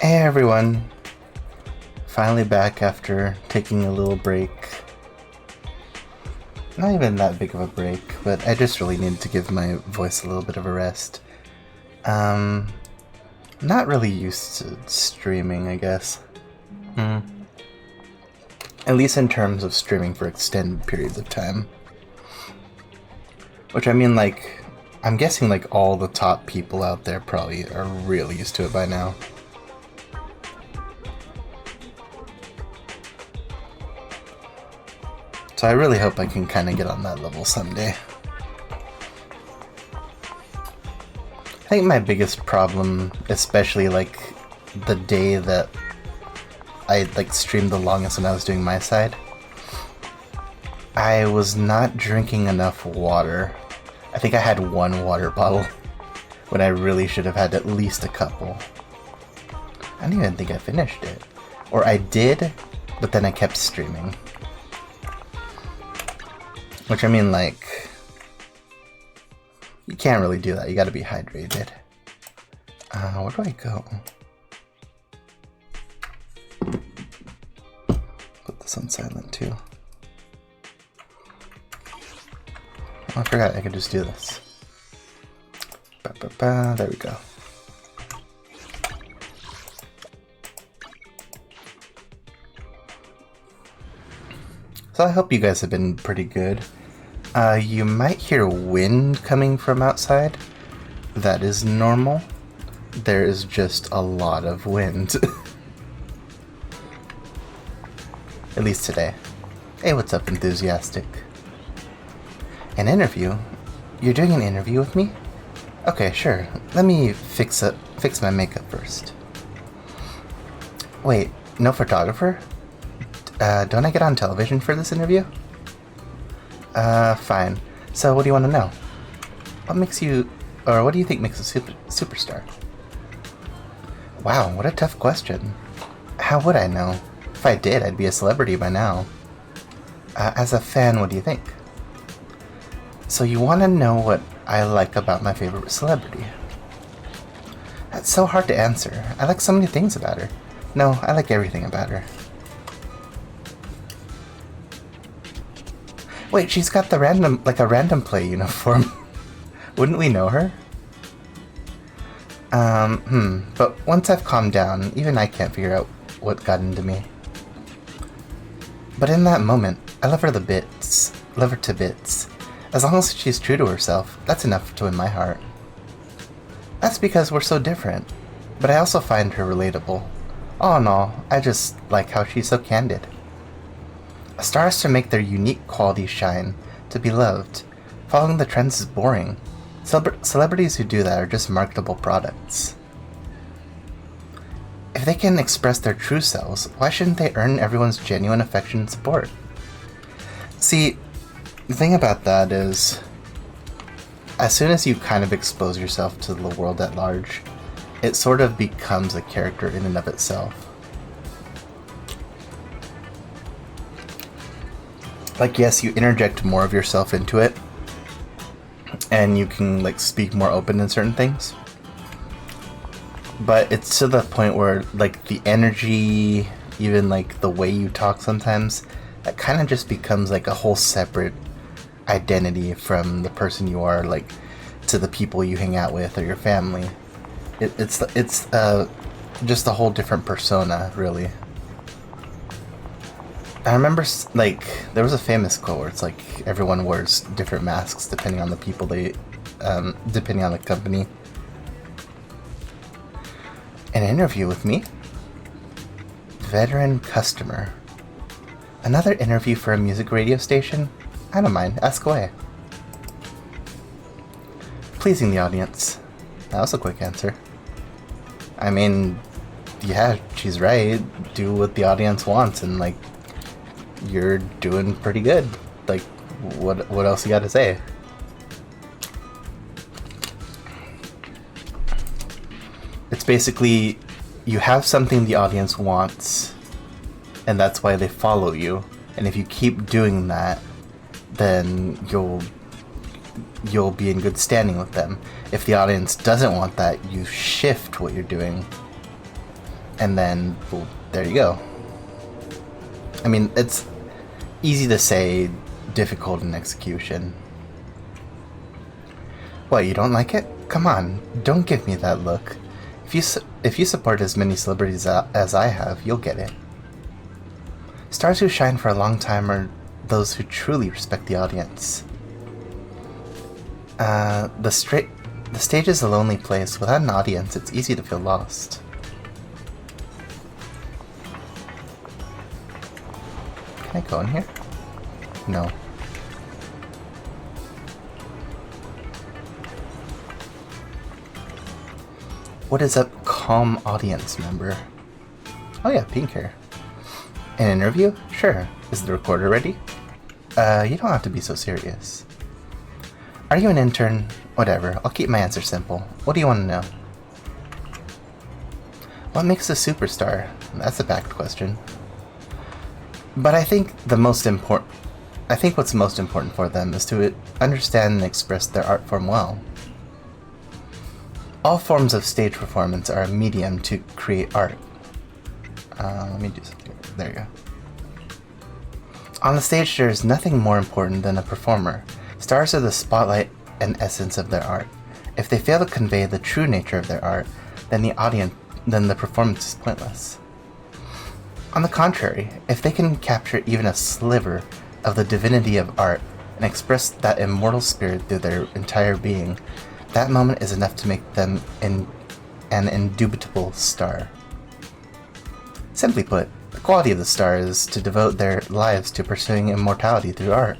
Hey everyone, finally back after taking a little break. Not even that big of a break, but I just really needed to give my voice a little bit of a rest. Not really used to streaming, I guess. At least in terms of streaming for extended periods of time. Which I mean, like, I'm guessing like all the top people out there probably are really used to it by now. So I really hope I can kind of get on that level someday. I think my biggest problem, especially like the day that I like streamed the longest when I was doing my side, I was not drinking enough water. I think I had one water bottle when I really should have had at least a couple. I don't even think I finished it. Or I did, but then I kept streaming. Which I mean, like, you can't really do that. You gotta be hydrated. Where do I go? Put this on silent too. Oh, I forgot I could just do this. There we go. So I hope you guys have been pretty good. You might hear wind coming from outside. That is normal. There is just a lot of wind. At least today. Hey, what's up, Enthusiastic? An interview? You're doing an interview with me? Okay, sure. Let me fix my makeup first. Wait, no photographer? Don't I get on television for this interview? Fine. So what do you want to know? What do you think makes a superstar? Wow, what a tough question. How would I know? If I did, I'd be a celebrity by now. As a fan, what do you think? So you want to know what I like about my favorite celebrity? That's so hard to answer. I like so many things about her. No, I like everything about her. Wait, she's got the random play uniform. Wouldn't we know her? But once I've calmed down, even I can't figure out what got into me. But in that moment, I love her to bits. As long as she's true to herself, that's enough to win my heart. That's because we're so different, but I also find her relatable. All in all, I just like how she's so candid. Stars to make their unique qualities shine, to be loved. Following the trends is boring. Celebrities who do that are just marketable products. If they can express their true selves, why shouldn't they earn everyone's genuine affection and support? See, the thing about that is, as soon as you kind of expose yourself to the world at large, it sort of becomes a character in and of itself. Like, yes, you interject more of yourself into it, and you can, like, speak more open in certain things. But it's to the point where, like, the energy, even, like, the way you talk sometimes, that kind of just becomes, like, a whole separate identity from the person you are, like, to the people you hang out with or your family. It's just a whole different persona, really. I remember, like, there was a famous quote where it's like everyone wears different masks depending on the people depending on the company. An interview with me? Veteran customer. Another interview for a music radio station? I don't mind, ask away. Pleasing the audience. That was a quick answer. I mean, yeah, she's right. Do what the audience wants, and, like, you're doing pretty good. Like, what else you gotta say? It's basically, you have something the audience wants, and that's why they follow you. And if you keep doing that, then you'll be in good standing with them. If the audience doesn't want that, you shift what you're doing. And then, well, there you go. I mean, it's easy to say, difficult in execution. What, you don't like it? Come on, don't give me that look. If you support as many celebrities as I have, you'll get it. Stars who shine for a long time are those who truly respect the audience. The stage is a lonely place. Without an audience, it's easy to feel lost. Can I go in here? No. What is up, calm audience member? Oh yeah, pink hair. An interview? Sure. Is the recorder ready? You don't have to be so serious. Are you an intern? Whatever, I'll keep my answer simple. What do you want to know? What makes a superstar? That's a backed question. But I think what's most important for them is to understand and express their art form well. All forms of stage performance are a medium to create art. Let me do something. There you go. On the stage, there is nothing more important than a performer. Stars are the spotlight and essence of their art. If they fail to convey the true nature of their art, then the performance is pointless. On the contrary, if they can capture even a sliver of the divinity of art and express that immortal spirit through their entire being, that moment is enough to make them an indubitable star. Simply put, the quality of the star is to devote their lives to pursuing immortality through art.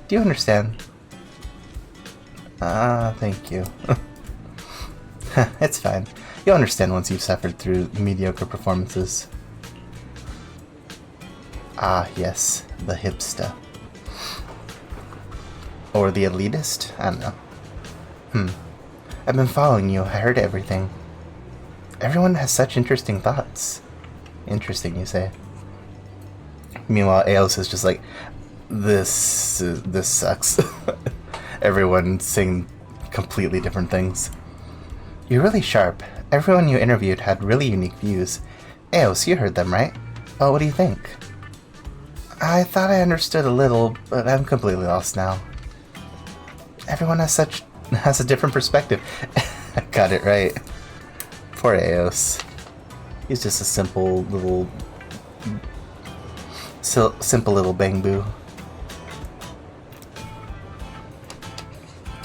Do you understand? Thank you. It's fine. You'll understand once you've suffered through mediocre performances. Ah, yes, the hipster. Or the elitist? I don't know. I've been following you. I heard everything. Everyone has such interesting thoughts. Interesting, you say? Meanwhile, Aeos is just like, this sucks. Everyone saying completely different things. You're really sharp. Everyone you interviewed had really unique views. Aeos, you heard them, right? Oh, what do you think? I thought I understood a little, but I'm completely lost now. Everyone has a different perspective. I got it right. Poor Aeos. He's just a simple little bang-boo.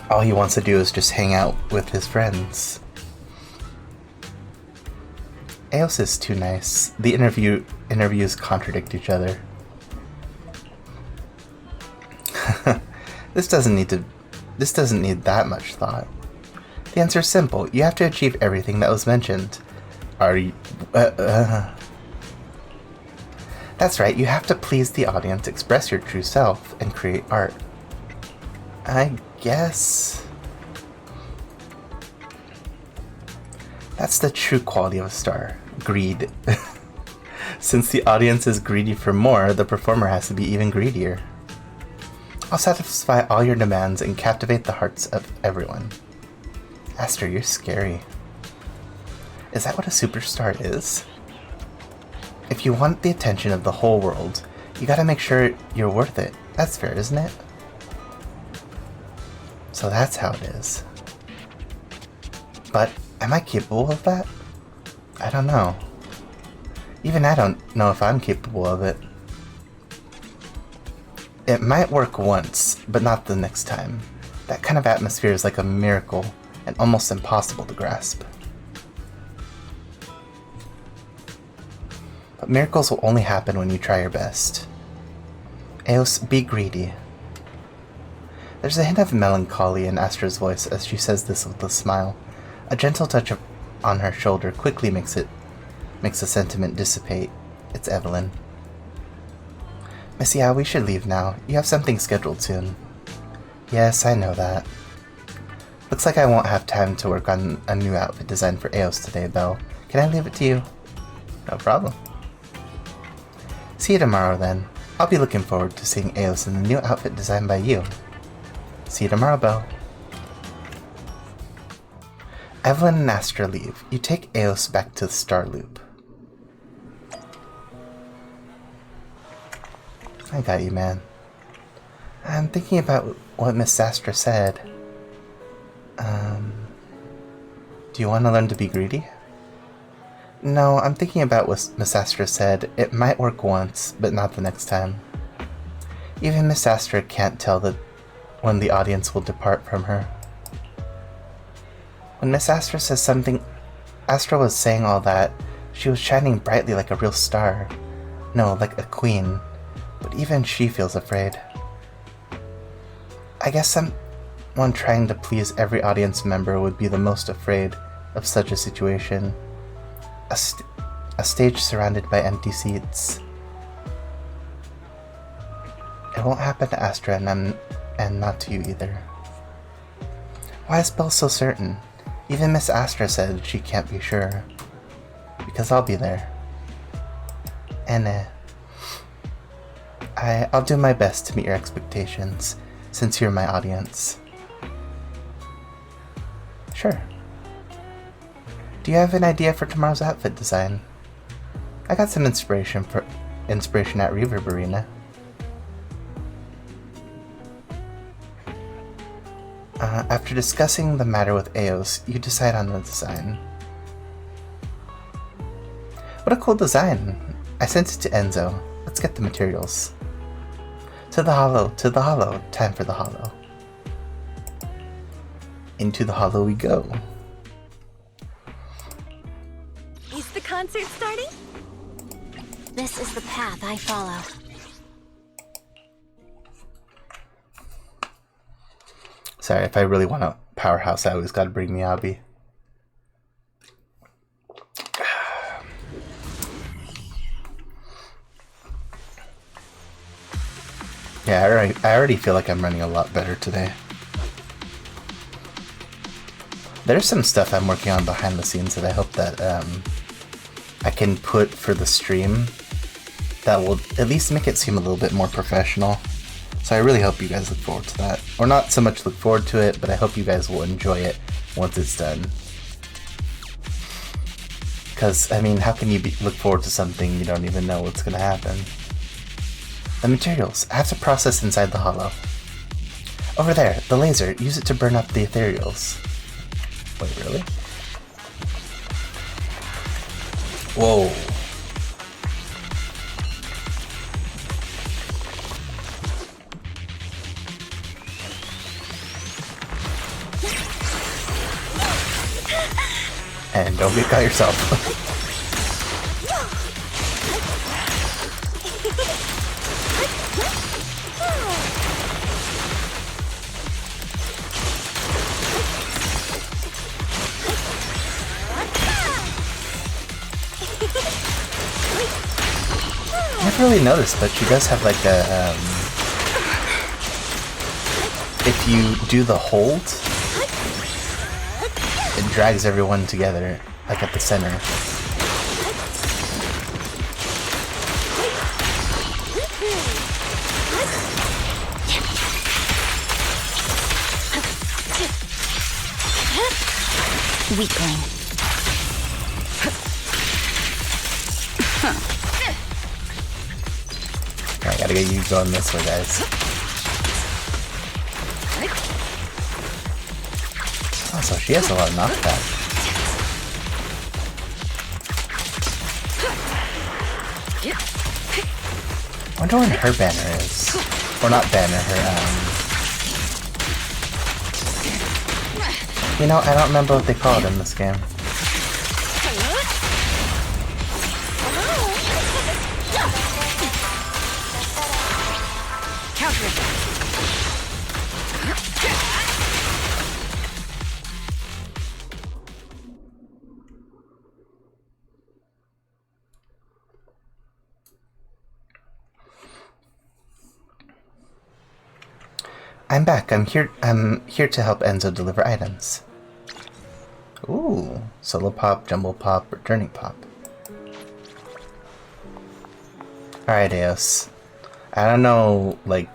All he wants to do is just hang out with his friends. Aeos is too nice. The interviews contradict each other. This doesn't need that much thought. The answer is simple. You have to achieve everything that was mentioned. Are you... That's right, you have to please the audience, express your true self, and create art. I guess... That's the true quality of a star. Greed. Since the audience is greedy for more, the performer has to be even greedier. I'll satisfy all your demands and captivate the hearts of everyone. Aster, you're scary. Is that what a superstar is? If you want the attention of the whole world, you gotta make sure you're worth it. That's fair, isn't it? So that's how it is. But, am I capable of that? I don't know. Even I don't know if I'm capable of it. It might work once, but not the next time. That kind of atmosphere is like a miracle and almost impossible to grasp. But miracles will only happen when you try your best. Aeos, be greedy. There's a hint of melancholy in Astra's voice as she says this with a smile. A gentle touch on her shoulder quickly makes the sentiment dissipate. It's Evelyn. Miss Yao, we should leave now. You have something scheduled soon. Yes, I know that. Looks like I won't have time to work on a new outfit design for Aeos today, though. Can I leave it to you? No problem. See you tomorrow, then. I'll be looking forward to seeing Aeos in the new outfit designed by you. See you tomorrow, Belle. Evelyn and Astra leave. You take Aeos back to the Star Loop. I got you, man. I'm thinking about what Miss Sastra said. Do you want to learn to be greedy? No, I'm thinking about what Miss Sastra said. It might work once, but not the next time. Even Miss Sastra can't tell when the audience will depart from her. When Miss Astra says something, Astra was saying all that, she was shining brightly like a real star. No, like a queen. But even she feels afraid. I guess someone trying to please every audience member would be the most afraid of such a situation. A stage surrounded by empty seats. It won't happen to Astra and not to you either. Why is Belle so certain? Even Miss Astra said she can't be sure. Because I'll be there. And I'll do my best to meet your expectations, since you're my audience. Sure. Do you have an idea for tomorrow's outfit design? I got some inspiration at Reverb Arena. After discussing the matter with Eos, you decide on the design. What a cool design! I sent it to Enzo. Let's get the materials. To the hollow, time for the hollow. Into the hollow we go. Is the concert starting? This is the path I follow. Sorry, if I really want a powerhouse, I always gotta bring Miyabi. Yeah, I already feel like I'm running a lot better today. There's some stuff I'm working on behind the scenes that I hope that I can put for the stream that will at least make it seem a little bit more professional. So I really hope you guys look forward to that. Or not so much look forward to it, but I hope you guys will enjoy it once it's done. Because, I mean, how can you look forward to something you don't even know what's going to happen? The materials. I have to process inside the hollow. Over there, the laser. Use it to burn up the ethereals. Wait, really? Whoa. And don't get caught yourself. I've really noticed that she does have like a, if you do the hold, it drags everyone together, like at the center. Weakling. I gotta get you going this way, guys. Oh, so she has a lot of knockback. I wonder when her banner is. Or not banner, her, You know, I don't remember what they call it in this game. I'm back. I'm here to help Enzo deliver items. Ooh, solo pop, jumbo pop, returning pop. Alright, Eos. I don't know, like,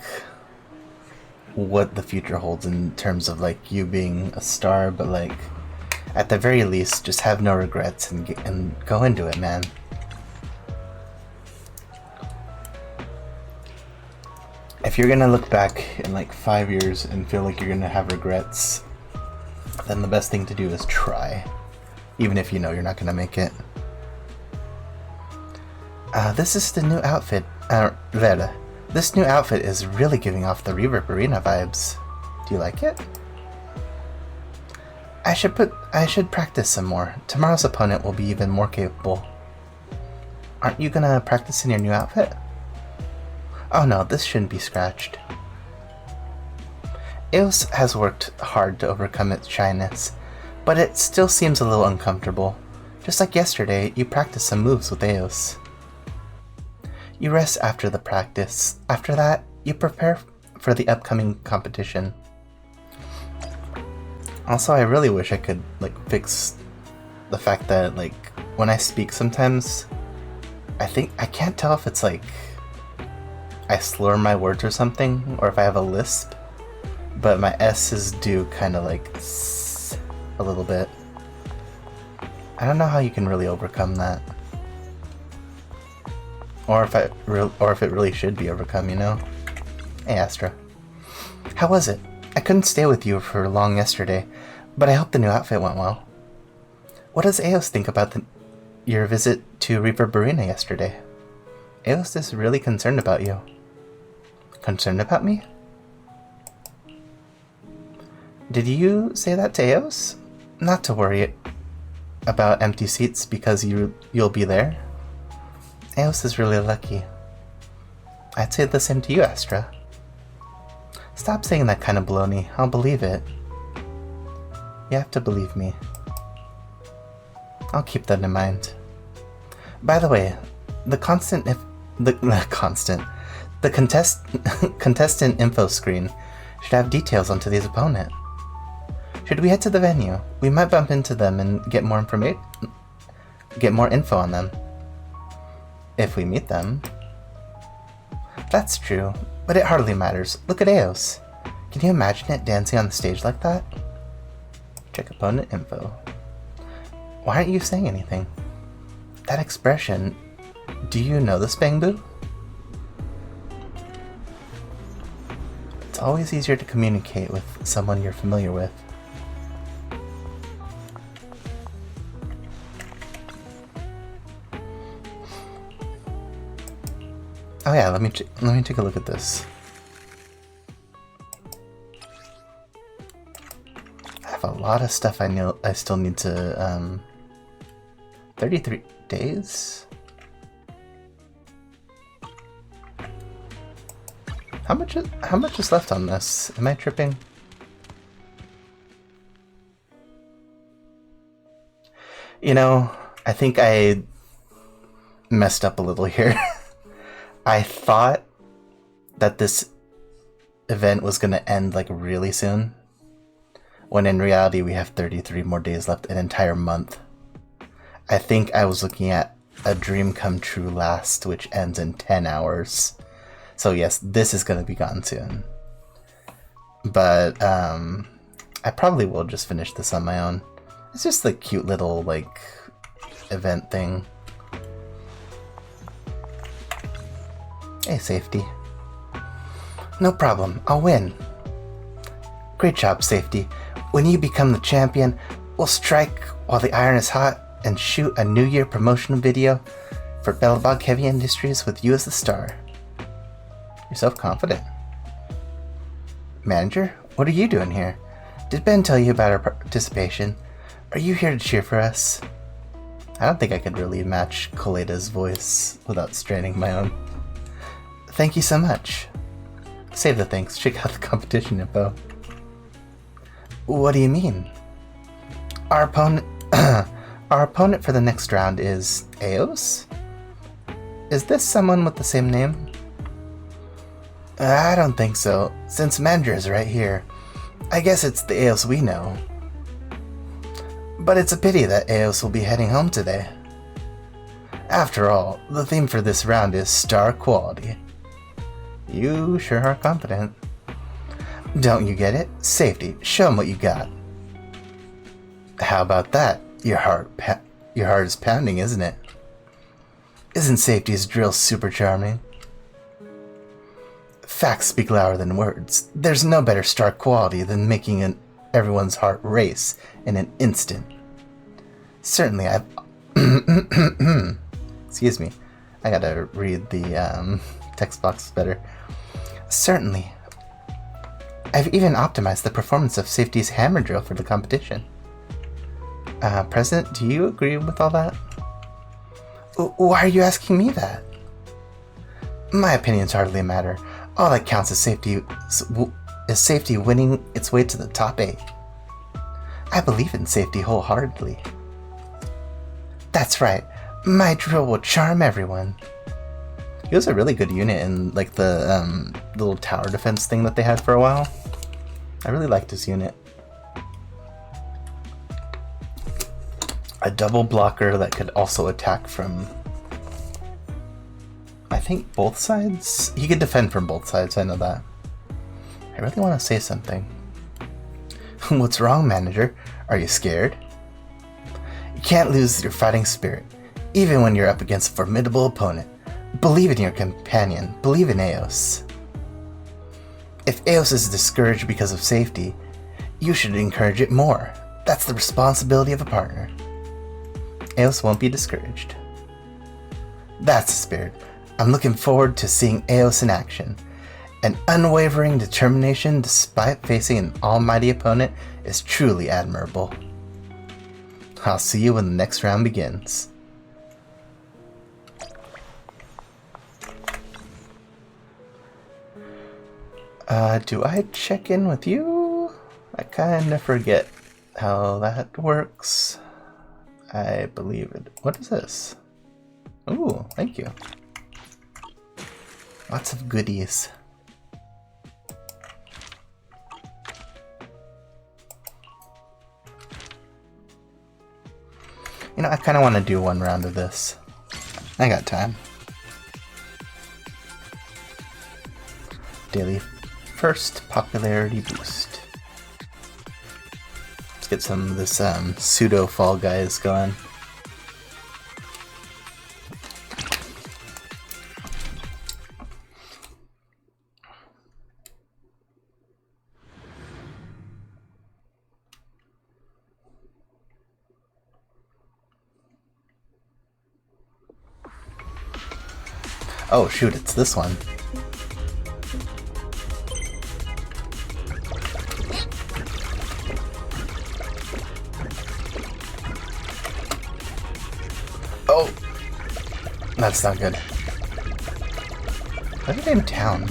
what the future holds in terms of, like, you being a star, but, like, at the very least, just have no regrets and go into it, man. If you're gonna look back in like 5 years and feel like you're gonna have regrets, then the best thing to do is try. Even if you know you're not gonna make it. This is the new outfit. Vera. This new outfit is really giving off the Reverb Arena vibes. Do you like it? I should practice some more. Tomorrow's opponent will be even more capable. Aren't you gonna practice in your new outfit? Oh no, this shouldn't be scratched. Eos has worked hard to overcome its shyness, but it still seems a little uncomfortable. Just like yesterday, you practiced some moves with Eos. You rest after the practice. After that, you prepare for the upcoming competition. Also, I really wish I could like fix the fact that like when I speak sometimes I can't tell if it's like I slur my words or something, or if I have a lisp, but my S's do kind of like a little bit. I don't know how you can really overcome that. Or if it really should be overcome, you know? Hey, Astra. How was it? I couldn't stay with you for long yesterday, but I hope the new outfit went well. What does Eos think about your visit to Reverb Arena yesterday? Eos is really concerned about you. Concerned about me? Did you say that to Eos? Not to worry about empty seats because you'll be there? Eos is really lucky. I'd say the same to you, Astra. Stop saying that kind of baloney. I'll believe it. You have to believe me. I'll keep that in mind. By the way, the contestant info screen should have details on today's opponent. Should we head to the venue? We might bump into them and get more info on them. If we meet them. That's true, but it hardly matters. Look at Eos. Can you imagine it dancing on the stage like that? Check opponent info. Why aren't you saying anything? That expression, do you know this, Bangbu? It's always easier to communicate with someone you're familiar with. Oh yeah, let me take a look at this. I have a lot of stuff I still need to 33 days? How much is left on this? Am I tripping? You know, I think I messed up a little here. I thought that this event was going to end like really soon, when in reality we have 33 more days left, an entire month. I think I was looking at A Dream Come True Last, which ends in 10 hours. So yes, this is going to be gone soon. But I probably will just finish this on my own. It's just a cute little like event thing. Hey, Safety. No problem, I'll win. Great job, Safety. When you become the champion, we'll strike while the iron is hot and shoot a New Year promotional video for Belobog Heavy Industries with you as the star. You're self-confident. Manager, what are you doing here? Did Ben tell you about our participation? Are you here to cheer for us? I don't think I could really match Koleda's voice without straining my own. Thank you so much. Save the thanks, check out the competition info. What do you mean? Our opponent for the next round is Eos? Is this someone with the same name? I don't think so, since Manager is right here. I guess it's the Eos we know. But it's a pity that Eos will be heading home today. After all, the theme for this round is star quality. You sure are confident. Don't you get it? Safety, show 'em what you got. How about that? Your heart is pounding, isn't it? Isn't Safety's drill super charming? Facts speak louder than words. There's no better star quality than making everyone's heart race in an instant. Certainly, I've... Excuse me. I gotta read the text box better. Certainly. I've even optimized the performance of Safety's hammer drill for the competition. President, do you agree with all that? Why are you asking me that? My opinions hardly matter. All that counts is Safety winning its way to the top 8. I believe in Safety wholeheartedly. That's right. My drill will charm everyone. He was a really good unit in like the little tower defense thing that they had for a while. I really liked his unit. A double blocker that could also attack from, I think, both sides? He could defend from both sides, I know that. I really want to say something. What's wrong, manager? Are you scared? You can't lose your fighting spirit, even when you're up against a formidable opponent. Believe in your companion. Believe in Eos. If Eos is discouraged because of Safety, you should encourage it more. That's the responsibility of a partner. Eos won't be discouraged. That's the spirit. I'm looking forward to seeing Eos in action. An unwavering determination despite facing an almighty opponent is truly admirable. I'll see you when the next round begins. Do I check in with you? I kinda forget how that works. I believe it. What is this? Ooh, thank you. Lots of goodies. You know, I kind of want to do one round of this. I got time. Daily first popularity boost. Let's get some of this pseudo Fall Guys going. Oh shoot, it's this one. Oh! That's not good. Why are they in town?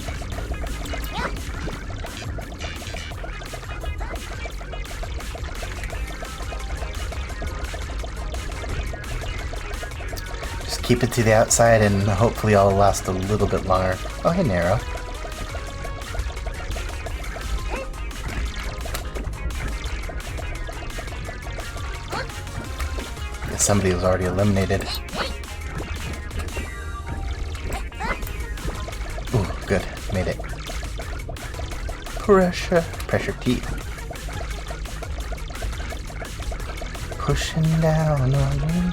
Keep it to the outside and hopefully I'll last a little bit longer. Oh, hey, Nero. Guess somebody was already eliminated. Ooh, good. Made it. Pressure. Pressure T. Pushing down on me.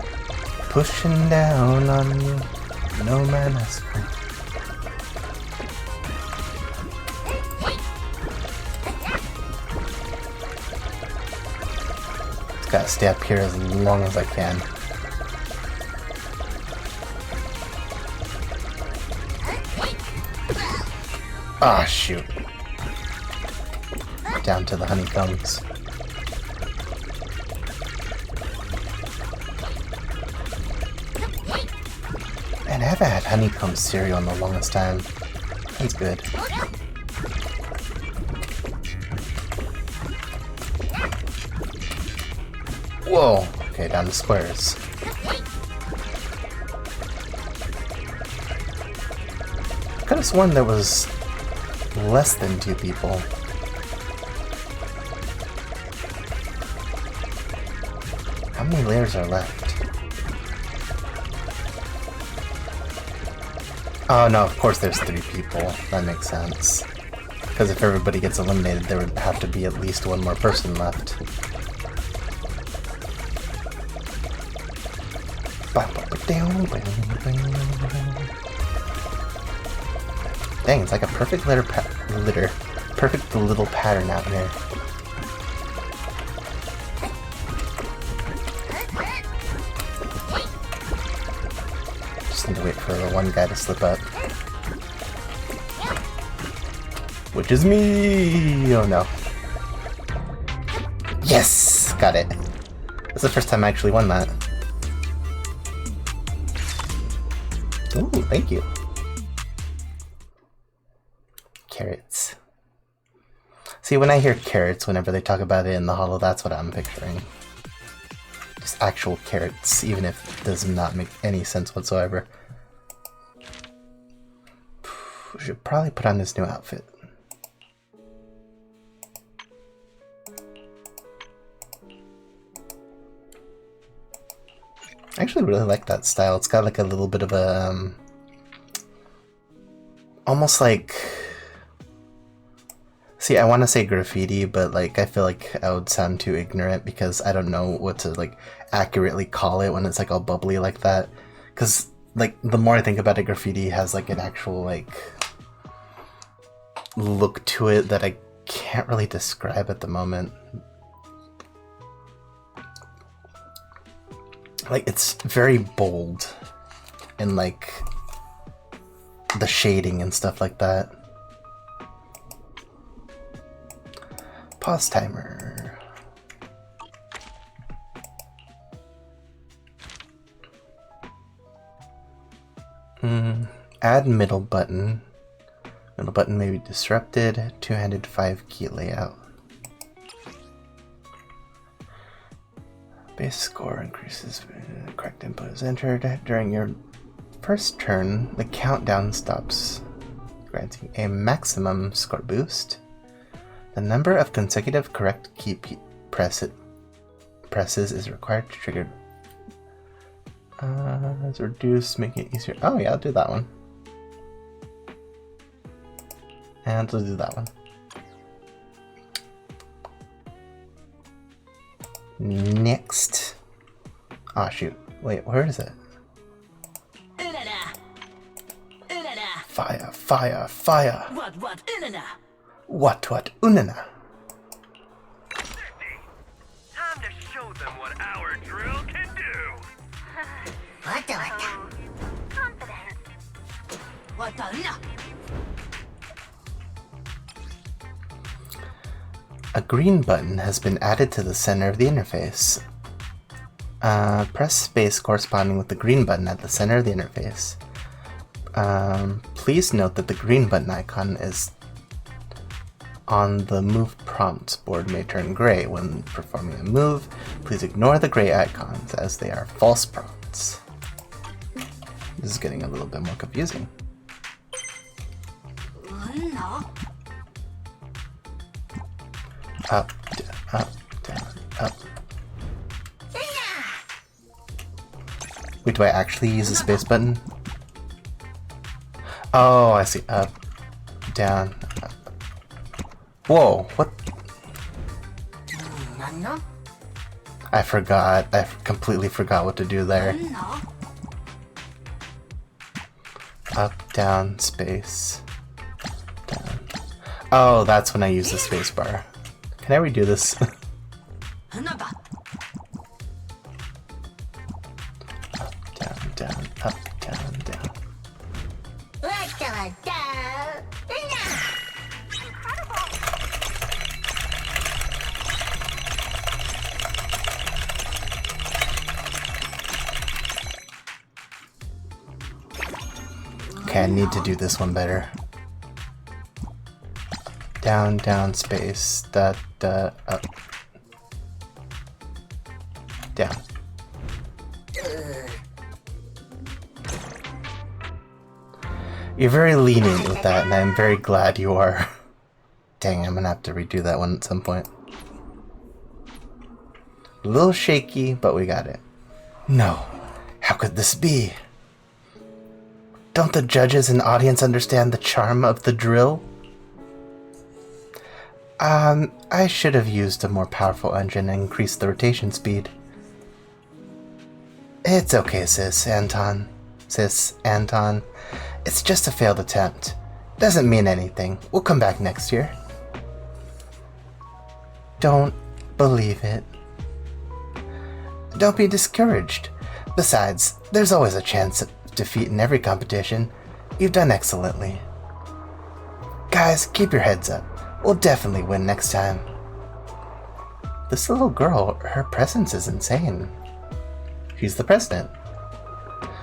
Pushing down on you, no man has free. Just gotta stay up here as long as I can. Ah, shoot. Down to the honeycombs. Man, I haven't had honeycomb cereal in the longest time. That's good. Whoa! Okay, down to squares. I could have sworn there was less than 2 people. How many layers are left? Oh no, of course there's 3 people. That makes sense. Because if everybody gets eliminated, there would have to be at least 1 more person left. Dang, it's like a perfect perfect little pattern out here. Just need to wait for the one guy to slip up. Which is me! Oh no. Yes! Got it. That's the first time I actually won that. Ooh, thank you. Carrots. See, when I hear carrots, whenever they talk about it in the holo, that's what I'm picturing. Just actual carrots, even if it does not make any sense whatsoever. We should probably put on this new outfit. I actually really like that style. It's got like a little bit of a almost like, see, I want to say graffiti, but like I feel like I would sound too ignorant because I don't know what to like accurately call it when it's like all bubbly like that. Because like the more I think about it, graffiti has like an actual like look to it that I can't really describe at the moment. Like, it's very bold in, like, the shading and stuff like that. Pause timer. Add middle button. Middle button may be disrupted. Two-handed 5-key layout. Base score increases when the correct input is entered. During your first turn, the countdown stops, granting a maximum score boost. The number of consecutive correct key presses is required to trigger. Is reduced, making it easier. Oh yeah, I'll do that one. And we'll do that one. Next. Ah, shoot. Wait, where is it? Fire, fire, fire. What, unana? What, unana? Time to show them what our drill can do. Confidence. A green button has been added to the center of the interface. Press space corresponding with the green button at the center of the interface. Please note that the green button icon is on the move prompts board may turn gray when performing a move. Please ignore the gray icons as they are false prompts. This is getting a little bit more confusing. Up, down, up. Wait, do I actually use the space button? Oh, I see. Up, down, up. Whoa, what? I forgot. I completely forgot what to do there. Up, down, space, down. Oh, that's when I use the space bar. Can I redo this? Up, down, down, up, down, down. Okay, I need to do this one better. Down, down, space, up. Down. You're very lenient with that, and I'm very glad you are. Dang, I'm gonna have to redo that one at some point. A little shaky, but we got it. No, how could this be? Don't the judges and audience understand the charm of the drill? I should have used a more powerful engine and increased the rotation speed. It's okay, Sis Anton. It's just a failed attempt. Doesn't mean anything. We'll come back next year. Don't believe it. Don't be discouraged. Besides, there's always a chance of defeat in every competition. You've done excellently. Guys, keep your heads up. We'll definitely win next time. This little girl, her presence is insane. She's the president.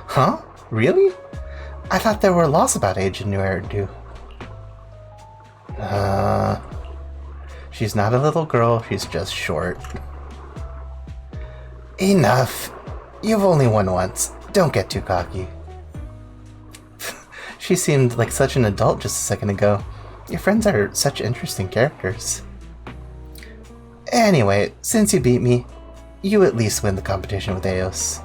Huh? Really? I thought there were laws about age in New Eridu. She's not a little girl, she's just short. Enough. You've only won once. Don't get too cocky. She seemed like such an adult just a second ago. Your friends are such interesting characters. Anyway, since you beat me, you at least win the competition with Eos.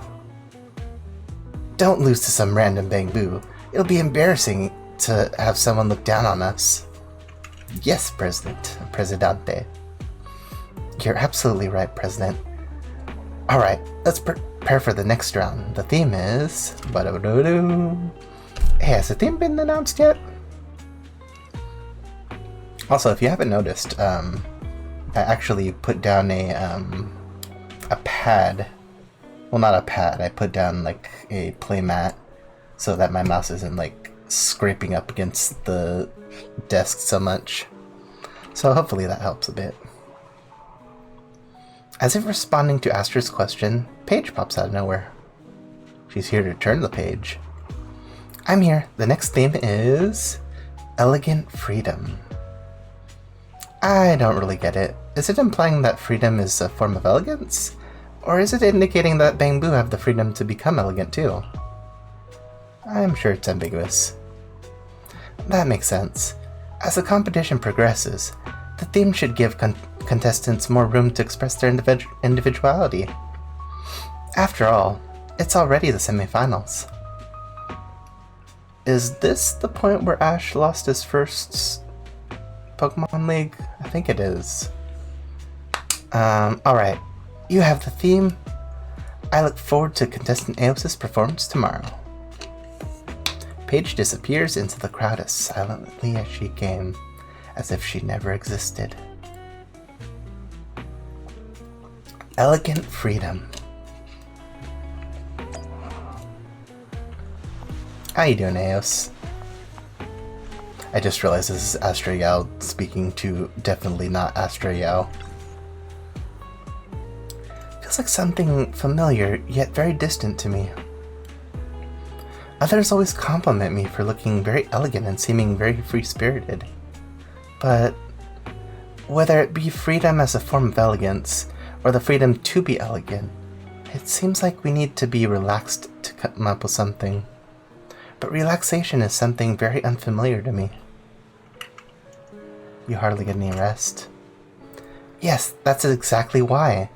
Don't lose to some random Bangbu. It'll be embarrassing to have someone look down on us. Yes, Presidente. You're absolutely right, President. Alright, let's prepare for the next round. The theme is... Hey, has the theme been announced yet? Also, if you haven't noticed, I actually put down a pad. Well, not a pad. I put down like a playmat so that my mouse isn't like scraping up against the desk so much. So hopefully that helps a bit. As if responding to Astra's question, Paige pops out of nowhere. She's here to turn the page. I'm here. The next theme is Elegant Freedom. I don't really get it. Is it implying that freedom is a form of elegance? Or is it indicating that Bangbu have the freedom to become elegant too? I'm sure it's ambiguous. That makes sense. As the competition progresses, the theme should give contestants more room to express their individuality. After all, it's already the semifinals. Is this the point where Ash lost his first Pokemon League? I think it is. Alright. You have the theme. I look forward to contestant Eos' performance tomorrow. Paige disappears into the crowd as silently as she came, as if she never existed. Elegant Freedom. How you doing, Eos? I just realized this is Astra Yao speaking to definitely not Astra Yao. Feels like something familiar, yet very distant to me. Others always compliment me for looking very elegant and seeming very free-spirited. But whether it be freedom as a form of elegance, or the freedom to be elegant, it seems like we need to be relaxed to come up with something. But relaxation is something very unfamiliar to me. You hardly get any rest. Yes, that's exactly why.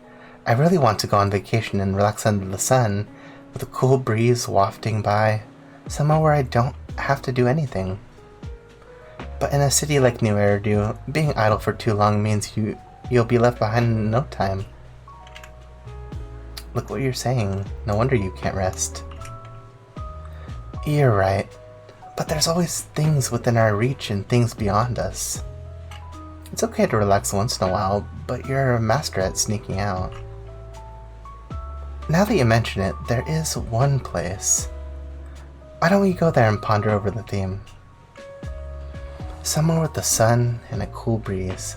I really want to go on vacation and relax under the sun, with a cool breeze wafting by, somewhere where I don't have to do anything. But in a city like New Eridu, being idle for too long means you'll be left behind in no time. Look what you're saying. No wonder you can't rest. You're right. But there's always things within our reach and things beyond us. It's okay to relax once in a while, but you're a master at sneaking out. Now that you mention it, there is one place. Why don't we go there and ponder over the theme? Somewhere with the sun and a cool breeze.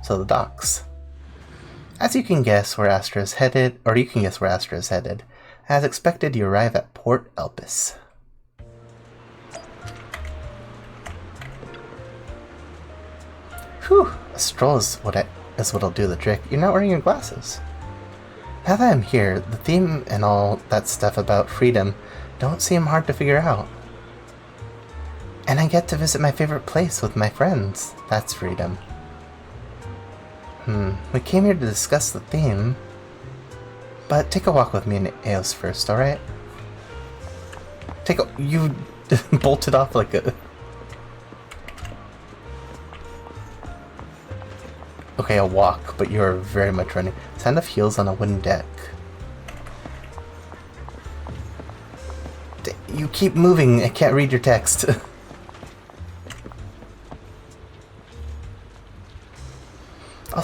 So the docks. As you can guess where Astra is headed, or you can guess where Astra is headed. As expected, you arrive at Port Elpis. Whew, a stroll is what'll do the trick. You're not wearing your glasses. Now that I'm here, the theme and all that stuff about freedom don't seem hard to figure out. And I get to visit my favorite place with my friends. That's freedom. We came here to discuss the theme. But take a walk with me and Eos first, alright? You bolted off like a... Okay, a walk, but you're very much running. Sound of heels on a wooden deck. You keep moving, I can't read your text.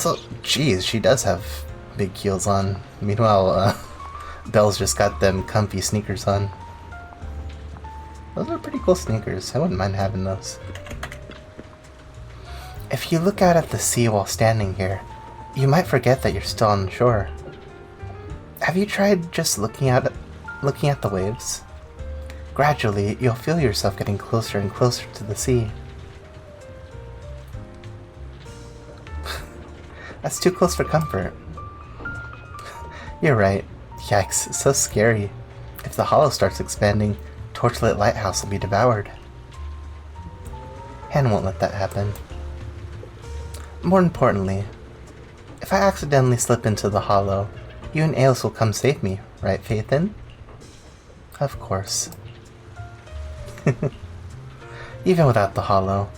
Also, geez, she does have big heels on. Meanwhile, Belle's just got them comfy sneakers on. Those are pretty cool sneakers. I wouldn't mind having those. If you look out at the sea while standing here, you might forget that you're still on the shore. Have you tried just looking at the waves? Gradually, you'll feel yourself getting closer and closer to the sea. That's too close for comfort. You're right. Yikes, it's so scary. If the hollow starts expanding, Torchlit Lighthouse will be devoured. Han won't let that happen. More importantly, if I accidentally slip into the hollow, you and Aeolus will come save me, right, Phaethon? Of course. Even without the hollow,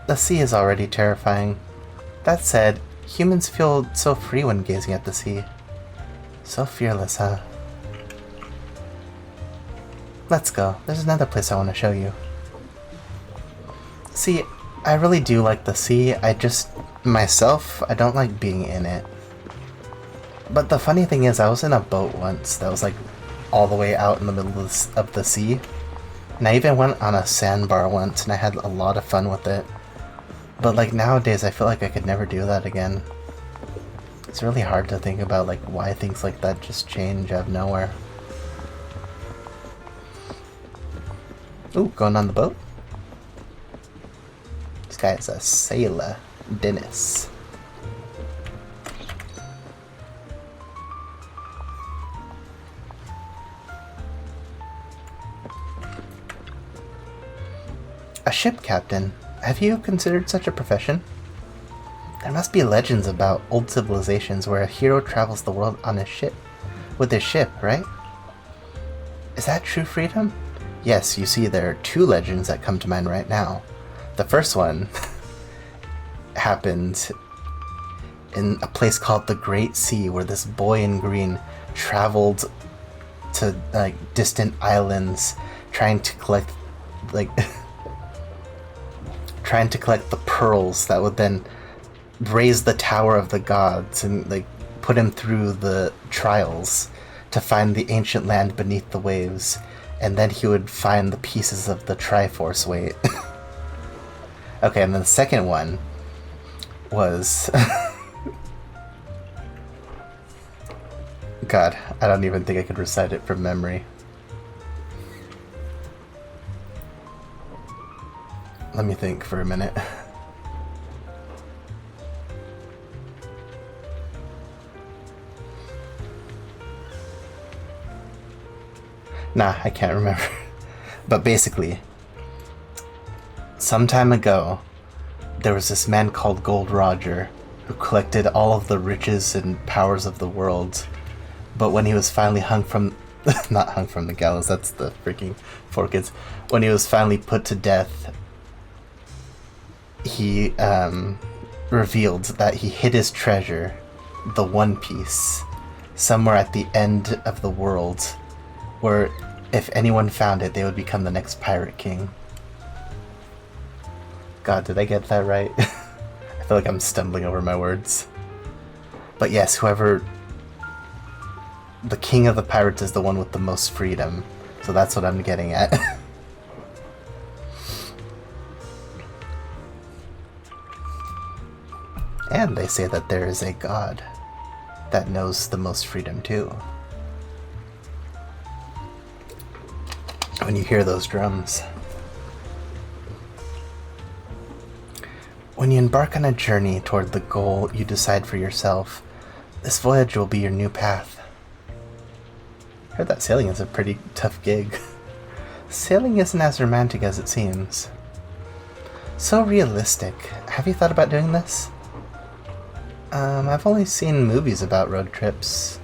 the sea is already terrifying. That said, humans feel so free when gazing at the sea. So fearless, huh? Let's go. There's another place I want to show you. See, I really do like the sea. I don't like being in it. But the funny thing is, I was in a boat once that was like all the way out in the middle of the sea. And I even went on a sandbar once and I had a lot of fun with it. But like nowadays, I feel like I could never do that again. It's really hard to think about like why things like that just change out of nowhere. Ooh, going on the boat? This guy is a sailor, Dennis. A ship captain. Have you considered such a profession? There must be legends about old civilizations where a hero travels the world on his ship. With his ship, right? Is that true, Freedom? Yes, you see, there are two legends that come to mind right now. The first one happened in a place called the Great Sea, where this boy in green traveled to like distant islands trying to collect the pearls that would then raise the Tower of the Gods and like put him through the trials to find the ancient land beneath the waves, and then he would find the pieces of the Triforce weight. Okay, and then the second one was God, I don't even think I could recite it from memory. Let me think for a minute. Nah, I can't remember. But basically, some time ago, there was this man called Gold Roger who collected all of the riches and powers of the world. But when he was finally hung from... not hung from the gallows, that's the freaking 4Kids. When he was finally put to death, he revealed that he hid his treasure, the One Piece, somewhere at the end of the world, where if anyone found it, they would become the next pirate king. God, did I get that right? I feel like I'm stumbling over my words. But yes, whoever... the king of the pirates is the one with the most freedom. So that's what I'm getting at. And they say that there is a god that knows the most freedom too. When you hear those drums. When you embark on a journey toward the goal you decide for yourself, this voyage will be your new path. I heard that sailing is a pretty tough gig. Sailing isn't as romantic as it seems. So realistic. Have you thought about doing this? I've only seen movies about road trips.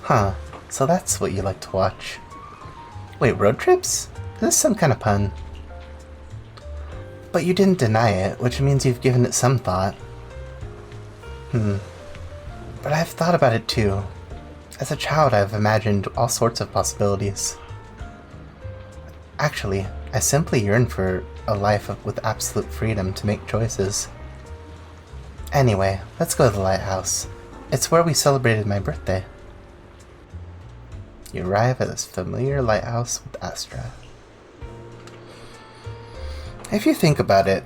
Huh, so that's what you like to watch. Wait, road trips? Is this some kind of pun? But you didn't deny it, which means you've given it some thought. But I've thought about it too. As a child, I've imagined all sorts of possibilities. Actually, I simply yearn for a life with absolute freedom to make choices. Anyway, let's go to the lighthouse. It's where we celebrated my birthday. You arrive at this familiar lighthouse with Astra. If you think about it,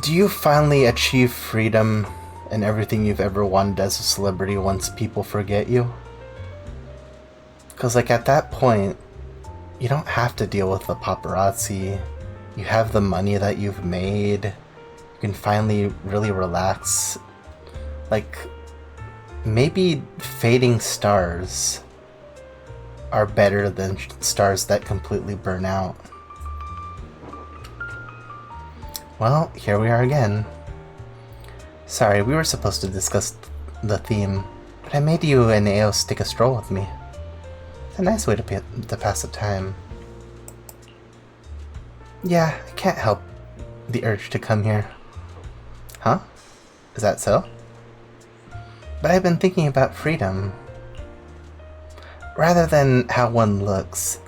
do you finally achieve freedom and everything you've ever wanted as a celebrity once people forget you? Because like at that point, you don't have to deal with the paparazzi. You have the money that you've made. You can finally really relax. Like, maybe fading stars are better than stars that completely burn out. Well, here we are again. Sorry, we were supposed to discuss the theme, but I made you and Eos take a stroll with me. It's a nice way to pass the time. Yeah, I can't help the urge to come here. Huh? Is that so? But I've been thinking about freedom. Rather than how one looks,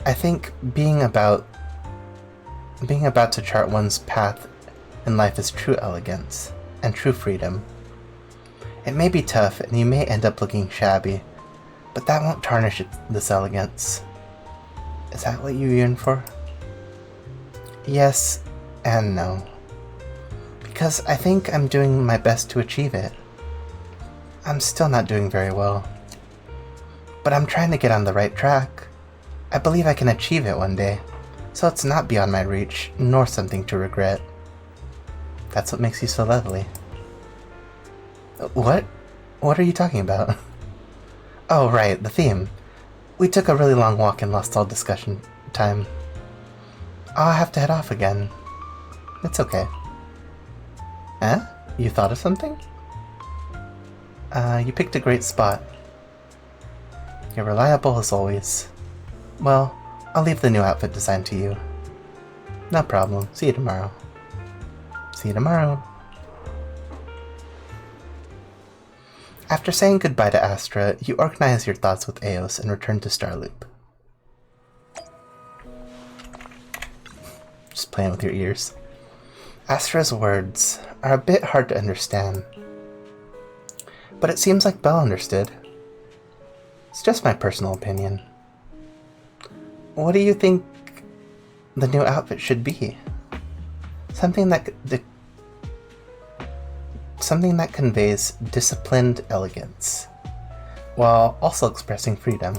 I think being about to chart one's path in life is true elegance and true freedom. It may be tough and you may end up looking shabby, but that won't tarnish this elegance. Is that what you yearn for? Yes and no. Because I think I'm doing my best to achieve it. I'm still not doing very well. But I'm trying to get on the right track. I believe I can achieve it one day, so it's not beyond my reach, nor something to regret. That's what makes you so lovely. What? What are you talking about? Oh, right, the theme. We took a really long walk and lost all discussion time. I'll have to head off again. It's okay. Eh? You thought of something? You picked a great spot. You're reliable as always. Well, I'll leave the new outfit design to you. No problem. See you tomorrow. See you tomorrow. After saying goodbye to Astra, you organize your thoughts with Eos and return to Starloop. Just playing with your ears. Astra's words are a bit hard to understand, but it seems like Belle understood. It's just my personal opinion. What do you think the new outfit should be? Something that conveys disciplined elegance, while also expressing freedom.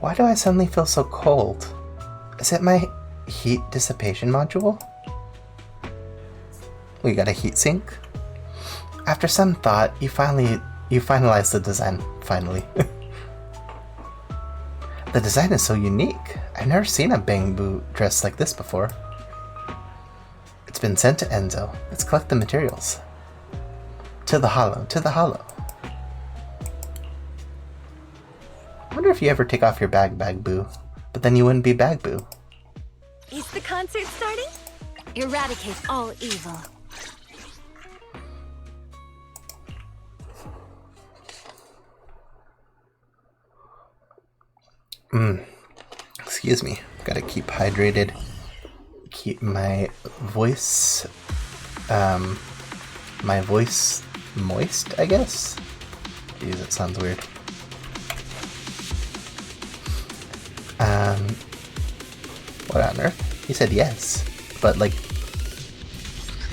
Why do I suddenly feel so cold? Is it my heat dissipation module? We got a heat sink? After some thought, you finalize the design, finally. The design is so unique. I've never seen a Bangboo dress like this before. It's been sent to Enzo. Let's collect the materials. To the hollow, to the hollow. I wonder if you ever take off your Bagboo, but then you wouldn't be Bagboo. Is the concert starting? Eradicate all evil. Excuse me. Gotta keep hydrated. Keep my voice moist, I guess? Jeez, that sounds weird. What on earth? He said yes, but like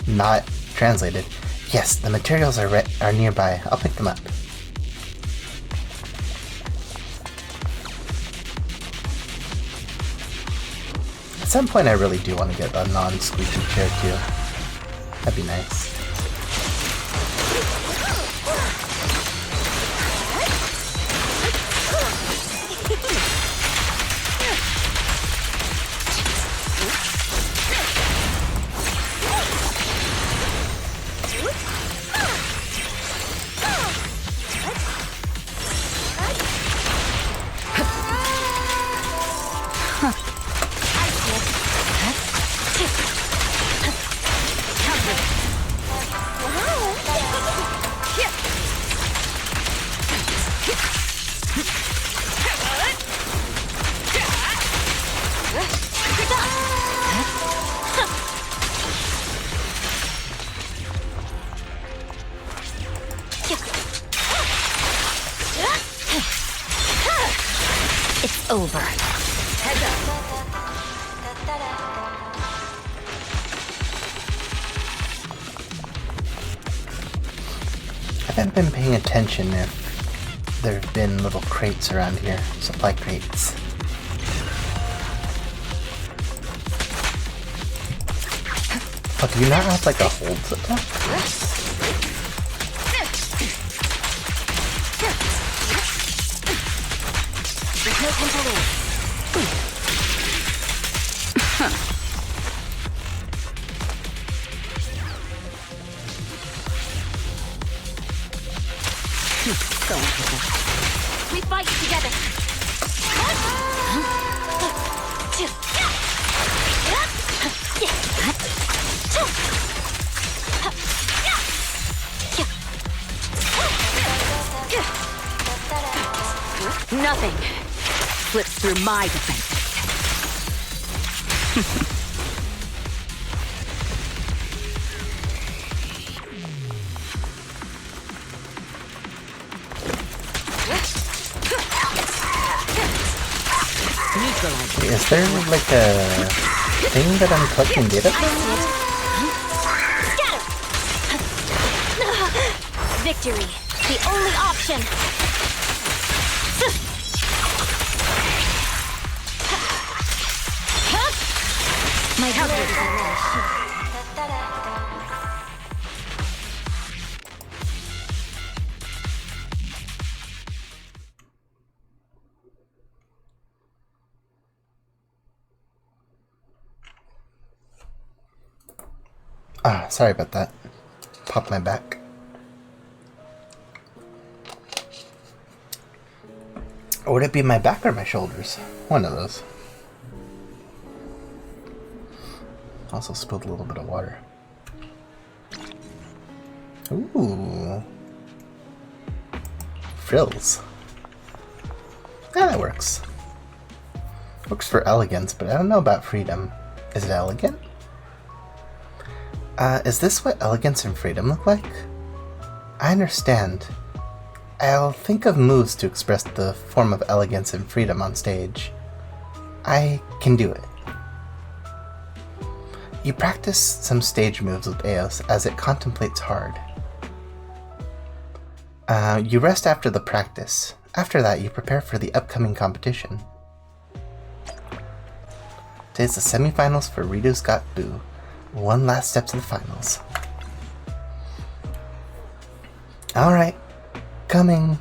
not translated. Yes, the materials are nearby. I'll pick them up. At some point I really do want to get a non-squeaky chair too. That'd be nice. over. Heads up. I haven't been paying attention if there have been little crates around here. Supply crates. Oh, do you not have like a hold supply? There's no time to lose. So important. We fight together. Nothing slips through my defenses. Is there like a thing that I'm collecting data from? Scatter! Victory, the only option. My help is sorry about that. Popped my back. Or would it be my back or my shoulders? One of those. Also spilled a little bit of water. Ooh. Frills. Yeah, that works. Works for elegance, but I don't know about freedom. Is it elegant? Is this what elegance and freedom look like? I understand. I'll think of moves to express the form of elegance and freedom on stage. I can do it. You practice some stage moves with Eos as it contemplates hard. You rest after the practice. After that, you prepare for the upcoming competition. Today's the semifinals for Rido's Got Boo. One last step to the finals. Alright, coming.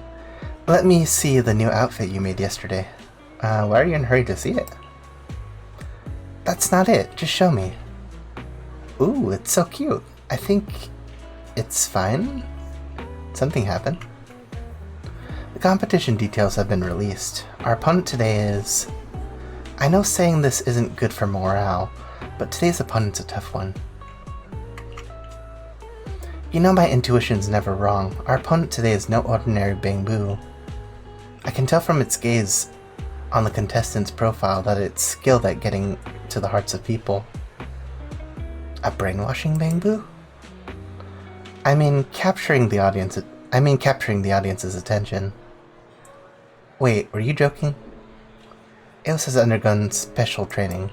Let me see the new outfit you made yesterday. Why are you in a hurry to see it? That's not it, just show me. Ooh, it's so cute. I think it's fine. Something happened. The competition details have been released. Our opponent today is... I know saying this isn't good for morale, but today's opponent's a tough one. You know my intuition's never wrong. Our opponent today is no ordinary Bangboo. I can tell from its gaze on the contestant's profile that it's skilled at getting to the hearts of people. A brainwashing Bangboo? I mean capturing the audience's attention. Wait, were you joking? Eos has undergone special training.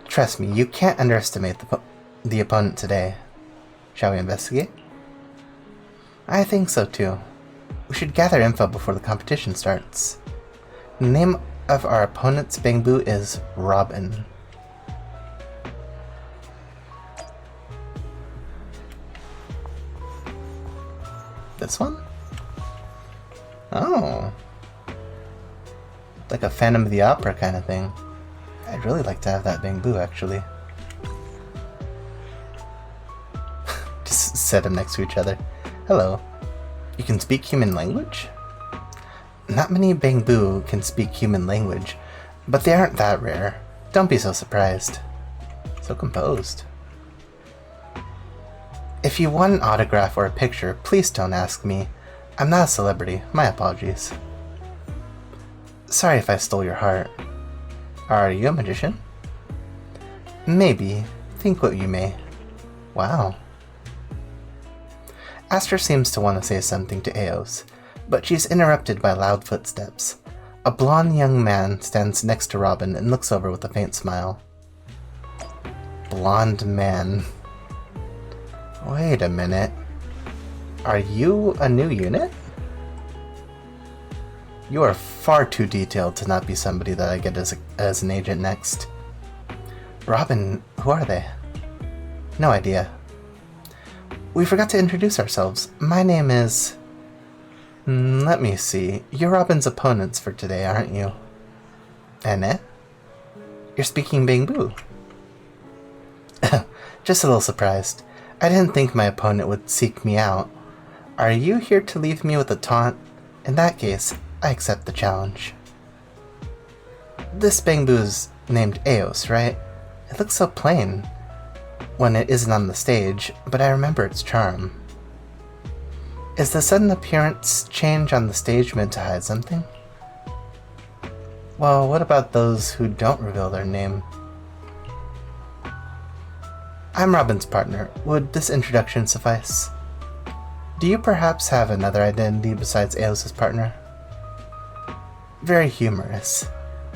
Trust me, you can't underestimate the opponent today. Shall we investigate? I think so too. We should gather info before the competition starts. The name of our opponent's Bangboo is Robin. This one? Oh. Like a Phantom of the Opera kind of thing. I'd really like to have that Bangboo, actually. Just set them next to each other. Hello. You can speak human language? Not many Bangboo can speak human language, but they aren't that rare. Don't be so surprised. So composed. If you want an autograph or a picture, please don't ask me. I'm not a celebrity. My apologies. Sorry if I stole your heart. Are you a magician? Maybe. Think what you may. Wow. Aster seems to want to say something to Eos, but she's interrupted by loud footsteps. A blond young man stands next to Robin and looks over with a faint smile. Blond man. Wait a minute. Are you a new unit? You are far too detailed to not be somebody that I get as an agent next. Robin, who are they? No idea. We forgot to introduce ourselves. My name is... let me see. You're Robin's opponents for today, aren't you? Annette? You're speaking Bangbu. Just a little surprised. I didn't think my opponent would seek me out. Are you here to leave me with a taunt? In that case, I accept the challenge. This Bangbu's named Eos, right? It looks so plain when it isn't on the stage, but I remember its charm. Is the sudden appearance change on the stage meant to hide something? Well, what about those who don't reveal their name? I'm Robin's partner. Would this introduction suffice? Do you perhaps have another identity besides Eos' partner? Very humorous.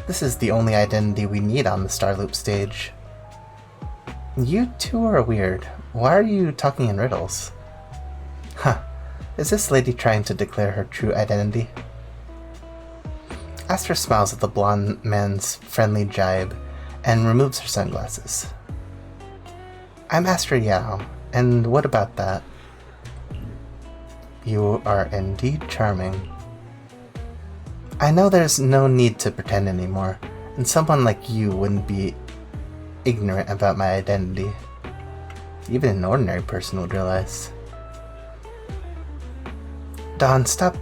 This is the only identity we need on the Starloop stage. You two are weird. Why are you talking in riddles? Huh. Is this lady trying to declare her true identity? Astra smiles at the blonde man's friendly jibe and removes her sunglasses. I'm Astra Yao, and what about that? You are indeed charming. I know there's no need to pretend anymore, and someone like you wouldn't be ignorant about my identity. Even an ordinary person would realize. Dawn, stop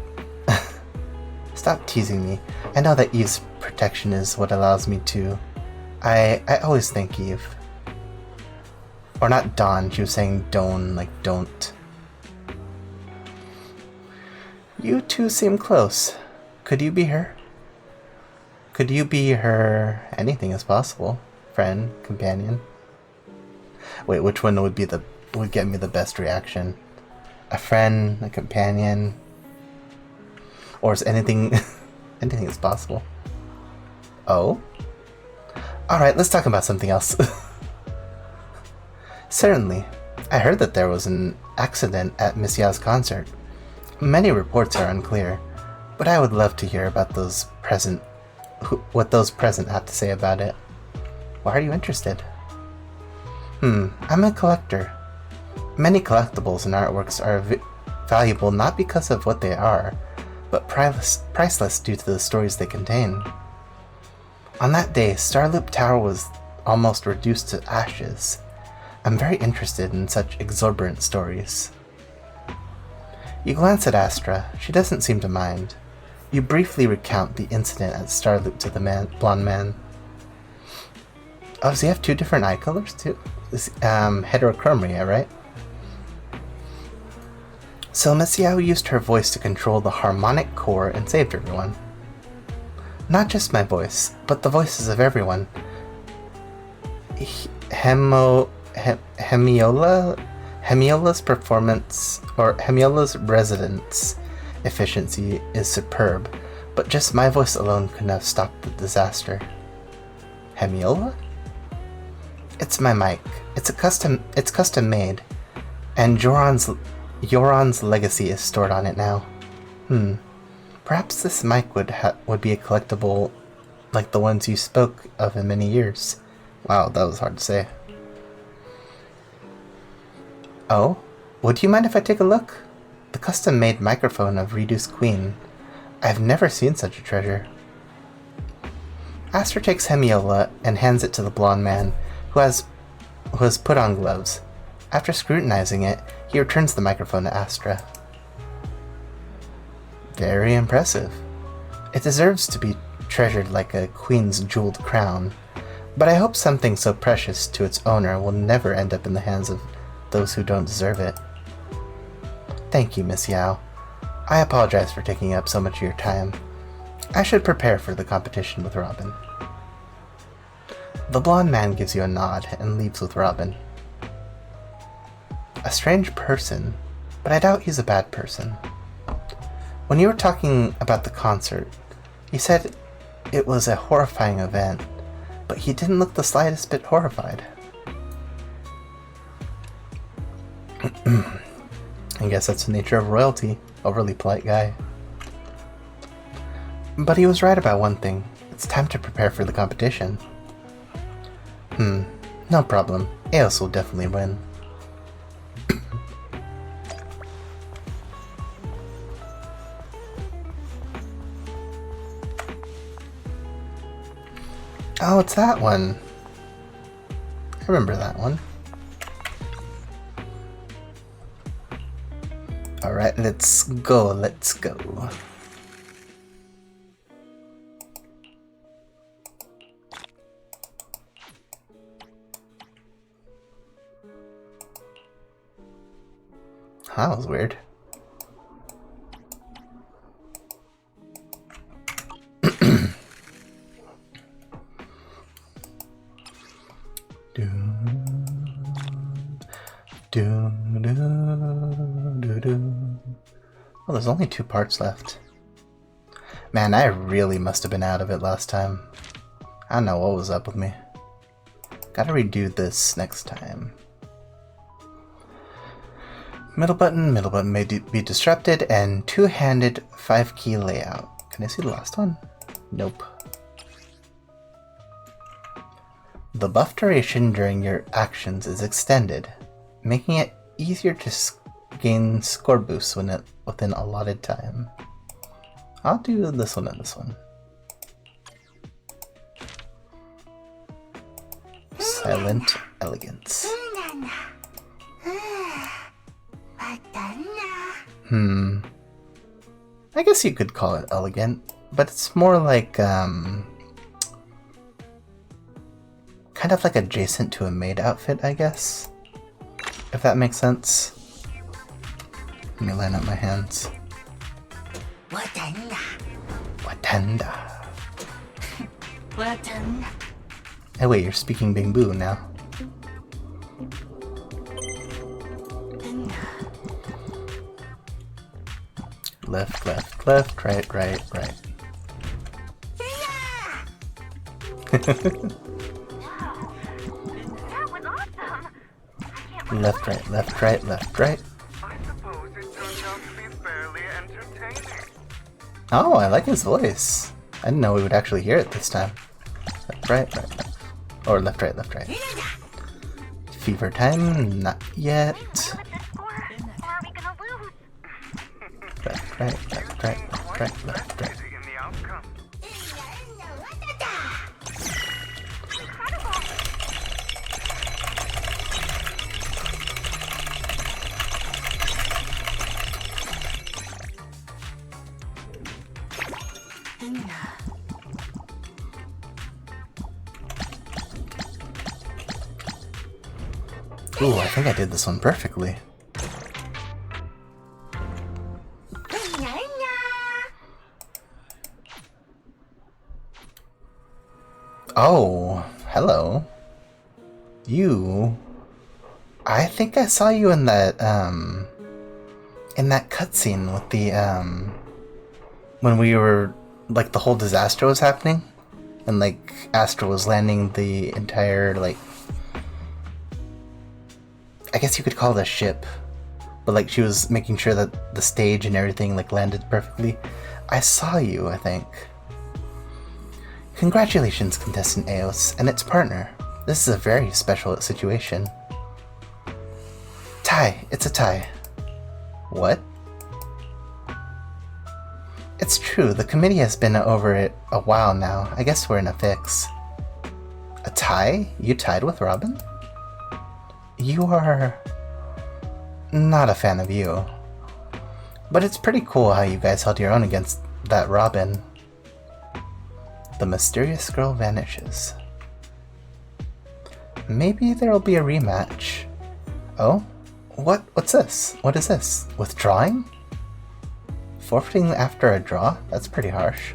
teasing me. I know that Eve's protection is what allows me to. I always thank Eve. Or not Dawn, she was saying don't, like don't. You two seem close. Could you be her? Could you be her... anything is possible. Friend, companion. Wait, which one would get me the best reaction? A friend, a companion, or is anything anything is possible? Oh? Alright, let's talk about something else. Certainly. I heard that there was an accident at Miss Yao's concert. Many reports are unclear, but I would love to hear about what those present have to say about it. Why are you interested? I'm a collector. Many collectibles and artworks are valuable not because of what they are, but priceless due to the stories they contain. On that day, Starloop Tower was almost reduced to ashes. I'm very interested in such exorbitant stories. You glance at Astra. She doesn't seem to mind. You briefly recount the incident at Starloop to the blonde man. Oh, does he have two different eye colors too? Heterochromia, right? So Miss Yao used her voice to control the harmonic core and saved everyone. Not just my voice, but the voices of everyone. Hemiola's performance, or Hemiola's residence efficiency is superb, but just my voice alone couldn't have stopped the disaster. Hemiola? It's my mic. It's custom made, and Yoron's legacy is stored on it now. Perhaps this mic would be a collectible like the ones you spoke of in many years. Wow, that was hard to say. Oh? Would you mind if I take a look? The custom-made microphone of Reduce Queen. I've never seen such a treasure. Astra takes Hemiola and hands it to the blonde man, who has put on gloves. After scrutinizing it, he returns the microphone to Astra. Very impressive. It deserves to be treasured like a queen's jeweled crown, but I hope something so precious to its owner will never end up in the hands of those who don't deserve it. Thank you, Miss Yao. I apologize for taking up so much of your time. I should prepare for the competition with Robin. The blonde man gives you a nod and leaves with Robin. A strange person, but I doubt he's a bad person. When you were talking about the concert, He said it was a horrifying event, but he didn't look the slightest bit horrified. I guess that's the nature of royalty. Overly polite guy. But he was right about one thing. It's time to prepare for the competition. No problem. Eos will definitely win. Oh, it's that one. I remember that one. Alright, let's go, let's go. That was weird. Well, there's only 2 parts left. Man, I really must have been out of it last time. I don't know what was up with me. Gotta redo this next time. Middle button may be disrupted, and 2-handed 5-key layout. Can I see the last one? Nope. The buff duration during your actions is extended, making it easier to gain score boosts within allotted time. I'll do this one and this one. Silent Elegance. I guess you could call it elegant, but it's more like, kind of like adjacent to a maid outfit, I guess. If that makes sense. Let me line up my hands. Watanda. Hey, wait, you're speaking Bingbu now. Left, left, left, right, right, right. Left, right, left, right, left, right. I suppose it turned out to be fairly entertaining. Oh, I like his voice. I didn't know we would actually hear it this time. Left, right, right, left. Or left, right, left, right. Fever time? Not yet. Left, right, left, right, left, right, left, right. In the outcome. Ooh, I think I did this one perfectly. Oh, hello. You... I think I saw you in that cutscene with the, when we were, like, the whole disaster was happening, and, like, Astra was landing the entire, like, I guess you could call it a ship, but, like, she was making sure that the stage and everything, like, landed perfectly. I saw you, I think. Congratulations, contestant Eos and its partner. This is a very special situation. Tie. It's a tie. What? It's true, the committee has been over it a while now. I guess we're in a fix. A tie? You tied with Robin? You are... not a fan of you. But it's pretty cool how you guys held your own against that Robin. The mysterious girl vanishes. Maybe there'll be a rematch. Oh? What's this? What is this? Withdrawing? Forfeiting after a draw? That's pretty harsh.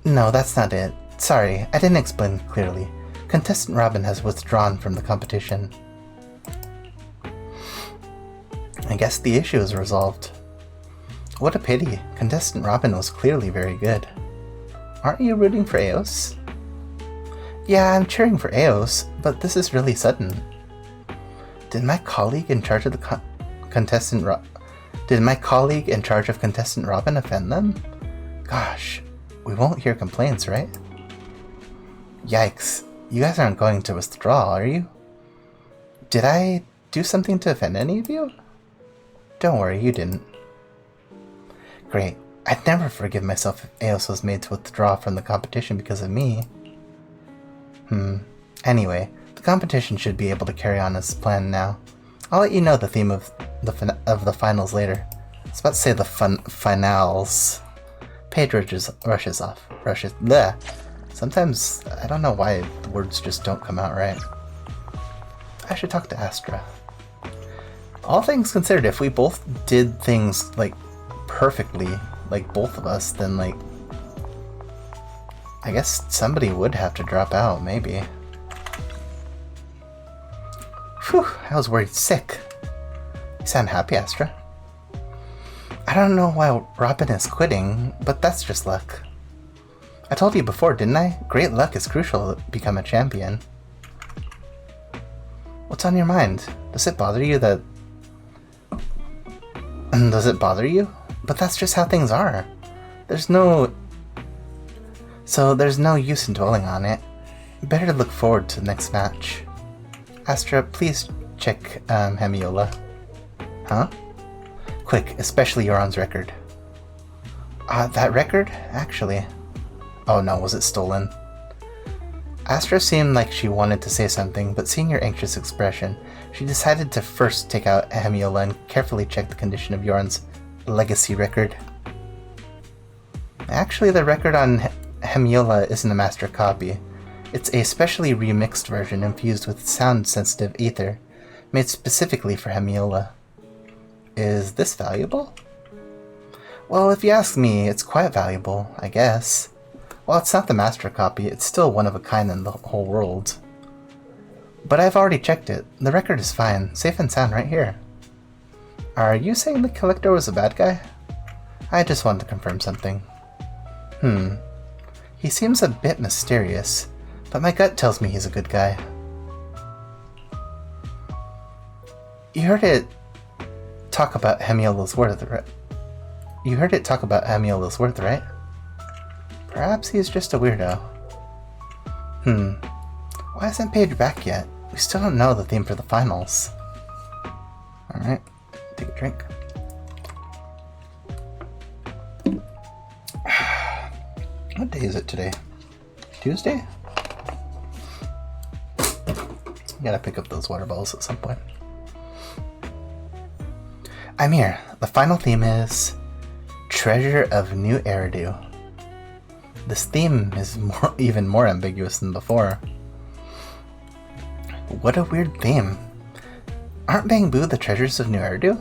No, that's not it. Sorry, I didn't explain clearly. Contestant Robin has withdrawn from the competition. I guess the issue is resolved. What a pity. Contestant Robin was clearly very good. Aren't you rooting for Eos? Yeah, I'm cheering for Eos, but this is really sudden. Did my colleague in charge of contestant Robin offend them? Gosh, we won't hear complaints, right? Yikes, you guys aren't going to withdraw, are you? Did I do something to offend any of you? Don't worry, you didn't. Great. I'd never forgive myself if Eos was made to withdraw from the competition because of me. Anyway, the competition should be able to carry on as planned now. I'll let you know the theme of the finals later. I was about to say the finals. Paige rushes off. Bleh. Sometimes, I don't know why the words just don't come out right. I should talk to Astra. All things considered, if we both did things, like, perfectly, like both of us, then, like, I guess somebody would have to drop out, maybe. Phew, I was worried sick. You sound happy, Astra. I don't know why Robin is quitting, but that's just luck. I told you before, didn't I? Great luck is crucial to become a champion. What's on your mind? Does it bother you that... Does it bother you? But that's just how things are. There's no use in dwelling on it. Better to look forward to the next match. Astra, please check Hemiola. Huh? Quick, especially Yoron's record. That record? Actually. Oh no, was it stolen? Astra seemed like she wanted to say something, but seeing your anxious expression, she decided to first take out Hemiola and carefully check the condition of Yoron's legacy record. Actually, the record on Hemiola isn't a master copy. It's a specially remixed version infused with sound-sensitive ether, made specifically for Hemiola. Is this valuable? Well, if you ask me, it's quite valuable, I guess. While it's not the master copy, it's still one of a kind in the whole world. But I've already checked it. The record is fine, safe and sound right here. Are you saying the collector was a bad guy? I just wanted to confirm something. He seems a bit mysterious, but my gut tells me he's a good guy. You heard it talk about Hemiola's worth, right? Right? Perhaps he's just a weirdo. Why isn't Paige back yet? We still don't know the theme for the finals. Alright, take a drink. What day is it today? Tuesday? Gotta pick up those water bottles at some point. I'm here. The final theme is Treasure of New Eridu. This theme is even more ambiguous than before. What a weird theme. Aren't Bangbu the treasures of New Eridu?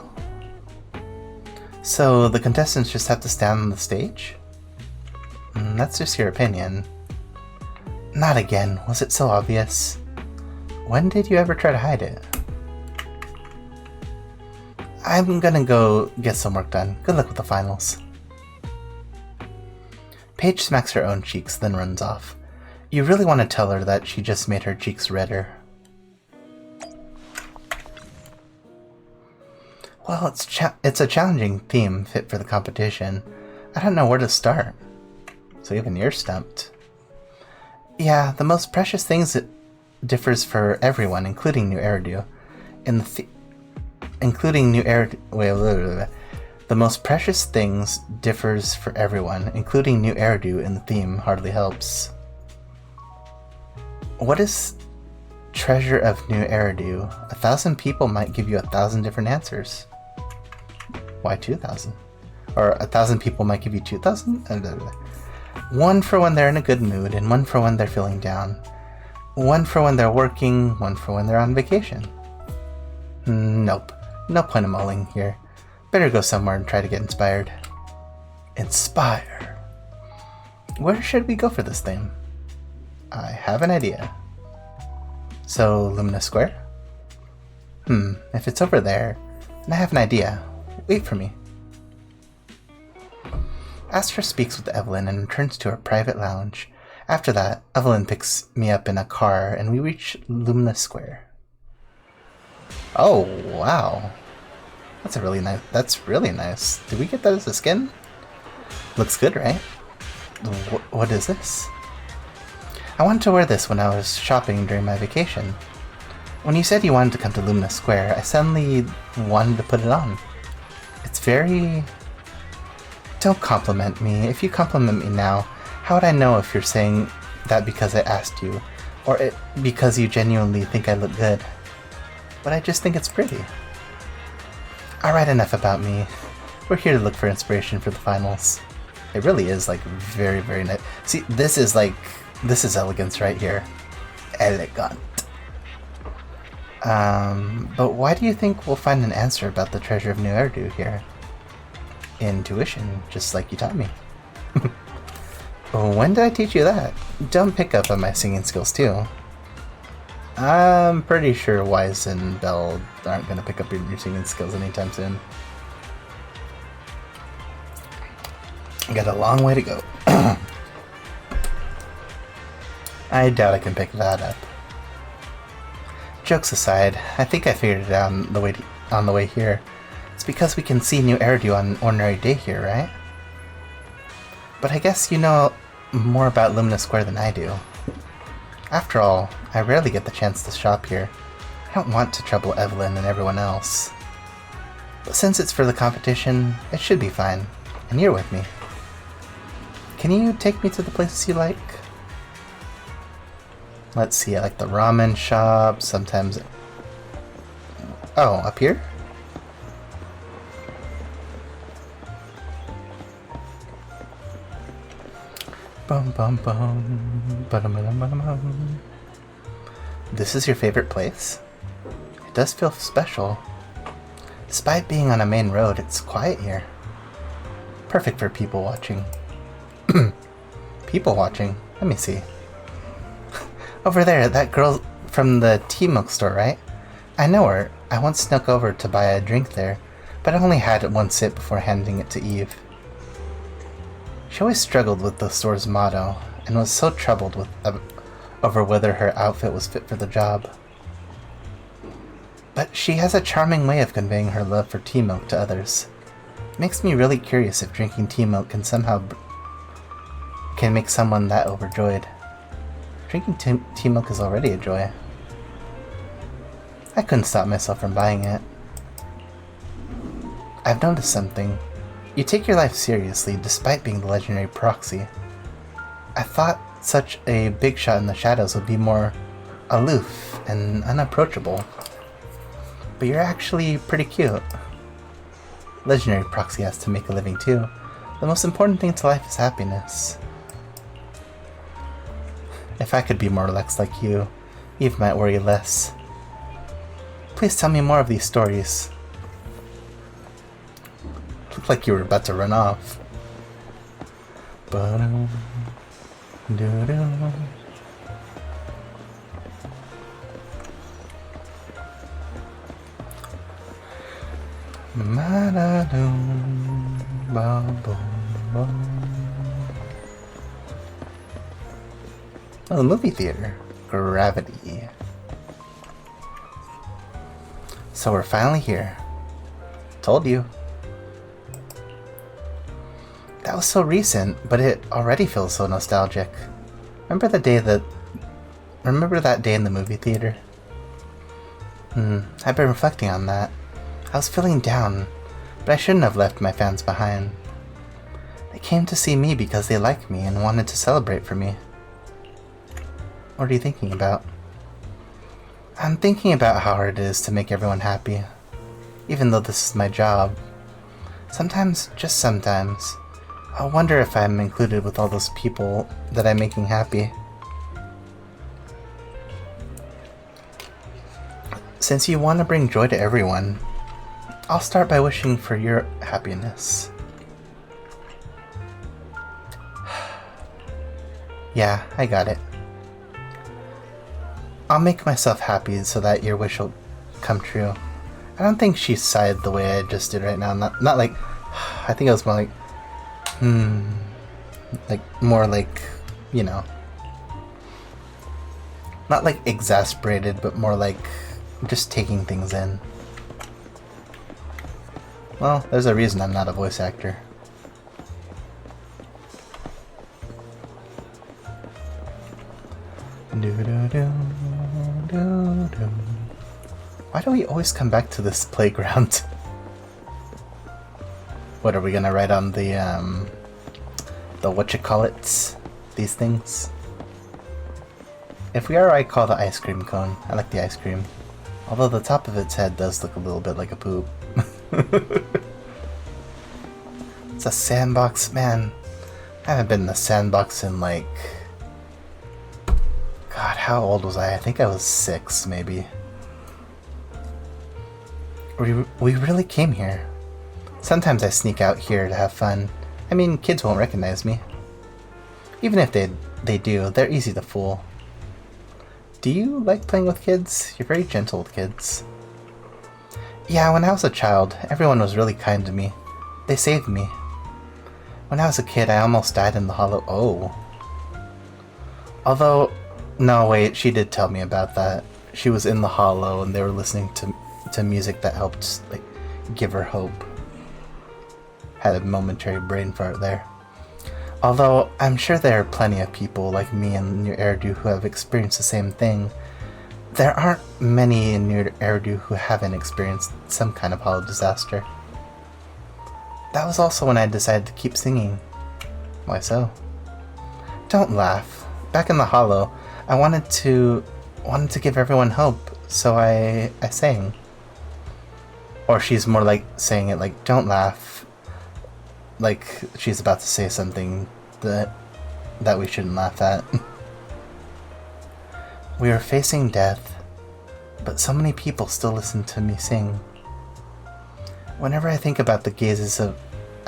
So the contestants just have to stand on the stage? That's just your opinion. Not again. Was it so obvious? When did you ever try to hide it? I'm gonna go get some work done. Good luck with the finals. Paige smacks her own cheeks, then runs off. You really want to tell her that she just made her cheeks redder. Well, it's a challenging theme fit for the competition. I don't know where to start. So even you're stumped. Yeah, the most precious things differs for everyone, including New Eridu. The most precious things differs for everyone, including New Eridu in the theme hardly helps. What is Treasure of New Eridu? 1,000 people might give you 1,000 different answers. Why 2,000? Or 1,000 people might give you 2,000? One for when they're in a good mood, and one for when they're feeling down. One for when they're working, one for when they're on vacation. Nope. No point of mulling here. Better go somewhere and try to get inspired. Inspire. Where should we go for this thing? I have an idea. So, Lumina Square? If it's over there, then I have an idea. Wait for me. Astra speaks with Evelyn and returns to her private lounge. After that, Evelyn picks me up in a car and we reach Lumina Square. Oh, wow. That's really nice. Did we get that as a skin? Looks good, right? What is this? I wanted to wear this when I was shopping during my vacation. When you said you wanted to come to Lumina Square, I suddenly wanted to put it on. It's very... Don't compliment me. If you compliment me now, how would I know if you're saying that because I asked you, or because you genuinely think I look good? But I just think it's pretty. Alright, enough about me. We're here to look for inspiration for the finals. It really is, like, very, very nice. See, this is elegance right here. Elegant. But why do you think we'll find an answer about the treasure of New Eridu here? Intuition, just like you taught me. When did I teach you that? Don't pick up on my singing skills too. I'm pretty sure Wise and Belle aren't going to pick up your singing skills anytime soon. I got a long way to go. I doubt I can pick that up. Jokes aside, I think I figured it out on the way here. It's because we can see New Eridu on an ordinary day here, right? But I guess you know more about Lumina Square than I do. After all, I rarely get the chance to shop here. I don't want to trouble Evelyn and everyone else. But since it's for the competition, it should be fine. And you're with me. Can you take me to the places you like? Let's see, I like the ramen shop, sometimes... Oh, up here? Bum bum bum. Ba-dum-ba-dum-ba-dum-bum. This is your favorite place? It does feel special. Despite being on a main road, it's quiet here. Perfect for people watching. People watching? Let me see. Over there, that girl from the tea milk store, right? I know her. I once snuck over to buy a drink there, but I only had one sip before handing it to Eve. She always struggled with the store's motto, and was so troubled over whether her outfit was fit for the job. But she has a charming way of conveying her love for tea milk to others. It makes me really curious if drinking tea milk can make someone that overjoyed. Drinking tea milk is already a joy. I couldn't stop myself from buying it. I've noticed something. You take your life seriously despite being the legendary proxy. I thought such a big shot in the shadows would be more aloof and unapproachable. But you're actually pretty cute. Legendary proxy has to make a living too. The most important thing to life is happiness. If I could be more relaxed like you, Eve might worry less. Please tell me more of these stories. Looked like you were about to run off. Ba-dum, doo-doo. Ma-da-dum, ba-bum-bum. Oh, the movie theater. Gravity. So we're finally here. Told you. That was so recent, but it already feels so nostalgic. Remember that day in the movie theater? I've been reflecting on that. I was feeling down, but I shouldn't have left my fans behind. They came to see me because they liked me and wanted to celebrate for me. What are you thinking about? I'm thinking about how hard it is to make everyone happy. Even though this is my job. Sometimes, just sometimes, I wonder if I'm included with all those people that I'm making happy. Since you want to bring joy to everyone, I'll start by wishing for your happiness. Yeah, I got it. I'll make myself happy so that your wish will come true. I don't think she sighed the way I just did right now. Not like... I think it was more like... Like, more like, you know, not like exasperated, but more like just taking things in. Well, there's a reason I'm not a voice actor. Why do we always come back to this playground? What are we gonna write on the whatchamacallits? These things? If we are, I call the ice cream cone. I like the ice cream. Although the top of its head does look a little bit like a poop. It's a sandbox, man. I haven't been in the sandbox in like... God, how old was I? I think I was 6, maybe. We really came here. Sometimes I sneak out here to have fun. I mean, kids won't recognize me. Even if they do, they're easy to fool. Do you like playing with kids? You're very gentle with kids. Yeah, when I was a child, everyone was really kind to me. They saved me. When I was a kid, I almost died in the hollow. Oh. Although, no, wait, she did tell me about that. She was in the hollow and they were listening to music that helped, like, give her hope. Had a momentary brain fart there. Although, I'm sure there are plenty of people like me in New Eridu who have experienced the same thing. There aren't many in New Eridu who haven't experienced some kind of hollow disaster. That was also when I decided to keep singing. Why so? Don't laugh. Back in the hollow, I wanted to give everyone hope, so I sang. Or she's more like saying it like, don't laugh. Like she's about to say something that we shouldn't laugh at. We are facing death, but so many people still listen to me sing. Whenever I think about the gazes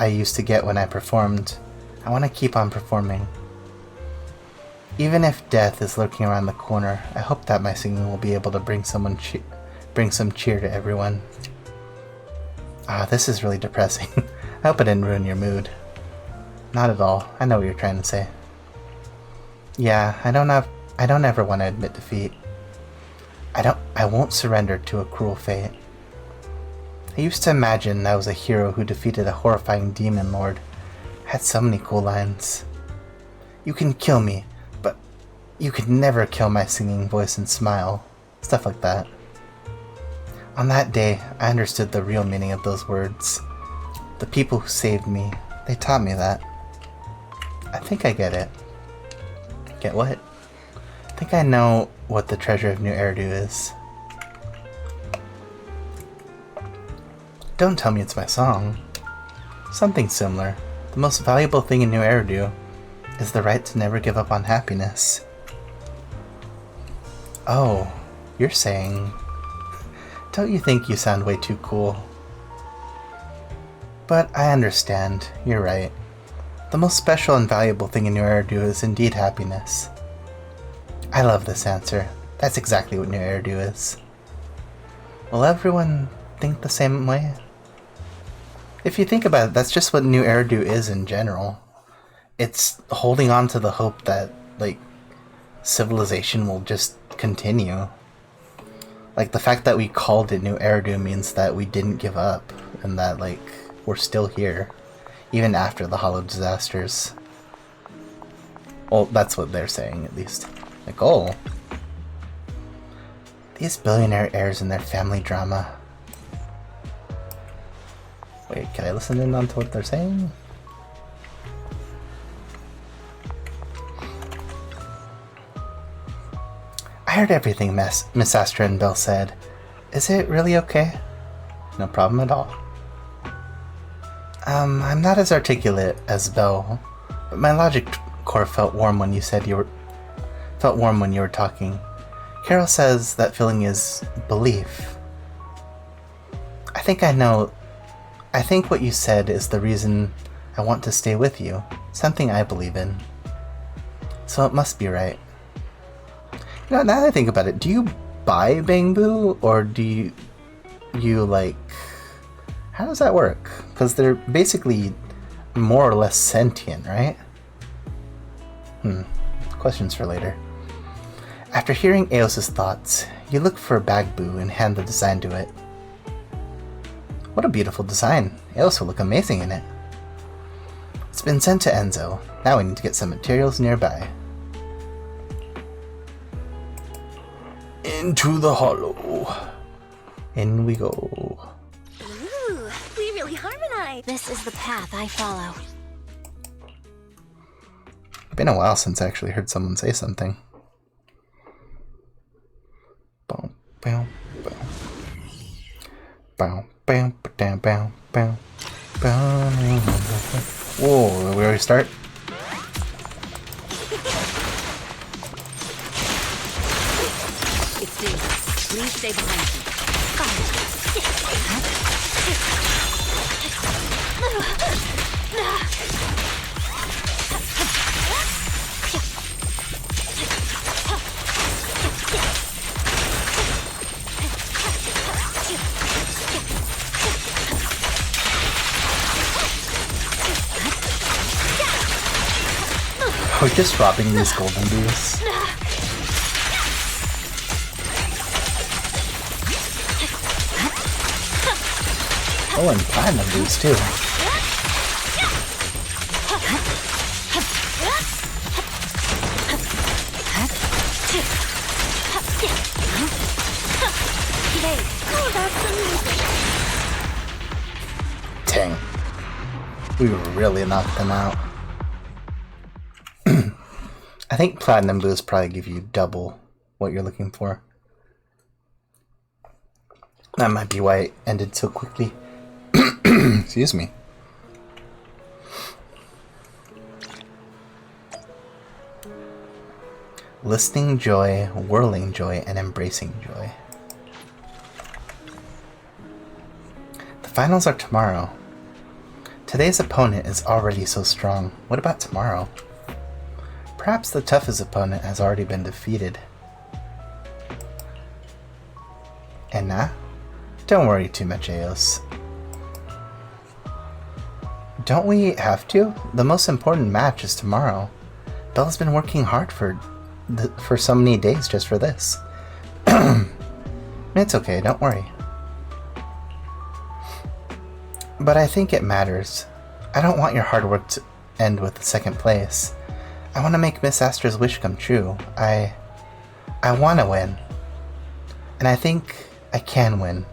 I used to get when I performed, I want to keep on performing. Even if death is lurking around the corner, I hope that my singing will be able to bring some cheer to everyone. Ah, this is really depressing. I hope I didn't ruin your mood. Not at all. I know what you're trying to say. Yeah, I don't ever want to admit defeat. I won't surrender to a cruel fate. I used to imagine I was a hero who defeated a horrifying demon lord. I had so many cool lines. You can kill me, but you could never kill my singing voice and smile. Stuff like that. On that day, I understood the real meaning of those words. The people who saved me, they taught me that. I think I get it. Get what? I think I know what the treasure of New Eridu is. Don't tell me it's my song. Something similar. The most valuable thing in New Eridu is the right to never give up on happiness. Oh, you're saying... Don't you think you sound way too cool? But I understand, you're right. The most special and valuable thing in New Eridu is indeed happiness. I love this answer. That's exactly what New Eridu is. Will everyone think the same way? If you think about it, that's just what New Eridu is in general. It's holding on to the hope that, like, civilization will just continue. Like, the fact that we called it New Eridu means that we didn't give up, and that, like, we're still here, even after the hollow disasters. Well, that's what they're saying, at least. Like, oh. These billionaire heirs and their family drama. Wait, can I listen in on to what they're saying? I heard everything Miss Astra and Belle said. Is it really okay? No problem at all. I'm not as articulate as Belle, but my logic core felt warm when you were talking. Carol says that feeling is belief. I think what you said is the reason I want to stay with you. Something I believe in. So it must be right. You know, now that I think about it, do you buy Bangbu, or do you like... How does that work? Because they're basically more or less sentient, right? Questions for later. After hearing Eos's thoughts, you look for Bagboo and hand the design to it. What a beautiful design. Eos will look amazing in it. It's been sent to Enzo. Now we need to get some materials nearby. Into the hollow. In we go. Ooh, we really harmonized. This is the path I follow. It's been a while since I actually heard someone say something. Boom, boom, boom. Boom, boom, boom, boom, boom. Whoa, we already start? It's dangerous. Please stay behind me. We're just robbing these golden bees. Oh, and platinum bees too. Oh, that's amazing. Dang. We really knocked them out. I think platinum boosts probably give you double what you're looking for. That might be why it ended so quickly. Excuse me. Listening joy, whirling joy, and embracing joy. The finals are tomorrow. Today's opponent is already so strong. What about tomorrow? Perhaps the toughest opponent has already been defeated. And nah, don't worry too much, Eos. Don't we have to? The most important match is tomorrow. Belle's been working hard for so many days just for this. It's okay, don't worry. But I think it matters. I don't want your hard work to end with second place. I want to make Miss Astra's wish come true. I want to win. And I think I can win.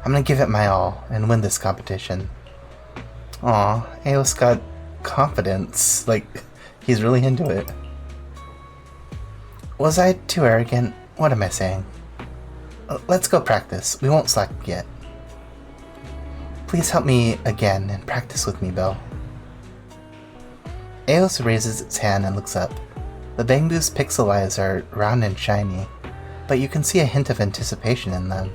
I'm gonna give it my all and win this competition. Aw, Eos got confidence. Like, he's really into it. Was I too arrogant? What am I saying? Let's go practice. We won't slack yet. Please help me again and practice with me, Belle. Eos raises its hand and looks up. The Bangboo's pixel eyes are round and shiny, but you can see a hint of anticipation in them.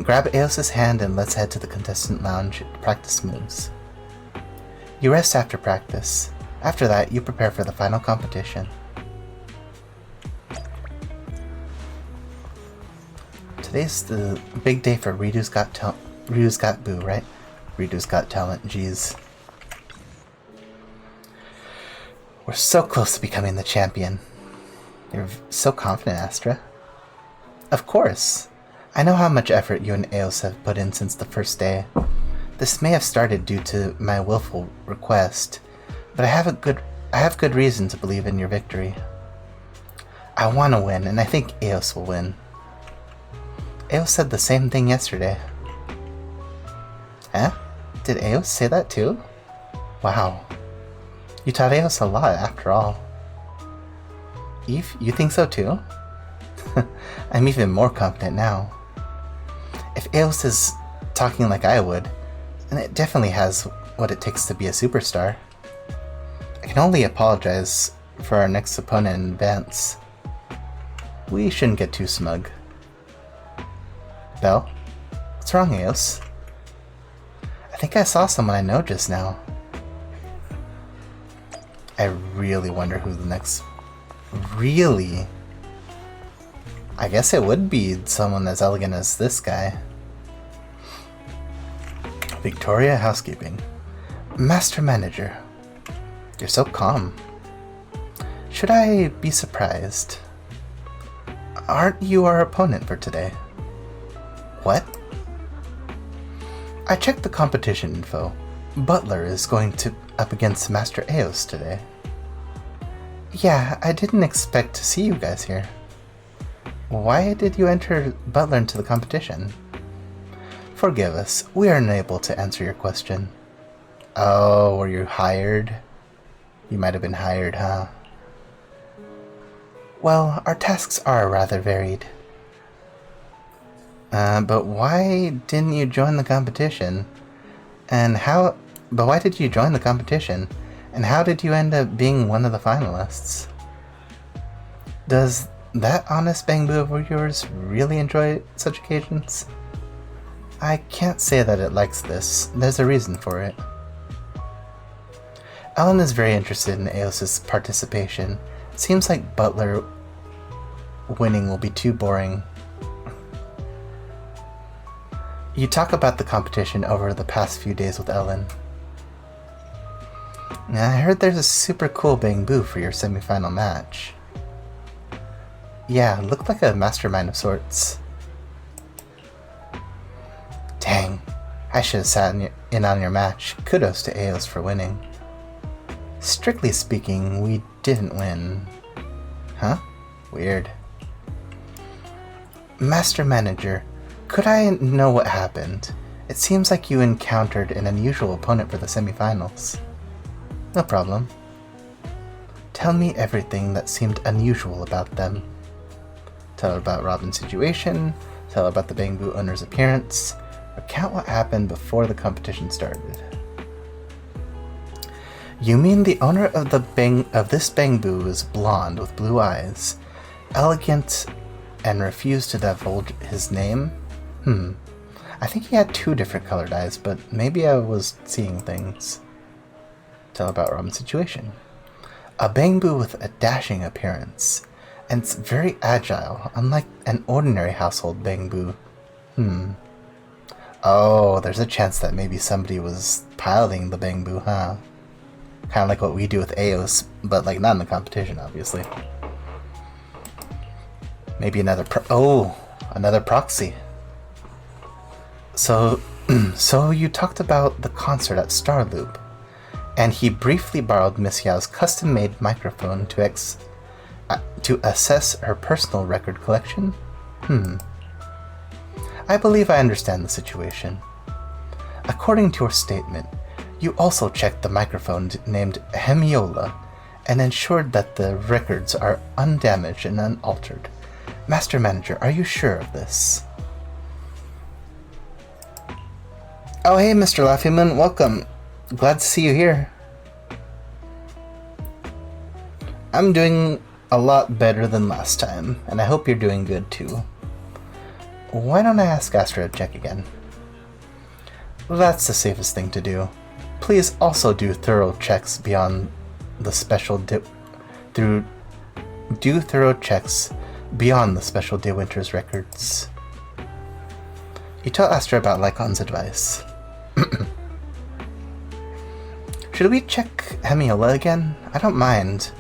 Grab Eos's hand and let's head to the contestant lounge to practice moves. You rest after practice. After that, you prepare for the final competition. Today's the big day for Ryu's Got Boo, right? Ryu's Got Talent, jeez. We're so close to becoming the champion. You're so confident, Astra. Of course. I know how much effort you and Eos have put in since the first day. This may have started due to my willful request, but I have good reason to believe in your victory. I want to win, and I think Eos will win. Eos said the same thing yesterday. Huh? Did Eos say that too? Wow. You taught Eos a lot, after all. Eve, you think so too? I'm even more confident now. If Eos is talking like I would, then it definitely has what it takes to be a superstar. I can only apologize for our next opponent in advance. We shouldn't get too smug. Belle? What's wrong, Eos? I think I saw someone I know just now. I really wonder who the next... Really? I guess it would be someone as elegant as this guy. Victoria Housekeeping. Master Manager. You're so calm. Should I be surprised? Aren't you our opponent for today? What? I checked the competition info. Butler is going up against Master Eos today. Yeah, I didn't expect to see you guys here. Why did you enter Butler into the competition? Forgive us, we are unable to answer your question. Oh, were you hired? You might have been hired, huh? Well, our tasks are rather varied. But why didn't you join the competition? But why did you join the competition? And how did you end up being one of the finalists? Does that honest Bangboo of yours really enjoy such occasions? I can't say that it likes this. There's a reason for it. Ellen is very interested in Eos's participation. Seems like Butler winning will be too boring. You talk about the competition over the past few days with Ellen. I heard there's a super cool Bangboo for your semifinal match. Yeah, looked like a mastermind of sorts. Dang, I should have sat in on your match. Kudos to Eos for winning. Strictly speaking, we didn't win. Huh? Weird. Master Manager, could I know what happened? It seems like you encountered an unusual opponent for the semifinals. No problem. Tell me everything that seemed unusual about them. Tell about Robin's situation, tell about the Bangboo owner's appearance, recount what happened before the competition started. You mean the owner of this Bangboo is blonde with blue eyes, elegant, and refused to divulge his name? I think he had 2 different colored eyes, but maybe I was seeing things. Tell about Robin's situation. A Bangboo with a dashing appearance, and it's very agile, unlike an ordinary household Bangboo. Oh, there's a chance that maybe somebody was piloting the Bangboo, huh? Kind of like what we do with Eos, but like not in the competition, obviously. Maybe another another proxy. So you talked about the concert at Starloop, and he briefly borrowed Miss Yao's custom-made microphone to assess her personal record collection? I believe I understand the situation. According to your statement, you also checked the microphone named Hemiola and ensured that the records are undamaged and unaltered. Master Manager, are you sure of this? Oh hey, Mr. Laffyman, welcome. Glad to see you here. I'm doing a lot better than last time, and I hope you're doing good too. Why don't I ask Astra to check again? That's the safest thing to do. Please also do thorough checks beyond the special De Winter's records. You tell Astra about Lycon's advice. Should we check Hemiola again? I don't mind.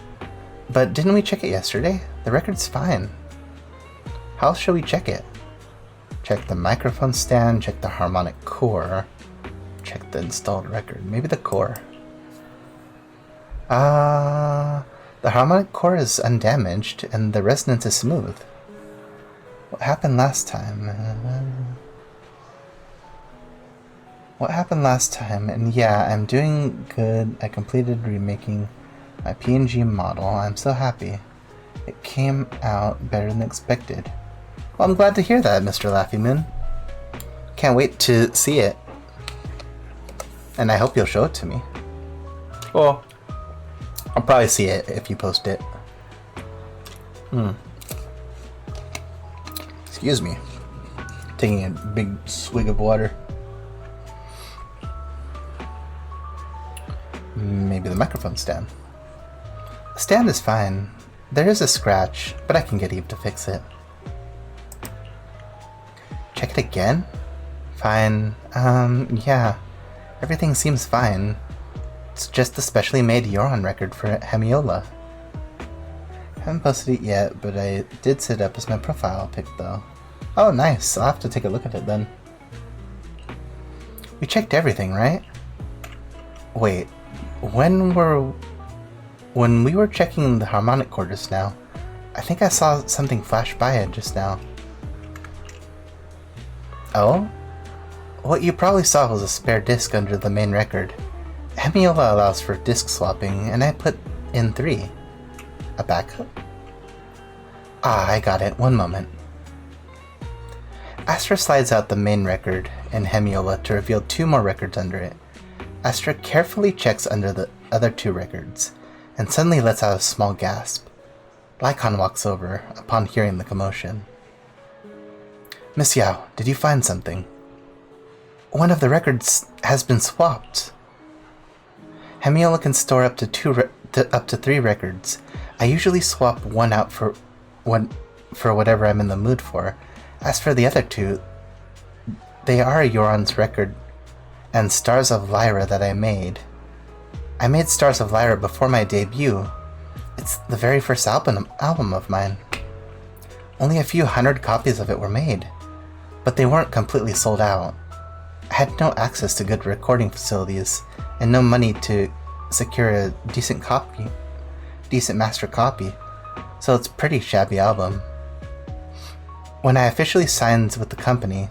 But didn't we check it yesterday? The record's fine. How else shall we check it? Check the microphone stand, check the harmonic core, check the installed record. Maybe the core. The harmonic core is undamaged and the resonance is smooth. What happened last time? And yeah, I'm doing good. I completed remaking my PNG model. I'm so happy. It came out better than expected. Well, I'm glad to hear that, Mr. Laffyman. Can't wait to see it. And I hope you'll show it to me. Well, I'll probably see it if you post it. Excuse me. Taking a big swig of water. Maybe the microphone stand. The stand is fine. There is a scratch, but I can get Eve to fix it. Check it again? Fine. Yeah. Everything seems fine. It's just a specially made Euron record for Hemiola. Haven't posted it yet, but I did set it up as my profile pic though. Oh nice, I'll have to take a look at it then. We checked everything, right? Wait, when we were checking the harmonic core just now, I think I saw something flash by it just now. Oh? What you probably saw was a spare disc under the main record. Hemiola allows for disc swapping, and I put in 3. A backup? Ah, I got it. One moment. Astra slides out the main record in Hemiola to reveal 2 more records under it. Astra carefully checks under the other 2 records, and suddenly lets out a small gasp. Lycon walks over upon hearing the commotion. Miss Yao, did you find something? One of the records has been swapped. Hemiola can store up to 3 records. I usually swap one out for whatever I'm in the mood for. As for the other 2, they are Euron's record and Stars of Lyra that I made. I made Stars of Lyra before my debut. It's the very first album of mine. Only a few hundred copies of it were made, but they weren't completely sold out. I had no access to good recording facilities and no money to secure a decent master copy, so it's a pretty shabby album. When I officially signed with the company,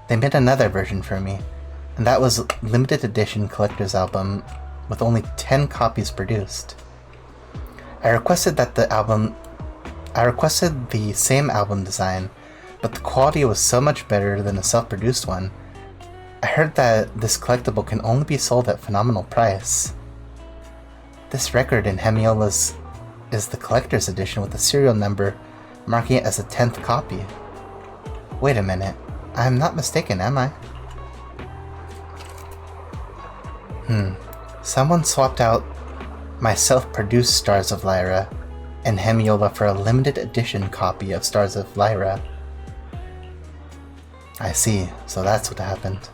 they made another version for me, and that was a limited edition collector's album with only 10 copies produced. I requested the same album design, but the quality was so much better than a self-produced one. I heard that this collectible can only be sold at phenomenal price. This record in Hemiola's is the collector's edition with a serial number marking it as a 10th copy. Wait a minute, I'm not mistaken, am I? Someone swapped out my self-produced Stars of Lyra and Hemiola for a limited edition copy of Stars of Lyra. I see, so that's what happened.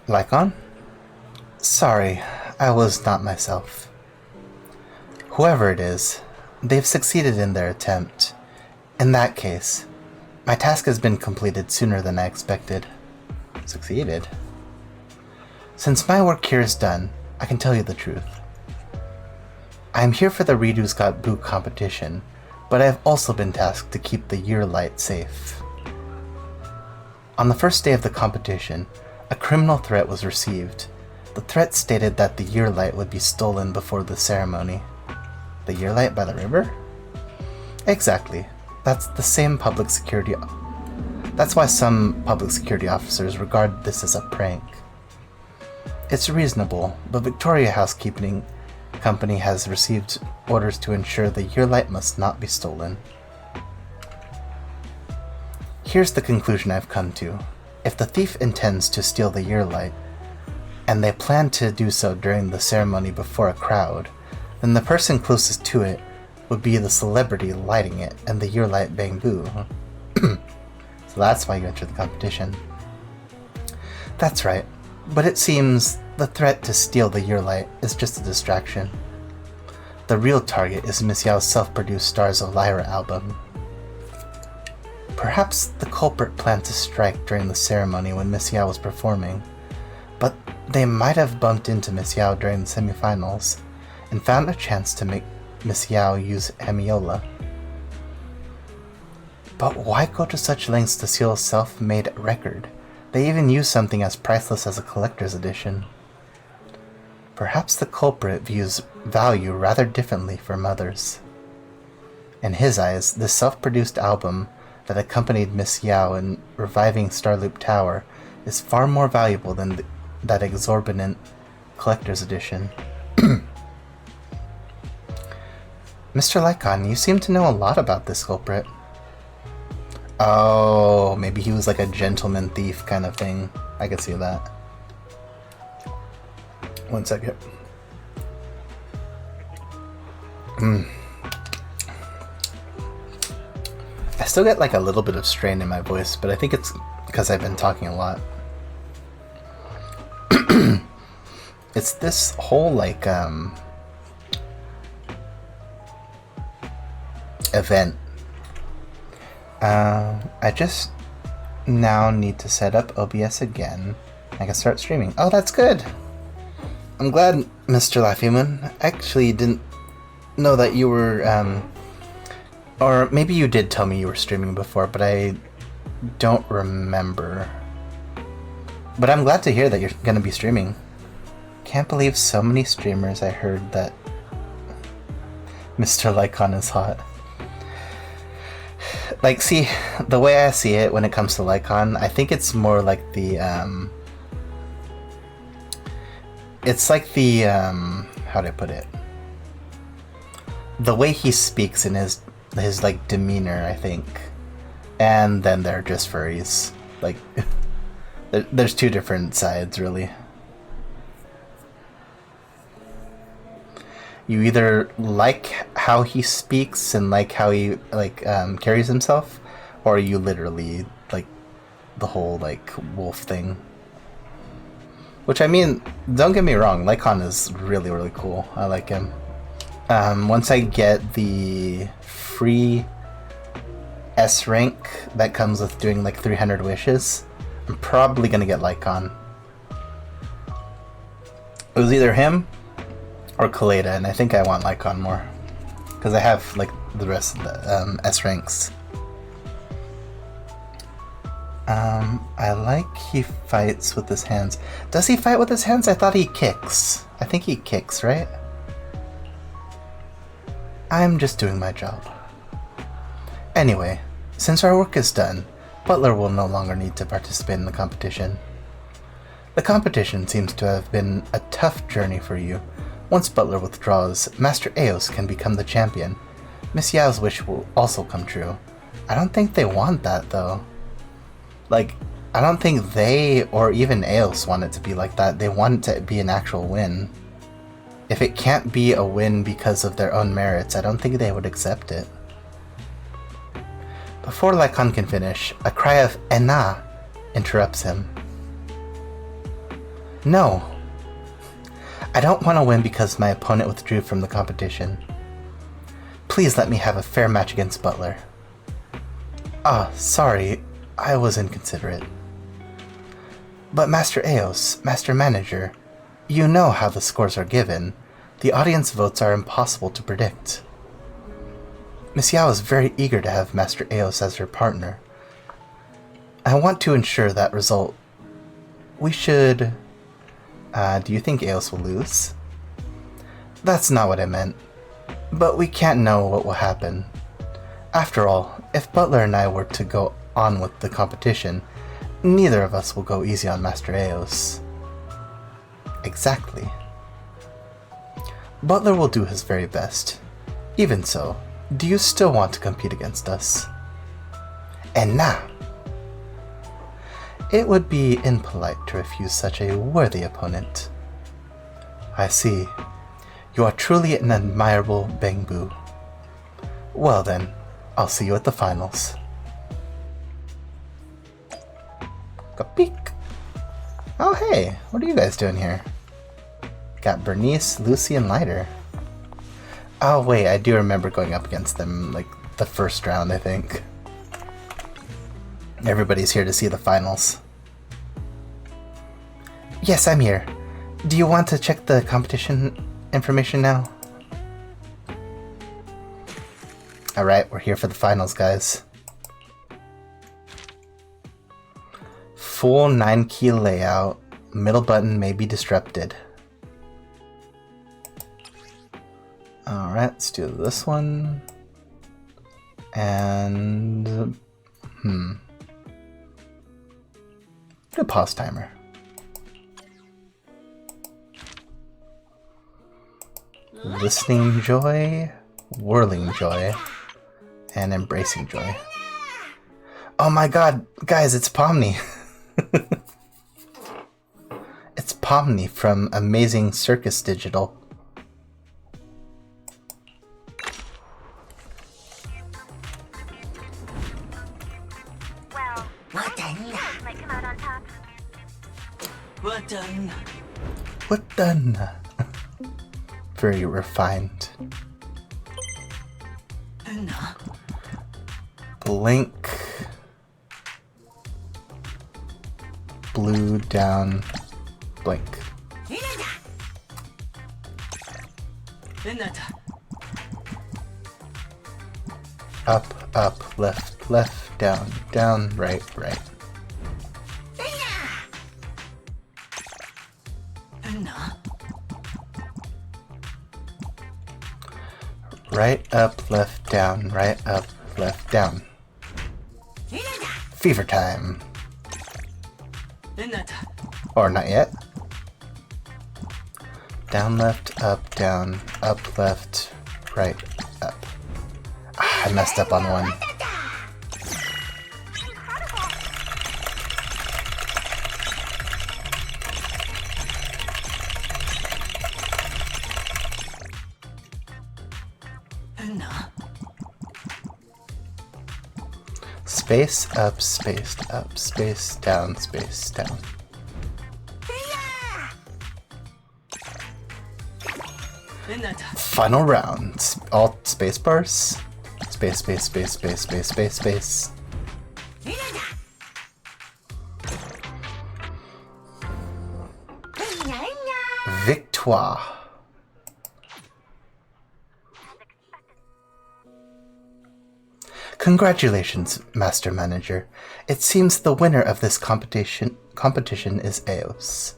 Lycon? Sorry, I was not myself. Whoever it is, they've succeeded in their attempt. In that case, my task has been completed sooner than I expected. Succeeded? Since my work here is done, I can tell you the truth. I am here for the Redo's Got Boo competition, but I have also been tasked to keep the Year Light safe. On the first day of the competition, a criminal threat was received. The threat stated that the Year Light would be stolen before the ceremony. The Year Light by the river? Exactly. That's why some public security officers regard this as a prank. It's reasonable, but Victoria Housekeeping Company has received orders to ensure the Year Light must not be stolen. Here's the conclusion I've come to. If the thief intends to steal the Year Light, and they plan to do so during the ceremony before a crowd, then the person closest to it would be the celebrity lighting it and the Year Light bang boo. So that's why you entered the competition. That's right, but it seems the threat to steal the Year Light is just a distraction. The real target is Miss Yao's self-produced Stars of Lyra album. Perhaps the culprit planned to strike during the ceremony when Miss Yao was performing, but they might have bumped into Miss Yao during the semifinals and found a chance to make Miss Yao use Hemiola. But why go to such lengths to steal a self-made record? They even use something as priceless as a collector's edition. Perhaps the culprit views value rather differently from others. In his eyes, this self-produced album that accompanied Miss Yao in reviving Starloop Tower is far more valuable than that exorbitant collector's edition. Mr. Lycon, you seem to know a lot about this culprit. Oh, maybe he was like a gentleman thief kind of thing. I could see that. One second. still get like a little bit of strain in my voice, but I think it's because I've been talking a lot. It's this whole like event. I just now need to set up OBS again. I can start streaming. Oh, that's good. I'm glad, Mr. Laffymoon. I actually didn't know that you were, or maybe you did tell me you were streaming before, but I don't remember. But I'm glad to hear that you're gonna be streaming. Can't believe so many streamers I heard that Mr. Lycon is hot. Like, see, the way I see it when it comes to Lycon, I think it's more like the, it's like the, how do I put it? The way he speaks in his like, demeanor, I think. And then they're just furries. Like, there's two different sides, really. You either like how he speaks and like how he like carries himself, or you literally like the whole like wolf thing. Which, I mean, don't get me wrong, Lycon is really, really cool. I like him. Once I get the free S rank that comes with doing like 300 wishes, I'm probably gonna get Lycon. It was either him or Kaleda, and I think I want Lycon more. Because I have, like, the rest of the S ranks. I like he fights with his hands. Does he fight with his hands? I thought he kicks. I think he kicks, right? I'm just doing my job. Anyway, since our work is done, Butler will no longer need to participate in the competition. The competition seems to have been a tough journey for you. Once Butler withdraws, Master Eos can become the champion. Miss Yao's wish will also come true. I don't think they want that, though. Like, I don't think they, or even Eos, want it to be like that. They want it to be an actual win. If it can't be a win because of their own merits, I don't think they would accept it. Before Lycon can finish, a cry of "Ena" interrupts him. No. I don't want to win because my opponent withdrew from the competition. Please let me have a fair match against Butler. Ah, sorry, I was inconsiderate. But Master Eos, Master Manager, you know how the scores are given. The audience votes are impossible to predict. Miss Yao is very eager to have Master Eos as her partner. I want to ensure that result. We should... do you think Eos will lose? That's not what I meant. But we can't know what will happen. After all, if Butler and I were to go on with the competition, neither of us will go easy on Master Eos. Exactly. Butler will do his very best. Even so, do you still want to compete against us? Ena! It would be impolite to refuse such a worthy opponent. I see. You are truly an admirable Bengbu. Well then, I'll see you at the finals. Kapik! Oh hey, what are you guys doing here? Got Bernice, Lucy, and Lighter. Oh wait, I do remember going up against them, like, the first round, I think. Everybody's here to see the finals. Yes, I'm here. Do you want to check the competition information now? Alright, we're here for the finals, guys. Full 9-key layout. Middle button may be disrupted. Alright, let's do this one. And... do a pause timer. Listening joy, whirling joy, and embracing joy. Oh my god, guys, it's Pomni! It's Pomni from Amazing Circus Digital. might come out on top. What done? What done? Very refined. Blink. Blue down. Blink. Up, left, down, right. Right up, left, down, right up, left, down. Fever time. Or not yet. Down, left, up, left, right, up. I messed up on one. Space up, spaced up, space down, space down. Final round. All space bars. Space. Victoire. Congratulations, Master Manager. It seems the winner of this competition is Eos.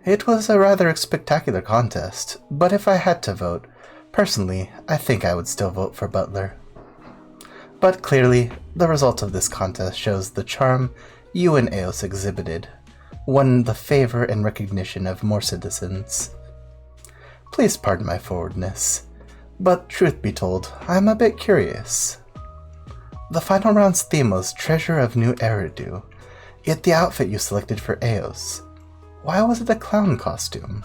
It was a rather spectacular contest, but if I had to vote, personally, I think I would still vote for Butler. But clearly, the result of this contest shows the charm you and Eos exhibited won the favor and recognition of more citizens. Please pardon my forwardness, but truth be told, I'm a bit curious. The final round's theme was Treasure of New Eridu, yet the outfit you selected for Eos, why was it a clown costume?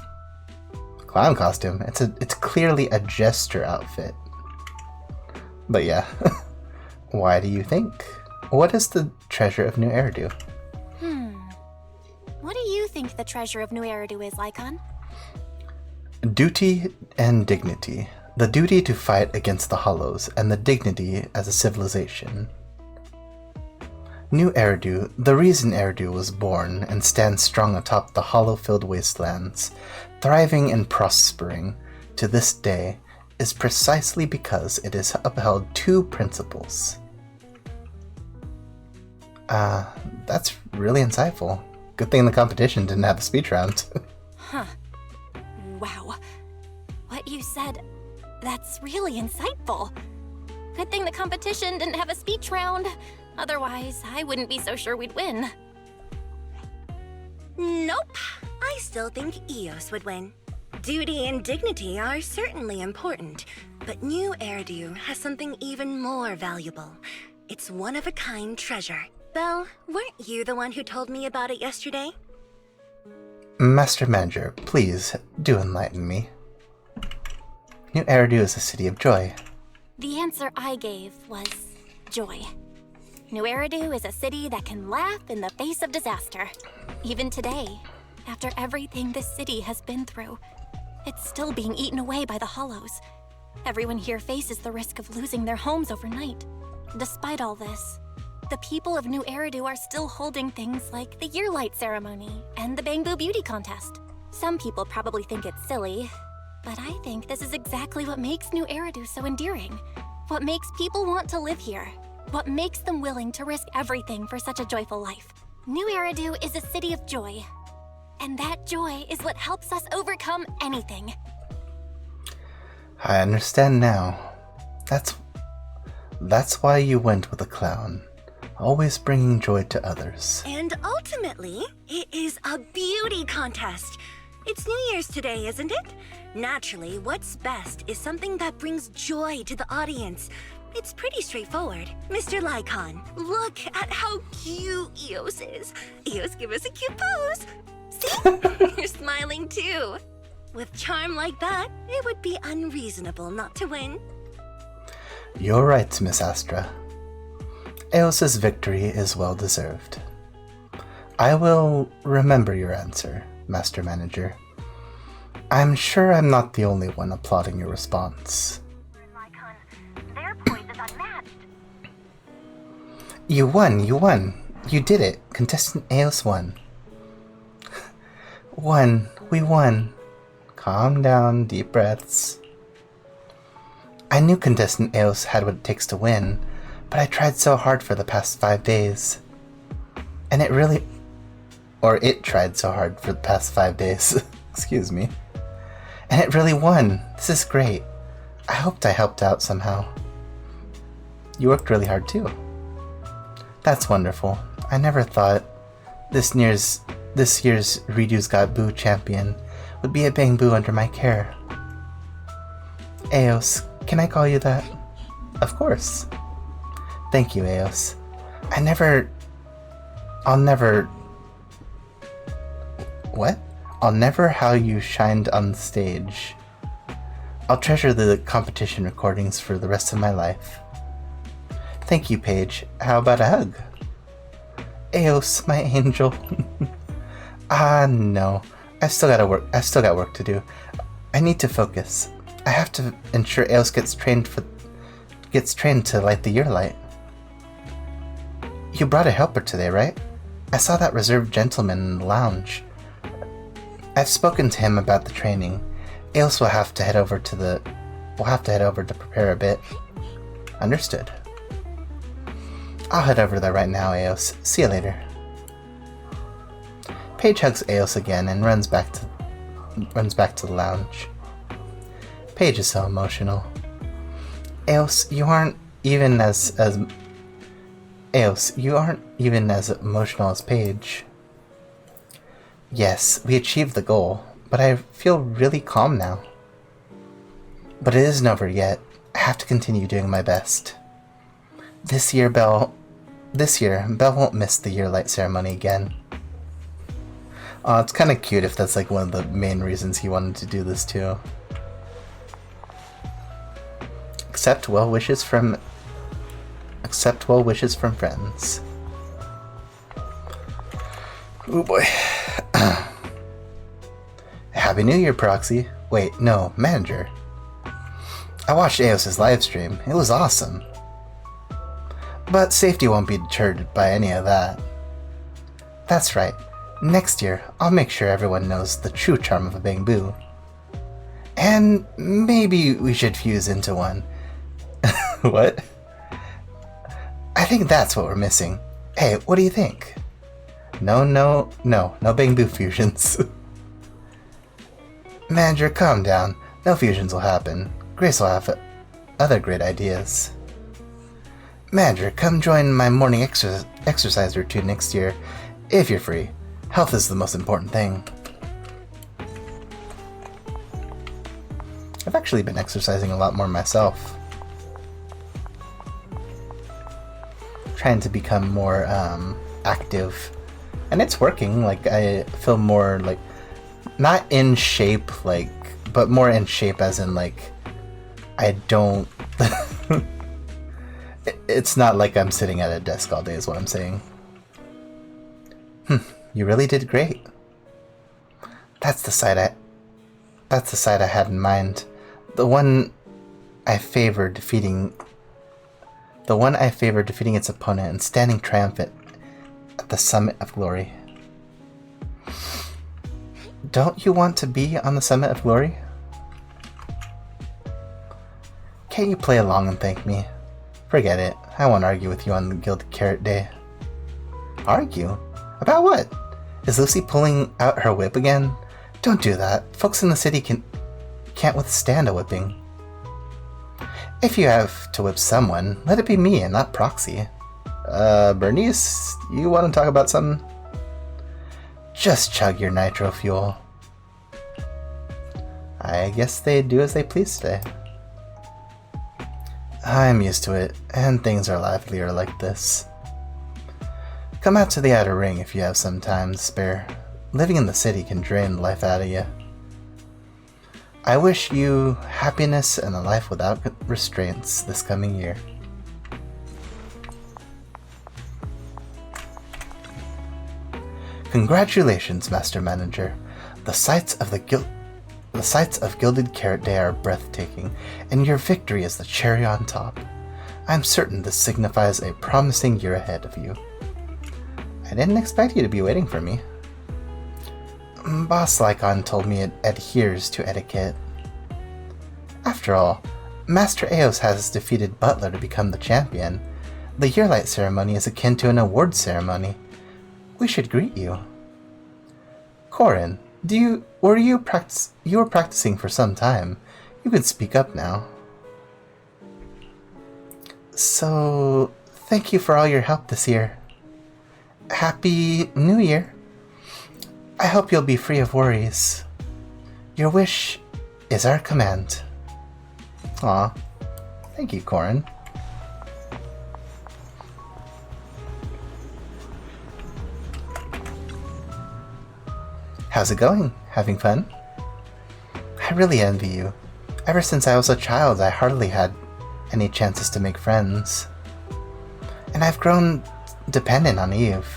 Clown costume? It's clearly a jester outfit. But yeah, why do you think? What is the Treasure of New Eridu? What do you think the treasure of New Eridu is, Lycon? Duty and dignity. The duty to fight against the Hollows, and the dignity as a civilization. New Eridu, the reason Eridu was born and stands strong atop the hollow-filled wastelands, thriving and prospering to this day, is precisely because it has upheld two principles. That's really insightful. Good thing the competition didn't have a speech round. Huh. Wow. What you said, that's really insightful. Good thing the competition didn't have a speech round. Otherwise, I wouldn't be so sure we'd win. Nope. I still think Eos would win. Duty and dignity are certainly important, but New Eridu has something even more valuable. It's one-of-a-kind treasure. Belle, weren't you the one who told me about it yesterday? Master Manager, please, do enlighten me. New Eridu is a city of joy. The answer I gave was joy. New Eridu is a city that can laugh in the face of disaster. Even today, after everything this city has been through, it's still being eaten away by the Hollows. Everyone here faces the risk of losing their homes overnight. Despite all this, the people of New Eridu are still holding things like the Yearlight Ceremony and the Bangbu Beauty Contest. Some people probably think it's silly, but I think this is exactly what makes New Eridu so endearing. What makes people want to live here. What makes them willing to risk everything for such a joyful life. New Eridu is a city of joy. And that joy is what helps us overcome anything. I understand now. That's why you went with a clown. Always bringing joy to others. And ultimately, it is a beauty contest. It's New Year's today, isn't it? Naturally, what's best is something that brings joy to the audience. It's pretty straightforward. Mr. Lycon, look at how cute Eos is. Eos, give us a cute pose. See? You're smiling too. With charm like that, it would be unreasonable not to win. You're right, Miss Astra. Eos's victory is well deserved. I will remember your answer, Master Manager. I'm sure I'm not the only one applauding your response. Their poise is unmatched. You won, you won. You did it. Contestant Eos won. We won. Calm down, deep breaths. I knew Contestant Eos had what it takes to win, but I tried so hard for the past 5 days. And it tried so hard for the past 5 days. Excuse me. And it really won. This is great. I hoped I helped out somehow. You worked really hard too. That's wonderful. I never thought this year's Redo's Got Boo champion would be a Bangboo under my care. Eos, can I call you that? Of course. Thank you, Eos. I'll never... What? I'll never how you shined on the stage. I'll treasure the competition recordings for the rest of my life. Thank you, Paige. How about a hug? Eos, my angel. No. I've still got work to do. I need to focus. I have to ensure Eos gets trained to light the year light. You brought a helper today, right? I saw that reserved gentleman in the lounge. I've spoken to him about the training. Eos will have to head over to prepare a bit. Understood. I'll head over there right now, Eos. See you later. Paige hugs Eos again and runs back to the lounge. Paige is so emotional. Eos, you aren't even as emotional as Paige. Yes, we achieved the goal, but I feel really calm now. But it isn't over yet. I have to continue doing my best. This year, Belle won't miss the year light ceremony again. It's kind of cute if that's like one of the main reasons he wanted to do this too. Accept well wishes from friends. Oh boy. Happy New Year, Proxy. Wait, no, Manager. I watched Eos's livestream. It was awesome. But safety won't be deterred by any of that. That's right. Next year, I'll make sure everyone knows the true charm of a Bangboo. And maybe we should fuse into one. What? I think that's what we're missing. Hey, what do you think? No Bangboo fusions. Manager, calm down. No fusions will happen. Grace will have other great ideas. Manager, come join my morning exercise routine next year, if you're free. Health is the most important thing. I've actually been exercising a lot more myself. Trying to become more active. And it's working. Like, I feel more like, not in shape, like, but more in shape as in like, I don't... It's not like I'm sitting at a desk all day is what I'm saying. You really did great. That's the side I had in mind. The one I favored defeating its opponent and standing triumphant at the summit of glory. Don't you want to be on the summit of glory? Can't you play along and thank me? Forget it. I won't argue with you on the Gilded Carrot Day. Argue? About what? Is Lucy pulling out her whip again? Don't do that. Folks in the city can't withstand a whipping. If you have to whip someone, let it be me and not Proxy. Bernice, you want to talk about something? Just chug your nitro fuel. I guess they do as they please today. I'm used to it, and things are livelier like this. Come out to the outer ring if you have some time to spare. Living in the city can drain the life out of you. I wish you happiness and a life without restraints this coming year. Congratulations, Master Manager. The sights of Gilded Carrot Day are breathtaking, and your victory is the cherry on top. I'm certain this signifies a promising year ahead of you. I didn't expect you to be waiting for me. Boss Lycon told me it adheres to etiquette. After all, Master Eos has defeated Butler to become the champion. The Yearlight ceremony is akin to an award ceremony. We should greet you. Corin, you were practicing for some time. You can speak up now. So, thank you for all your help this year. Happy New Year. I hope you'll be free of worries. Your wish is our command. Aw, thank you, Corin. How's it going? Having fun? I really envy you. Ever since I was a child, I hardly had any chances to make friends. And I've grown dependent on Eve.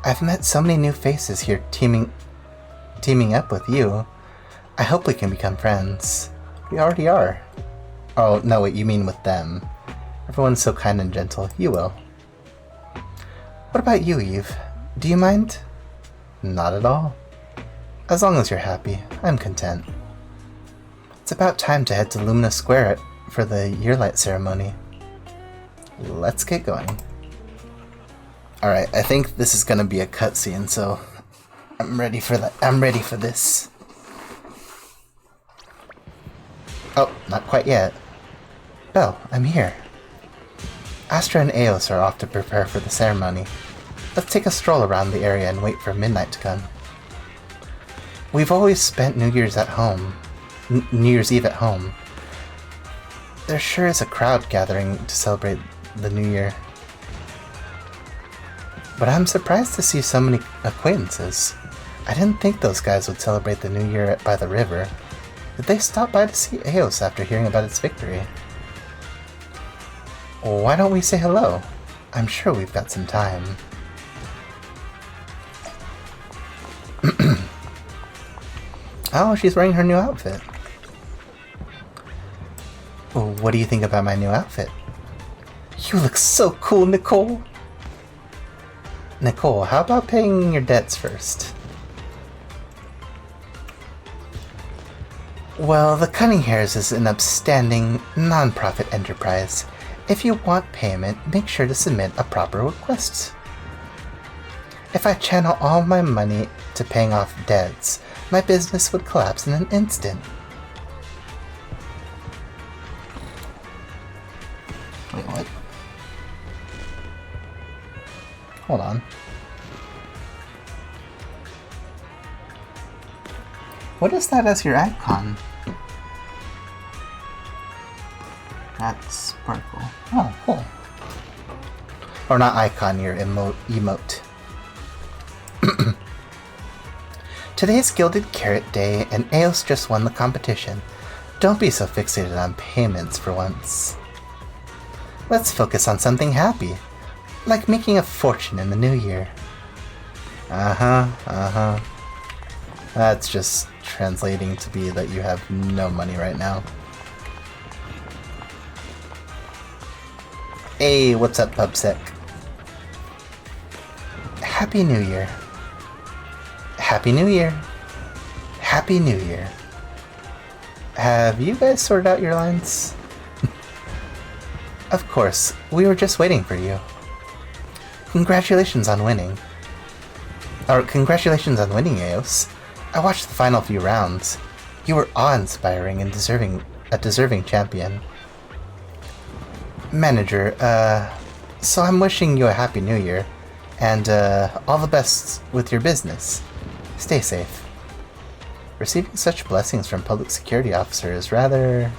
I've met so many new faces here teaming up with you. I hope we can become friends. We already are. Oh, no, wait, you mean with them. Everyone's so kind and gentle. You will. What about you, Eve? Do you mind? Not at all. As long as you're happy, I'm content. It's about time to head to Lumina Square for the Yearlight ceremony. Let's get going. Alright, I think this is gonna be a cutscene, so I'm ready for that. I'm ready for this. Oh, not quite yet. Belle, I'm here. Astra and Eos are off to prepare for the ceremony. Let's take a stroll around the area and wait for midnight to come. We've always spent New Year's Eve at home. There sure is a crowd gathering to celebrate the New Year. But I'm surprised to see so many acquaintances. I didn't think those guys would celebrate the New Year by the river. Did they stop by to see Eos after hearing about its victory? Why don't we say hello? I'm sure we've got some time. Oh, she's wearing her new outfit. What do you think about my new outfit? You look so cool, Nicole! Nicole, how about paying your debts first? Well, the Cunning Hares is an upstanding, non-profit enterprise. If you want payment, make sure to submit a proper request. If I channel all my money to paying off debts, my business would collapse in an instant. Wait, what? Hold on. What is that as your icon? That's Sparkle. Oh, cool. Or not icon, your emote. Today's Gilded Carrot Day, and Eos just won the competition. Don't be so fixated on payments for once. Let's focus on something happy, like making a fortune in the new year. That's just translating to be that you have no money right now. Hey, what's up, PubSec? Happy New Year. Happy New Year. Happy New Year. Have you guys sorted out your lines? Of course, we were just waiting for you. Congratulations on winning. Congratulations on winning, Eos. I watched the final few rounds. You were awe-inspiring and a deserving champion. Manager, so I'm wishing you a Happy New Year, and all the best with your business. Stay safe. Receiving such blessings from public security officer is rather...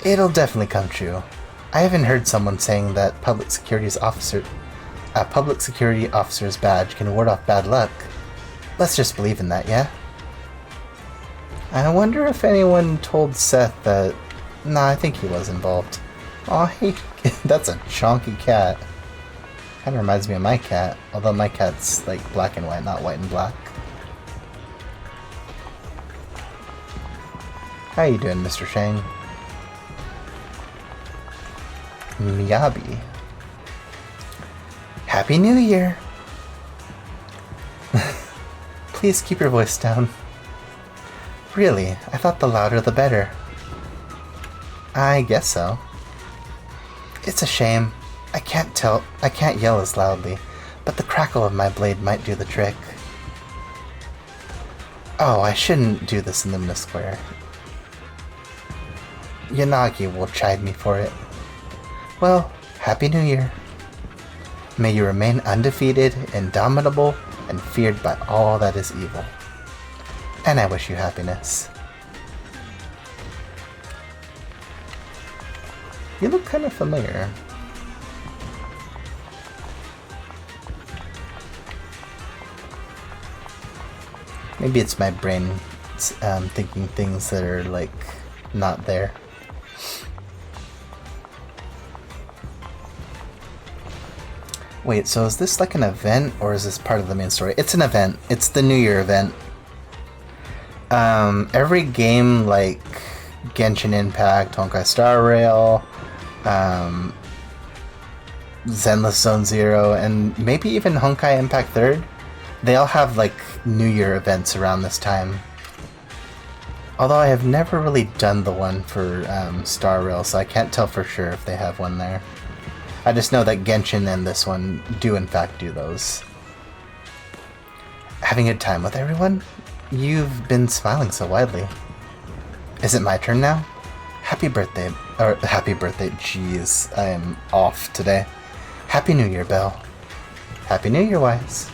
It'll definitely come true. I haven't heard someone saying that a public security officer's badge can ward off bad luck. Let's just believe in that, yeah? I wonder if anyone told Seth that... Nah, I think he was involved. Aw, hey, that's a chonky cat. Kinda reminds me of my cat, although my cat's like black and white, not white and black. How you doing, Mr. Shang? Miyabi. Happy New Year! Please keep your voice down. Really, I thought the louder the better. I guess so. It's a shame. I can't yell as loudly, but the crackle of my blade might do the trick. Oh, I shouldn't do this in Lumina Square. Yanagi will chide me for it. Well, Happy New Year. May you remain undefeated, indomitable, and feared by all that is evil. And I wish you happiness. You look kind of familiar. Maybe it's my brain thinking things that are, like, not there. Wait, so is this like an event, or is this part of the main story? It's an event. It's the New Year event. Every game like Genshin Impact, Honkai Star Rail, Zenless Zone Zero, and maybe even Honkai Impact 3rd, they all have like New Year events around this time. Although I have never really done the one for Star Rail, so I can't tell for sure if they have one there. I just know that Genshin and this one do in fact do those. Having a good time with everyone? You've been smiling so widely. Is it my turn now? Happy birthday. Or, happy birthday, jeez. I am off today. Happy New Year, Belle. Happy New Year, Wise.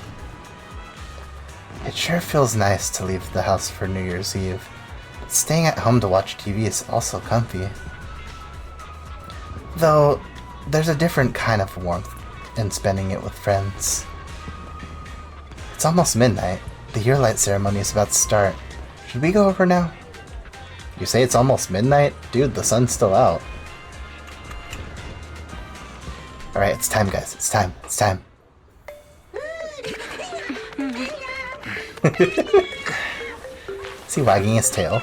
It sure feels nice to leave the house for New Year's Eve. But staying at home to watch TV is also comfy. Though, there's a different kind of warmth in spending it with friends. It's almost midnight. The year-light ceremony is about to start. Should we go over now? You say it's almost midnight? Dude, the sun's still out. Alright, it's time, guys. It's time. It's time. Is he wagging his tail?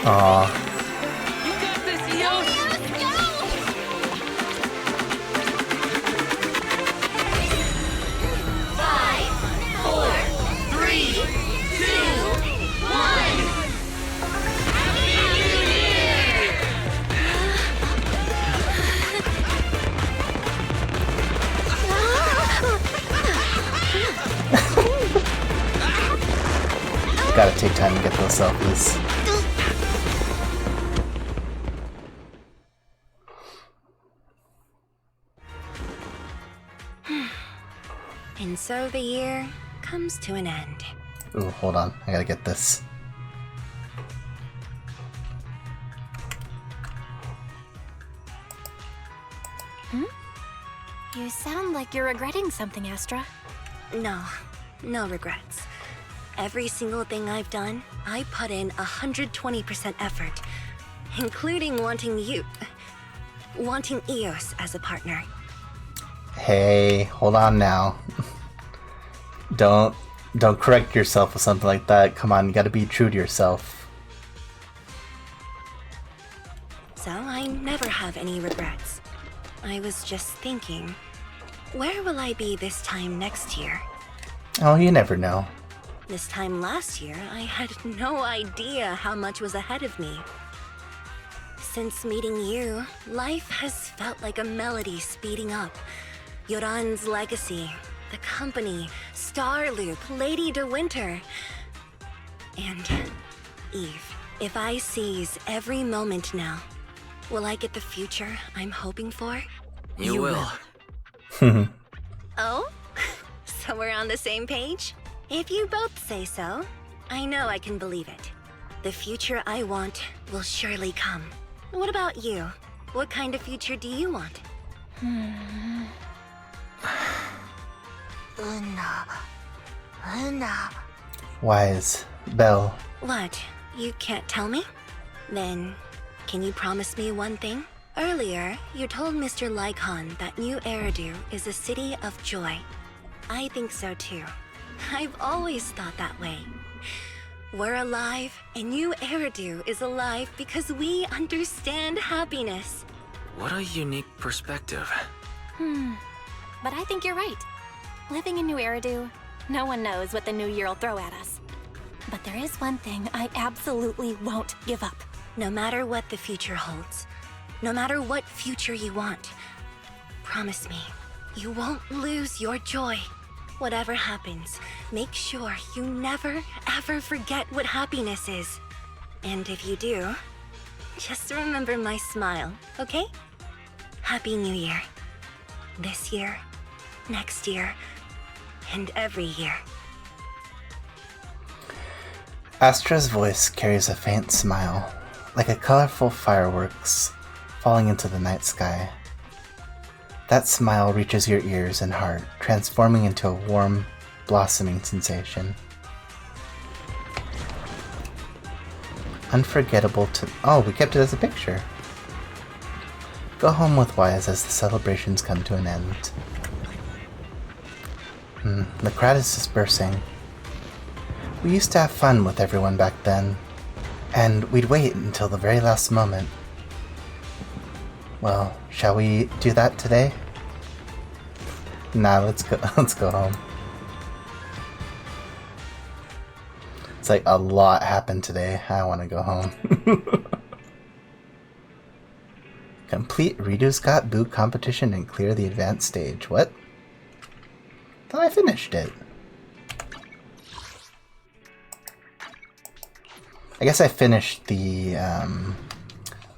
Aww. Gotta take time to get those selfies. And so the year comes to an end. Ooh, hold on. I gotta get this. You sound like you're regretting something, Astra. No regrets. Every single thing I've done, I put in 120% effort, including wanting Eos as a partner. Hey, hold on now. Don't correct yourself with something like that. Come on, you gotta be true to yourself. So I never have any regrets. I was just thinking, where will I be this time next year? Oh, you never know. This time last year, I had no idea how much was ahead of me. Since meeting you, life has felt like a melody speeding up. Yoran's legacy, the company, Starloop, Lady de Winter, and Eve. If I seize every moment now, will I get the future I'm hoping for? You will. Oh? So we're on the same page? If you both say so, I know I can believe it. The future I want will surely come. What about you? What kind of future do you want? Una. Wise. Belle. What? You can't tell me? Then, can you promise me one thing? Earlier, you told Mr. Lycon that New Eridu is a city of joy. I think so too. I've always thought that way. We're alive, and New Eridu is alive because we understand happiness. What a unique perspective. But I think you're right. Living in New Eridu, no one knows what the new year will throw at us. But there is one thing I absolutely won't give up. No matter what the future holds, no matter what future you want, promise me, you won't lose your joy. Whatever happens, make sure you never, ever forget what happiness is. And if you do, just remember my smile, okay? Happy New Year. This year, next year, and every year. Astra's voice carries a faint smile, like a colorful fireworks falling into the night sky. That smile reaches your ears and heart, transforming into a warm, blossoming sensation. Unforgettable to... Oh, we kept it as a picture. Go home with Wise as the celebrations come to an end. The crowd is dispersing. We used to have fun with everyone back then, and we'd wait until the very last moment. Well, shall we do that today? Nah, let's go home. It's like a lot happened today. I want to go home. Complete Redo's Got Boo competition and clear the advanced stage. What? Thought I finished it. I guess I finished the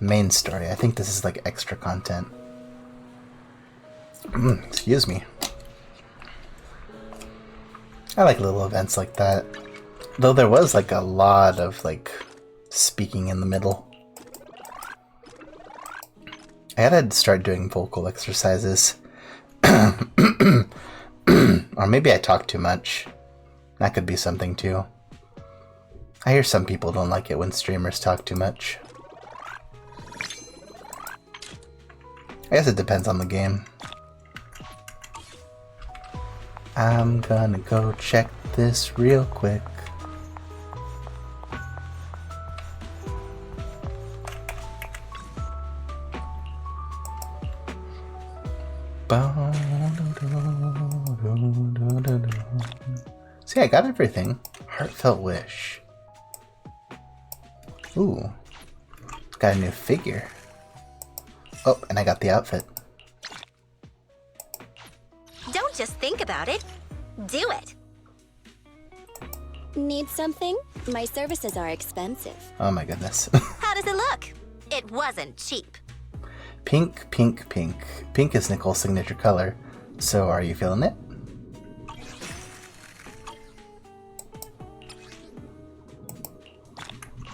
main story. I think this is like extra content. Excuse me. I like little events like that. Though there was like a lot of like speaking in the middle. I gotta start doing vocal exercises. Or maybe I talk too much. That could be something too. I hear some people don't like it when streamers talk too much. I guess it depends on the game. I'm gonna go check this real quick. See, I got everything. Heartfelt wish. Ooh. Got a new figure. Oh, and I got the outfit. Don't just think about it. Do it. Need something? My services are expensive. Oh my goodness. How does it look? It wasn't cheap. Pink, pink, pink. Pink is Nicole's signature color. So are you feeling it?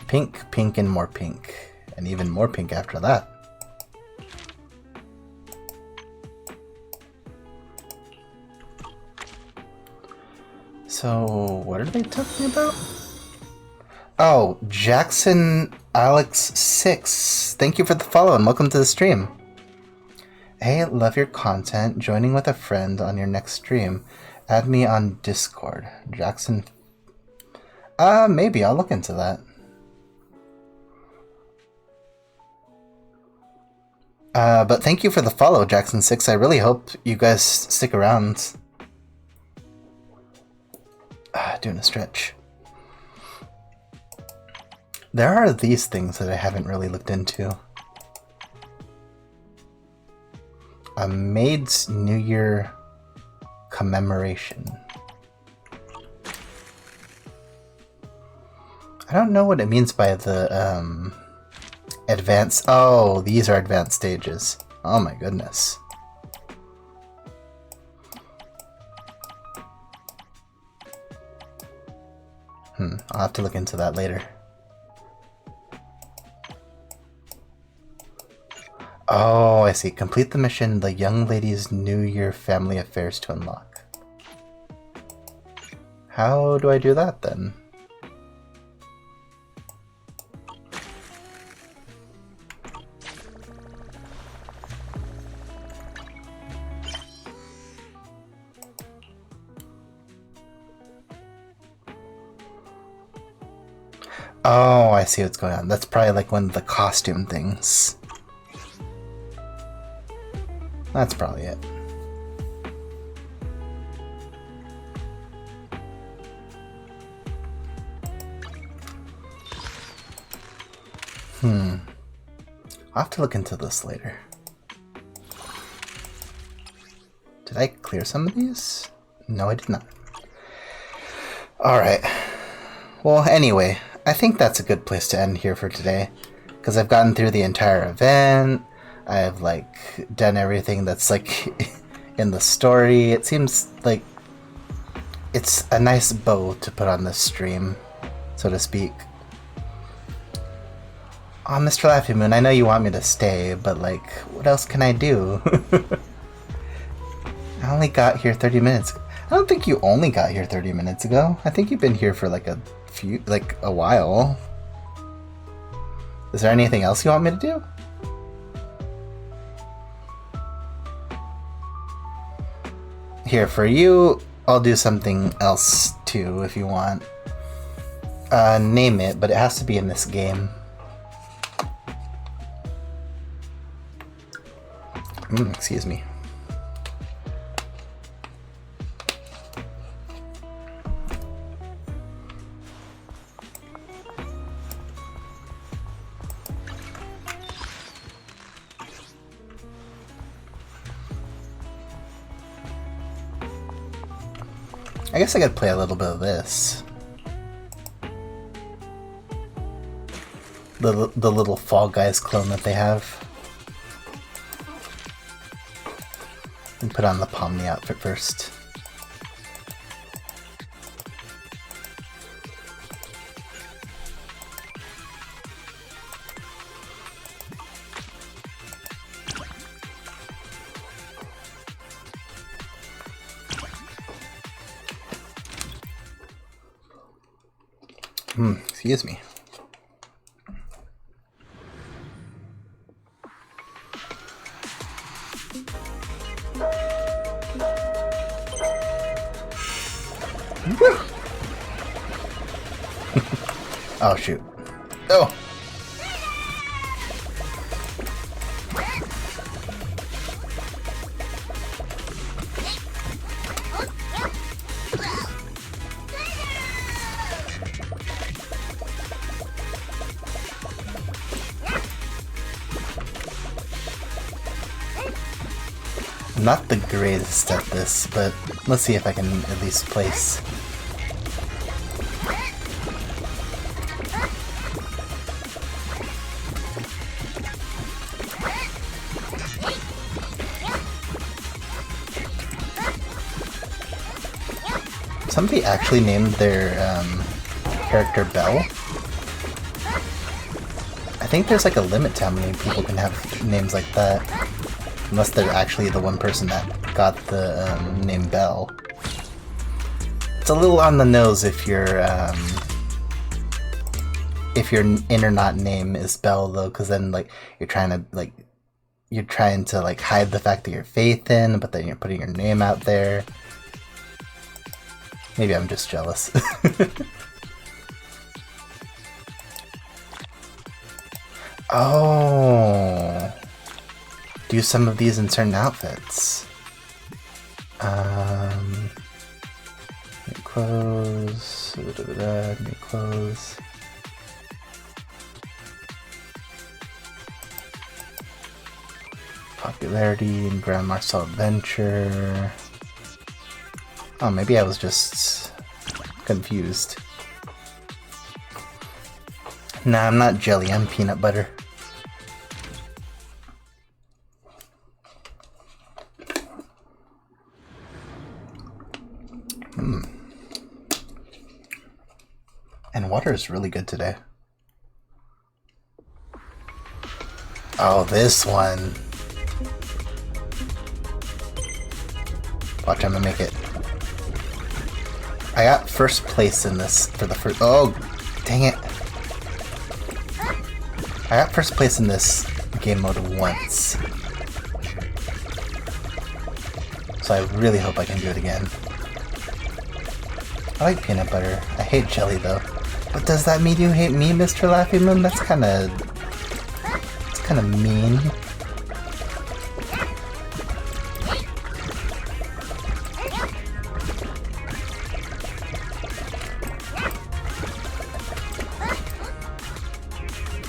Pink, pink, and more pink. And even more pink after that. So, what are they talking about? Oh, Jackson Alex 6. Thank you for the follow and welcome to the stream. Hey, love your content. Joining with a friend on your next stream. Add me on Discord. Jackson. Maybe. I'll look into that. But thank you for the follow, Jackson 6. I really hope you guys stick around. Doing a stretch. There are these things that I haven't really looked into. A Maid's New Year commemoration. I don't know what it means by the advanced. Oh, these are advanced stages. Oh my goodness. I'll have to look into that later. Oh, I see. Complete the mission, the young lady's New Year family affairs to unlock. How do I do that then? Oh, I see what's going on. That's probably like one of the costume things. That's probably it. I'll have to look into this later. Did I clear some of these? No, I did not. Alright. Well, anyway, I think that's a good place to end here for today. Because I've gotten through the entire event. I've, like, done everything that's, like, in the story. It seems like it's a nice bow to put on this stream, so to speak. Oh, Mr. Laffy Moon, I know you want me to stay, but, like, what else can I do? I only got here 30 minutes. I don't think you only got here 30 minutes ago. I think you've been here for, like, a while. Is there anything else you want me to do? Here, for you, I'll do something else, too, if you want. Name it, but it has to be in this game. Excuse me. I guess I could play a little bit of this. The little Fall Guys clone that they have. And put on the Pomni outfit first. Excuse me. Oh shoot. Oh! Not the greatest at this, but let's see if I can at least place. Somebody actually named their character Belle. I think there's like a limit to how many people can have names like that. Unless they're actually the one person that got the name Belle. It's a little on the nose if your in or not name is Belle though, because then like you're trying to hide the fact that you're Faithin, but then you're putting your name out there. Maybe I'm just jealous. Oh. Do some of these in certain outfits. New clothes. New clothes. Popularity in Grand Marcel Adventure. Oh, maybe I was just confused. Nah, I'm not jelly, I'm peanut butter. And water is really good today. Oh, this one. Watch, I'm gonna make it. I got first place in this for the first... Oh, dang it. I got first place in this game mode once. So I really hope I can do it again. I like peanut butter. I hate jelly though. But does that mean you hate me, Mr. Laffy Moon? That's kinda mean.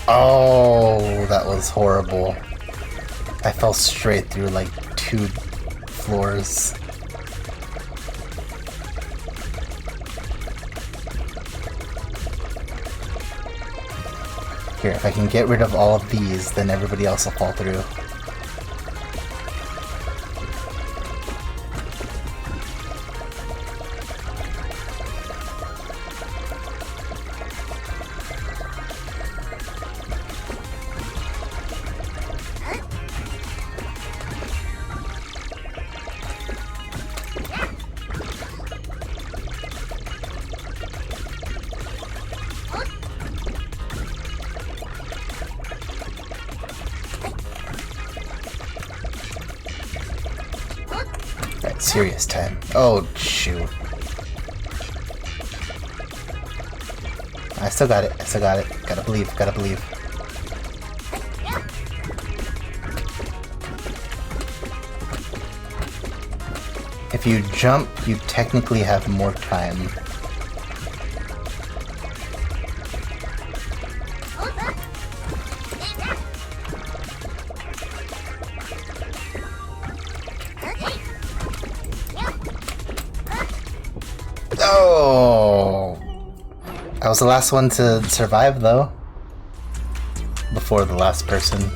Oh, that was horrible. I fell straight through like 2 floors. Here, if I can get rid of all of these, then everybody else will fall through. Serious time. Oh, shoot. I still got it. I still got it. Gotta believe. Gotta believe. If you jump, you technically have more time. Oh! I was the last one to survive, though. Before the last person.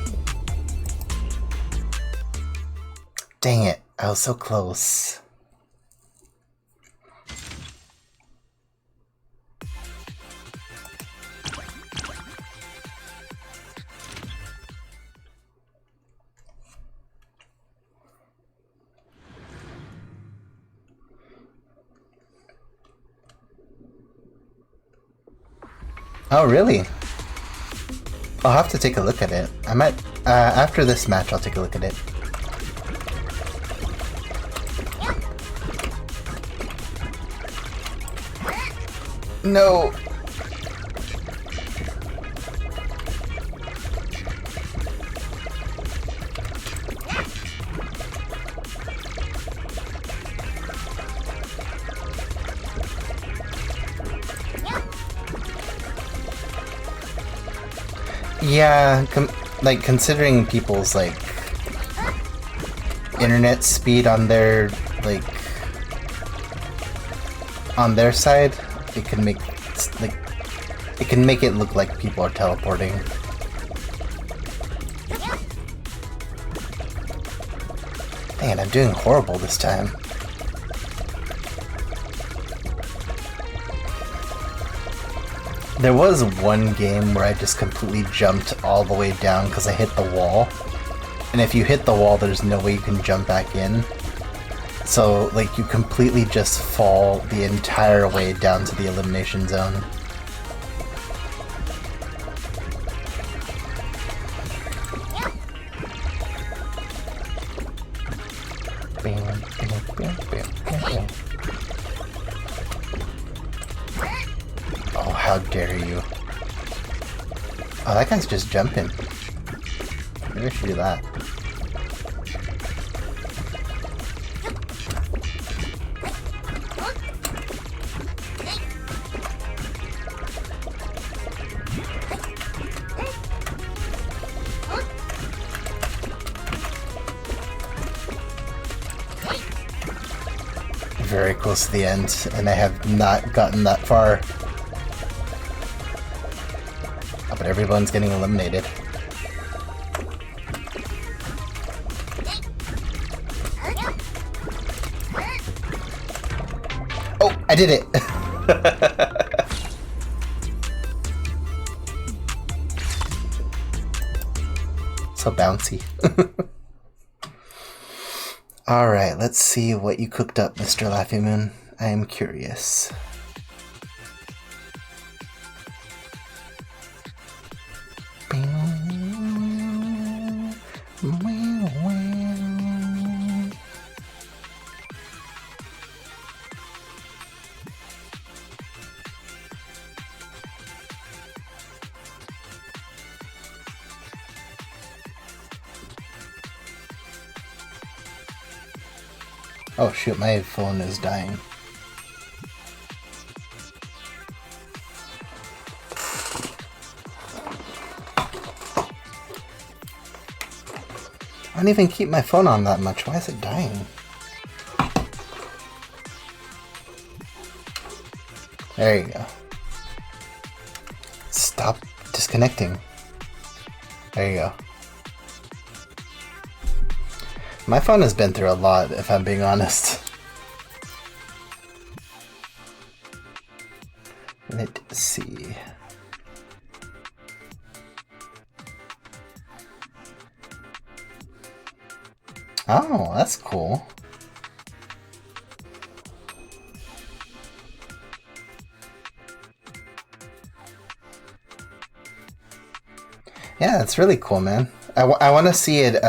Dang it, I was so close. Oh, really? I'll have to take a look at it. I might, after this match, I'll take a look at it. No! Yeah, like, considering people's, like, internet speed on their, like, on their side, it can make, like, it can make it look like people are teleporting. Man, I'm doing horrible this time. There was one game where I just completely jumped all the way down because I hit the wall. And if you hit the wall, there's no way you can jump back in. So, like, you completely just fall the entire way down to the elimination zone. Oh, how dare you. Oh, that guy's just jumping. Maybe I should do that. Very close to the end, and I have not gotten that far. Oh, but everyone's getting eliminated. Oh, I did it! So bouncy. Alright, let's see what you cooked up, Mr. Laffy Moon. I am curious. Oh shoot, my phone is dying. I don't even keep my phone on that much. Why is it dying? There you go. Stop disconnecting. There you go. My phone has been through a lot, if I'm being honest. Let's see. Oh, that's cool. Yeah, that's really cool, man. I want to see it,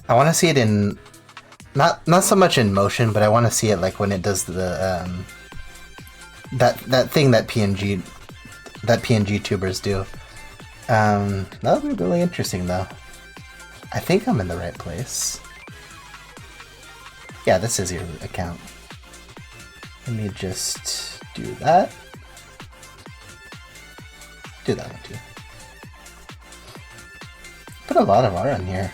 I want to see it in, not so much in motion, but I want to see it like when it does the, that thing that PNG tubers do. That'll be really interesting though. I think I'm in the right place. Yeah, this is your account. Let me just do that. Do that one too. Put a lot of art on here.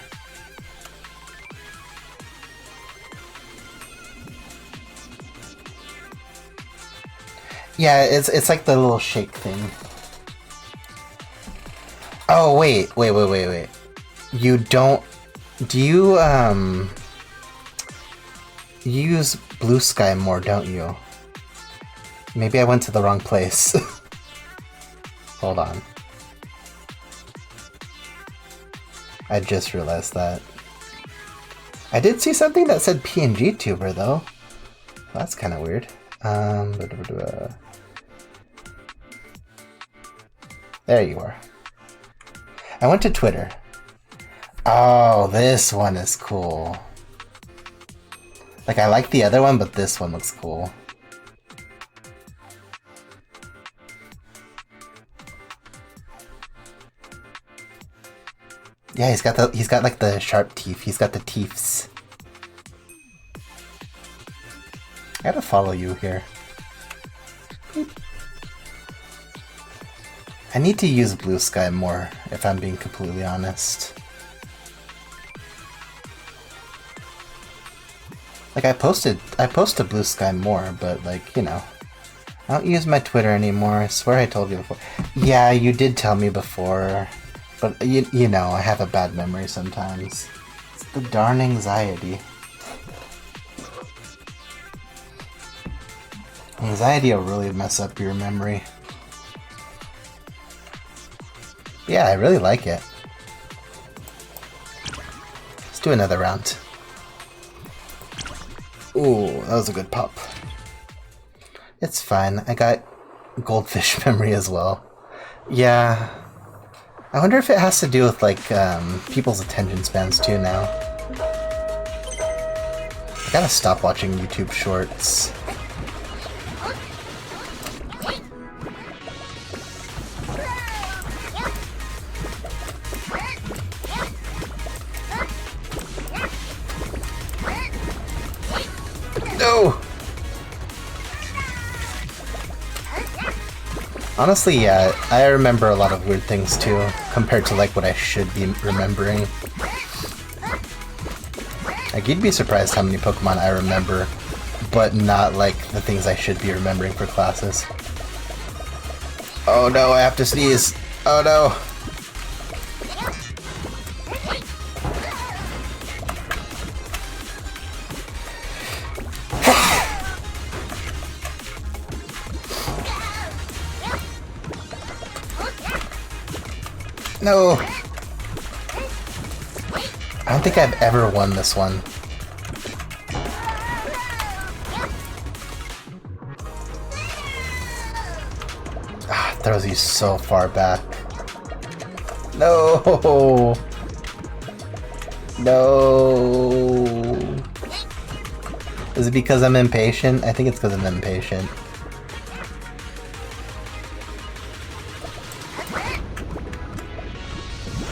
Yeah, it's like the little shake thing. Oh wait. You don't... Do you, you use Blue Sky more, don't you? Maybe I went to the wrong place. Hold on. I just realized that. I did see something that said PNG Tuber, though. That's kind of weird. There you are. I went to Twitter. Oh, this one is cool. Like, I like the other one, but this one looks cool. Yeah, he's got like the sharp teeth. He's got the teeths. I gotta follow you here. I need to use Blue Sky more, if I'm being completely honest. Like, I posted Blue Sky more, but like, you know, I don't use my Twitter anymore. I swear I told you before. Yeah, you did tell me before, but you know, I have a bad memory sometimes. It's the darn anxiety. Anxiety will really mess up your memory. Yeah, I really like it. Let's do another round. Ooh, that was a good pop. It's fine. I got goldfish memory as well. Yeah. I wonder if it has to do with, like, people's attention spans too now. I gotta stop watching YouTube shorts. No! Honestly, yeah, I remember a lot of weird things too, compared to like what I should be remembering. Like, you'd be surprised how many Pokemon I remember, but not like the things I should be remembering for classes. Oh no, I have to sneeze! Oh no! No! I don't think I've ever won this one. throws you so far back. No! No! Is it because I'm impatient? I think it's because I'm impatient.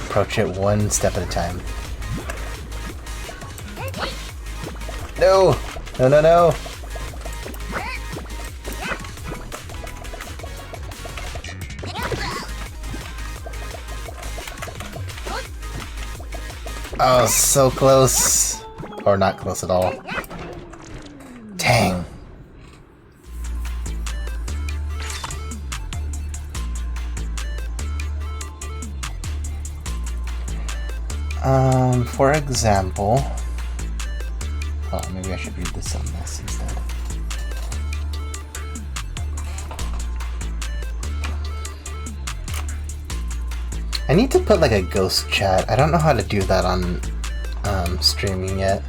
Approach it one step at a time. No! No, no, no! Oh, so close. Or not close at all. Dang. For example... Oh, maybe I should read this on this instead. I need to put like a ghost chat. I don't know how to do that on streaming yet.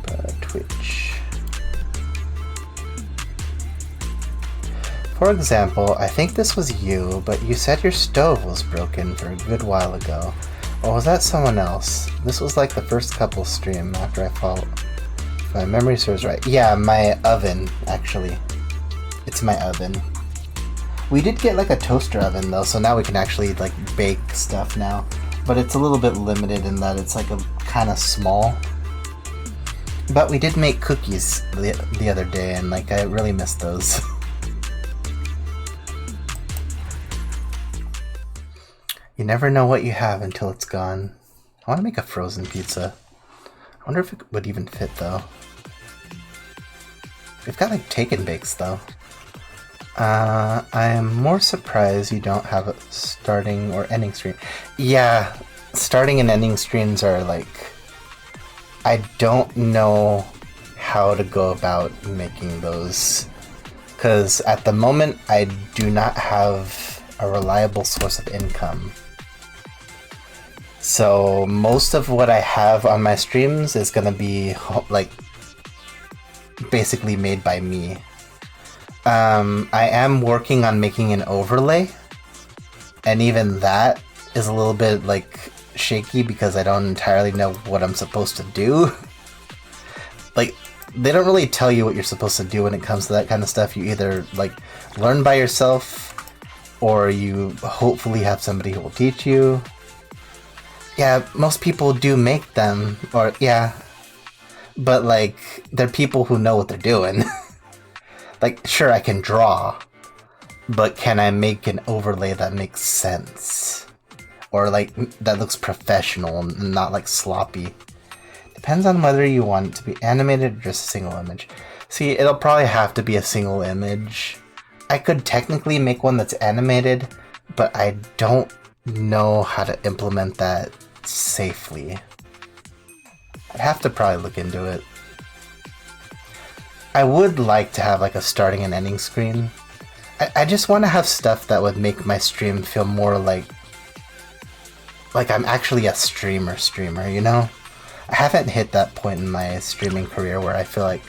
But Twitch. For example, I think this was you, but you said your stove was broken for a good while ago. Or was that someone else? This was like the first couple stream after I fought. If my memory serves right. Yeah, my oven, actually. It's my oven. We did get like a toaster oven though, so now we can actually like bake stuff now. But it's a little bit limited in that it's like a kind of small. But we did make cookies the other day, and like I really missed those. You never know what you have until it's gone. I want to make a frozen pizza. I wonder if it would even fit though. We've got like take and bakes though. I am more surprised you don't have a starting or ending screen. Yeah, starting and ending screens are like... I don't know how to go about making those. Because at the moment, I do not have a reliable source of income. So most of what I have on my streams is gonna be like basically made by me. I am working on making an overlay, and even that is a little bit like shaky because I don't entirely know what I'm supposed to do. Like, they don't really tell you what you're supposed to do when it comes to that kind of stuff. You either like learn by yourself, or you hopefully have somebody who will teach you. Yeah, most people do make them, or yeah, but like they're people who know what they're doing. Like, sure, I can draw, but can I make an overlay that makes sense? Or, like, that looks professional and not, like, sloppy. Depends on whether you want it to be animated or just a single image. See, it'll probably have to be a single image. I could technically make one that's animated, but I don't know how to implement that safely. I'd have to probably look into it. I would like to have like a starting and ending screen. I just want to have stuff that would make my stream feel more like I'm actually a streamer, you know? I haven't hit that point in my streaming career where I feel like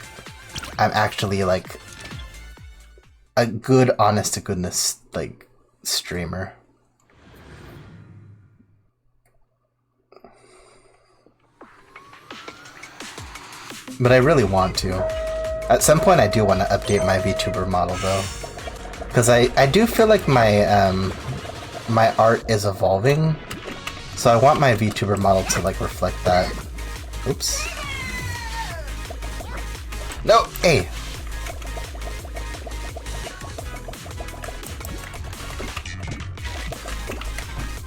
I'm actually like a good, honest to goodness like streamer. But I really want to. At some point I do want to update my VTuber model though. Because I do feel like my my art is evolving. So I want my VTuber model to like reflect that. Oops. No! Hey!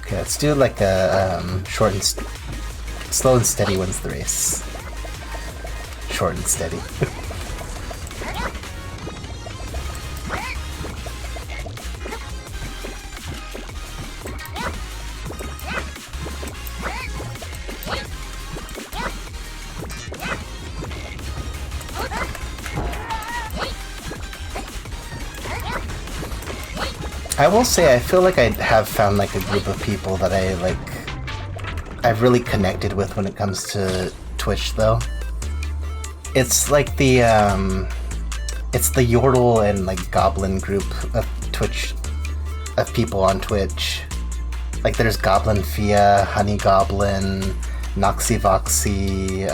Okay, let's do like a short and slow and steady wins the race. Short and steady. I will say I feel like I have found like a group of people that I've really connected with when it comes to Twitch though. It's like the it's the Yordle and like Goblin group of people on Twitch. Like there's Goblin Fia, Honey Goblin, Noxy Voxy,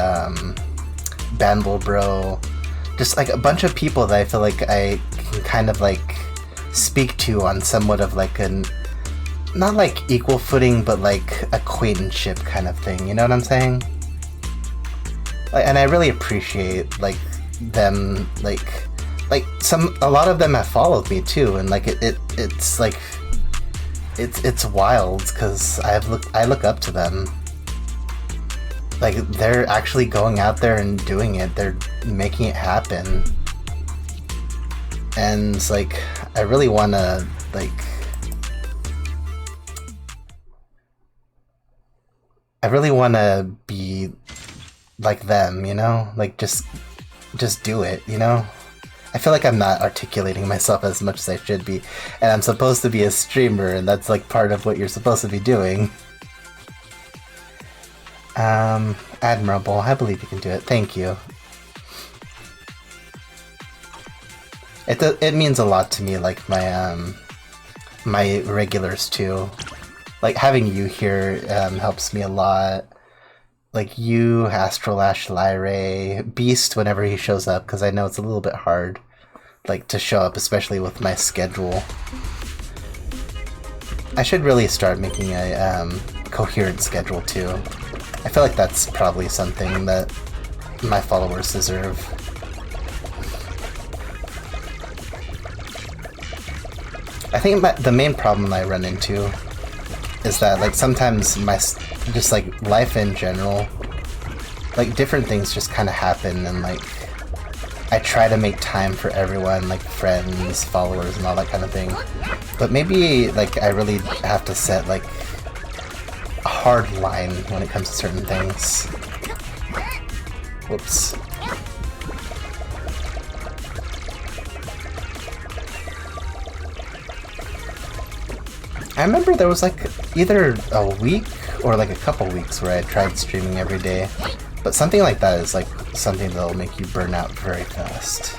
Bandle Bro, just like a bunch of people that I feel like I can kind of like speak to on somewhat of like an, not like equal footing, but like acquaintanceship kind of thing, you know what I'm saying? And I really appreciate like them, like a lot of them have followed me too, and like it's like it's wild because I look up to them. Like they're actually going out there and doing it. They're making it happen, and it's like I really want to like. I really want to be like them, you know? Like just do it, you know? I feel like I'm not articulating myself as much as I should be, and I'm supposed to be a streamer, and that's like part of what you're supposed to be doing. Admirable. I believe you can do it. Thank you. It means a lot to me, like my regulars too. Like having you here helps me a lot. Like you, Astrolash, Lyre, Beast whenever he shows up, because I know it's a little bit hard, like to show up, especially with my schedule. I should really start making a coherent schedule too. I feel like that's probably something that my followers deserve. I think the main problem I run into is that like sometimes my just like life in general, like different things just kind of happen, and like I try to make time for everyone, like friends, followers, and all that kind of thing. But maybe like I really have to set like a hard line when it comes to certain things. Whoops. I remember there was like either a week or like a couple weeks where I tried streaming every day, but something like that is like something that'll make you burn out very fast.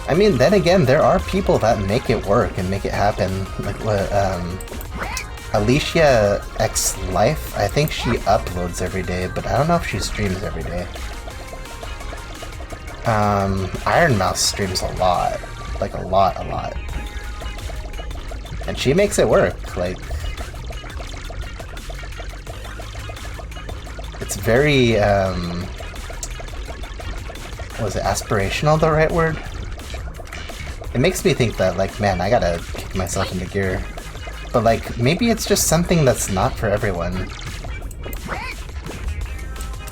I mean, then again, there are people that make it work and make it happen. Like what, Alicia X Life, I think she uploads every day, but I don't know if she streams every day. Iron Mouse streams a lot. Like a lot. And she makes it work, like... It's very, was it aspirational the right word? It makes me think that, like, man, I gotta kick myself into gear. But, like, maybe it's just something that's not for everyone.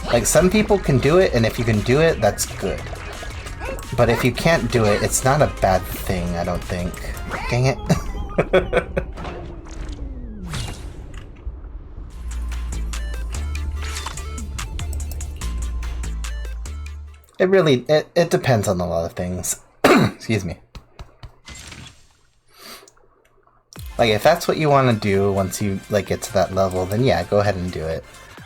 Like, some people can do it, and if you can do it, that's good. But if you can't do it, it's not a bad thing, I don't think. Dang it. It depends on a lot of things. Excuse me. Like, if that's what you want to do once you, like, get to that level, then yeah, go ahead and do it.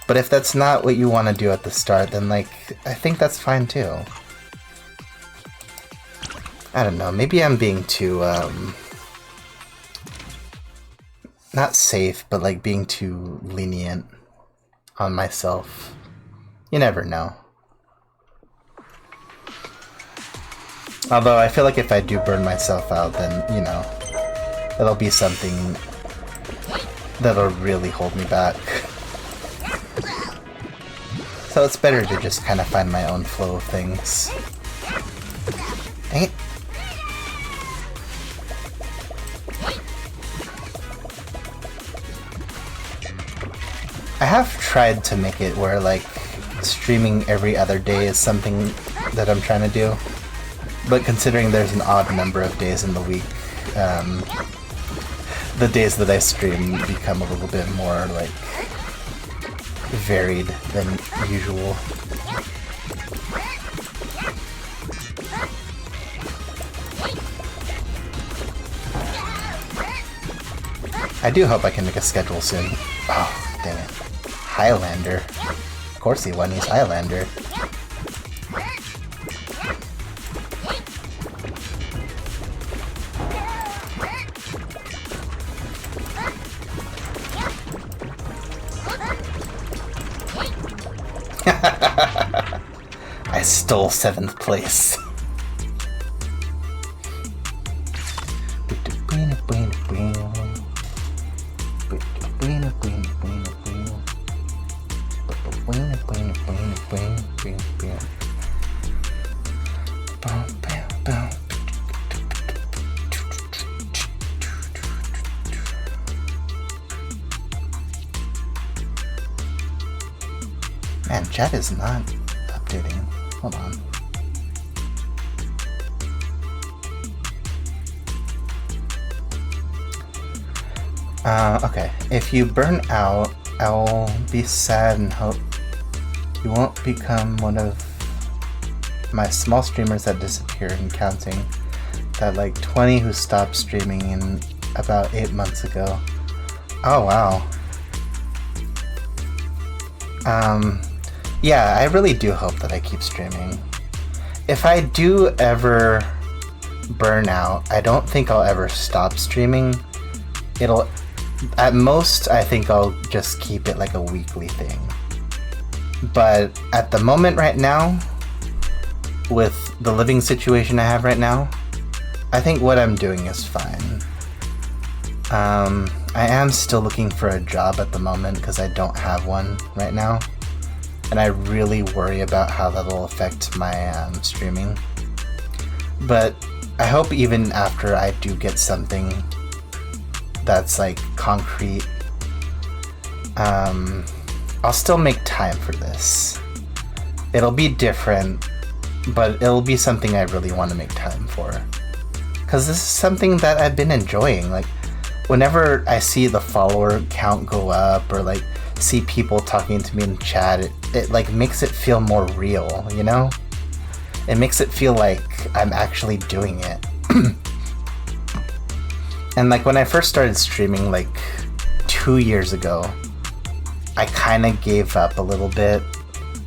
But if that's not what you want to do at the start, then, like, I think that's fine, too. I don't know, maybe I'm being too, not safe, but, like, being too lenient on myself. You never know. Although, I feel like if I do burn myself out, then, you know, it'll be something that'll really hold me back. So it's better to just kind of find my own flow of things. Dang it. I have tried to make it where, like, streaming every other day is something that I'm trying to do. But considering there's an odd number of days in the week, the days that I stream become a little bit more, like, varied than usual. I do hope I can make a schedule soon. Oh, dang it. Highlander. Of course he won, he's Highlander. I stole 7th place. Man, chat is not updating. Hold on. Okay. If you burn out, I'll be sad and hope you won't become one of my small streamers that disappear and counting. That like 20 who stopped streaming in about 8 months ago. Oh wow. Yeah, I really do hope that I keep streaming. If I do ever burn out, I don't think I'll ever stop streaming. It'll, at most, I think I'll just keep it like a weekly thing. But at the moment right now, with the living situation I have right now, I think what I'm doing is fine. I am still looking for a job at the moment because I don't have one right now. And I really worry about how that'll affect my streaming. But I hope even after I do get something that's like concrete, I'll still make time for this. It'll be different, but it'll be something I really want to make time for. Because this is something that I've been enjoying. Like, whenever I see the follower count go up or like see people talking to me in chat, it like makes it feel more real, you know? It makes it feel like I'm actually doing it. And like when I first started streaming like 2 years ago, I kind of gave up a little bit.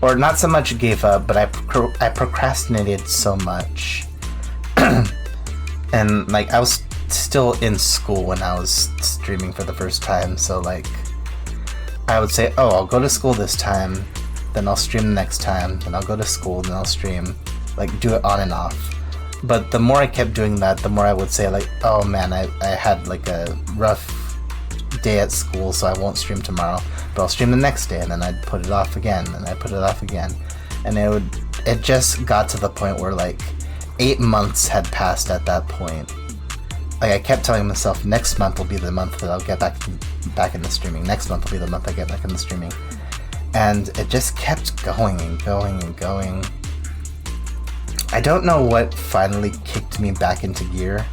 Or not so much gave up, but I procrastinated so much. And like I was still in school when I was streaming for the first time, so like I would say, oh, I'll go to school this time, then I'll stream the next time, then I'll go to school, then I'll stream, like do it on and off. But the more I kept doing that, the more I would say like, oh man, I had like a rough day at school, so I won't stream tomorrow, but I'll stream the next day, and then I'd put it off again, and I'd put it off again. And it just got to the point where like 8 months had passed at that point. Like I kept telling myself, next month will be the month that I'll get back in the streaming. Next month will be the month I get back in the streaming. And it just kept going and going and going. I don't know what finally kicked me back into gear,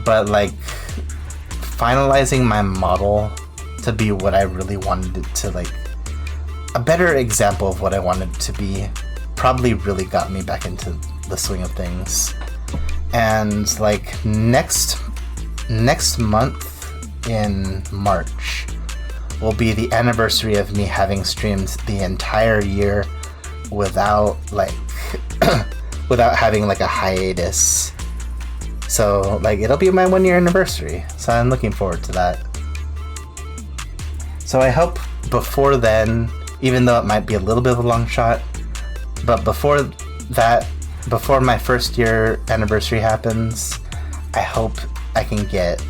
but like finalizing my model to be what I really wanted it to, like a better example of what I wanted it to be, probably really got me back into the swing of things. And like next month in March will be the anniversary of me having streamed the entire year without like without having like a hiatus. So like it'll be my 1 year anniversary, so I'm looking forward to that. So I hope before then, even though it might be a little bit of a long shot, but before that, before my 1st year anniversary happens, I hope I can get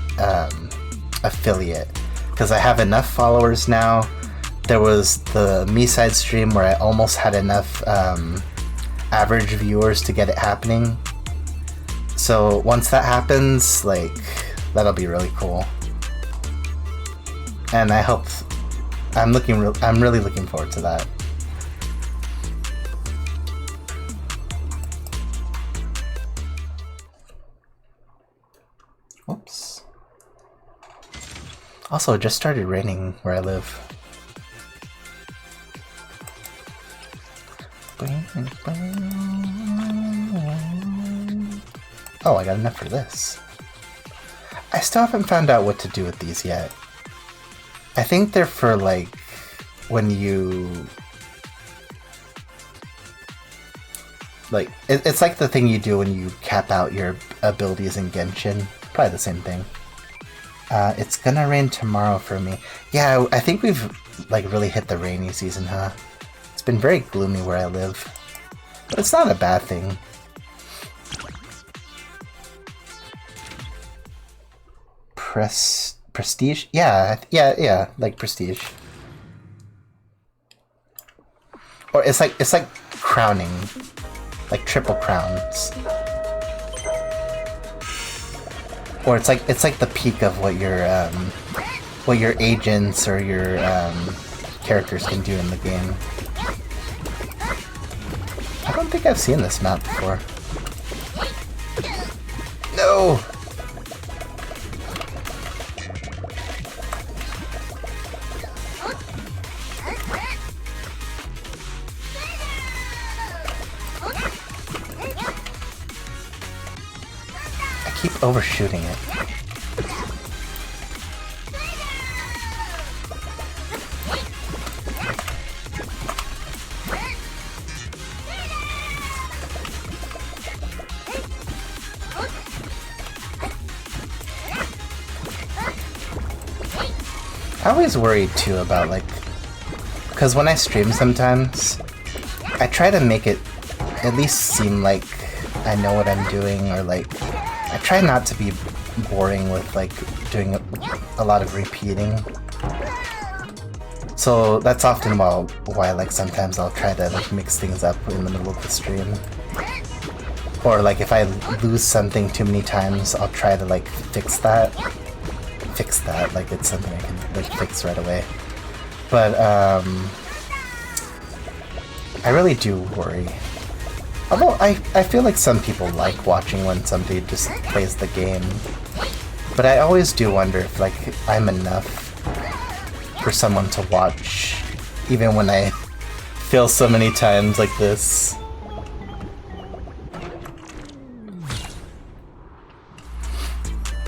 affiliate, because I have enough followers now. There was the Me-Side stream where I almost had enough average viewers to get it happening. So once that happens, like, that'll be really cool. And I hope, I'm really looking forward to that. Whoops. Also, it just started raining where I live. Oh, I got enough for this. I still haven't found out what to do with these yet. I think they're for like when you Like, it's like the thing you do when you cap out your abilities in Genshin. Probably the same thing. It's gonna rain tomorrow for me. Yeah, I think we've, like, really hit the rainy season, huh? It's been very gloomy where I live. But it's not a bad thing. Prestige? Yeah, like Prestige. Or it's like crowning. Like triple crowns. Or it's like the peak of what your agents or your characters can do in the game. I don't think I've seen this map before. No! I keep overshooting it. I always worry too about, like, because when I stream sometimes, I try to make it at least seem like I know what I'm doing, or like, I try not to be boring with, like, doing a lot of repeating. So that's often why like sometimes I'll try to like mix things up in the middle of the stream. Or like if I lose something too many times, I'll try to like fix that, like it's something I can like fix right away. But I really do worry. Although I feel like some people like watching when somebody just plays the game. But I always do wonder if like I'm enough for someone to watch, even when I fail so many times like this.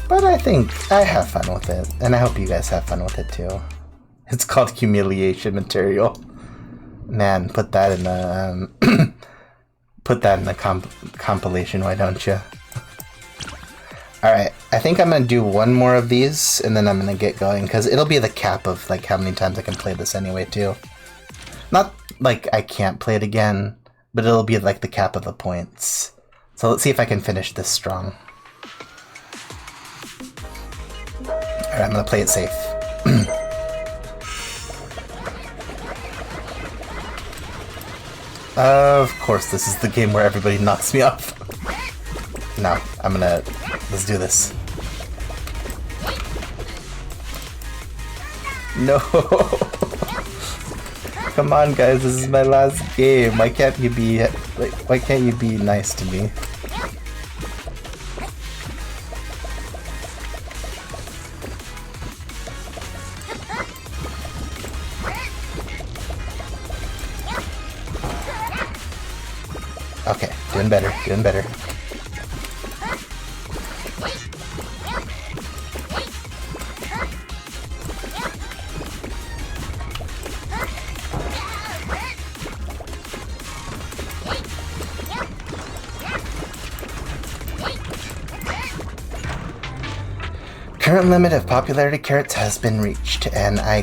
But I think I have fun with it, and I hope you guys have fun with it too. It's called humiliation material. Man, put that in the put that in the compilation, why don't you? Alright, I think I'm gonna do one more of these, and then I'm gonna get going, because it'll be the cap of like how many times I can play this anyway too. Not like I can't play it again, but it'll be like the cap of the points. So let's see if I can finish this strong. Alright, I'm gonna play it safe. Of course, this is the game where everybody knocks me off. No, let's do this. No! Come on guys, this is my last game. Why can't you be nice to me? Okay, doing better, doing better. Current limit of popularity carrots has been reached, and I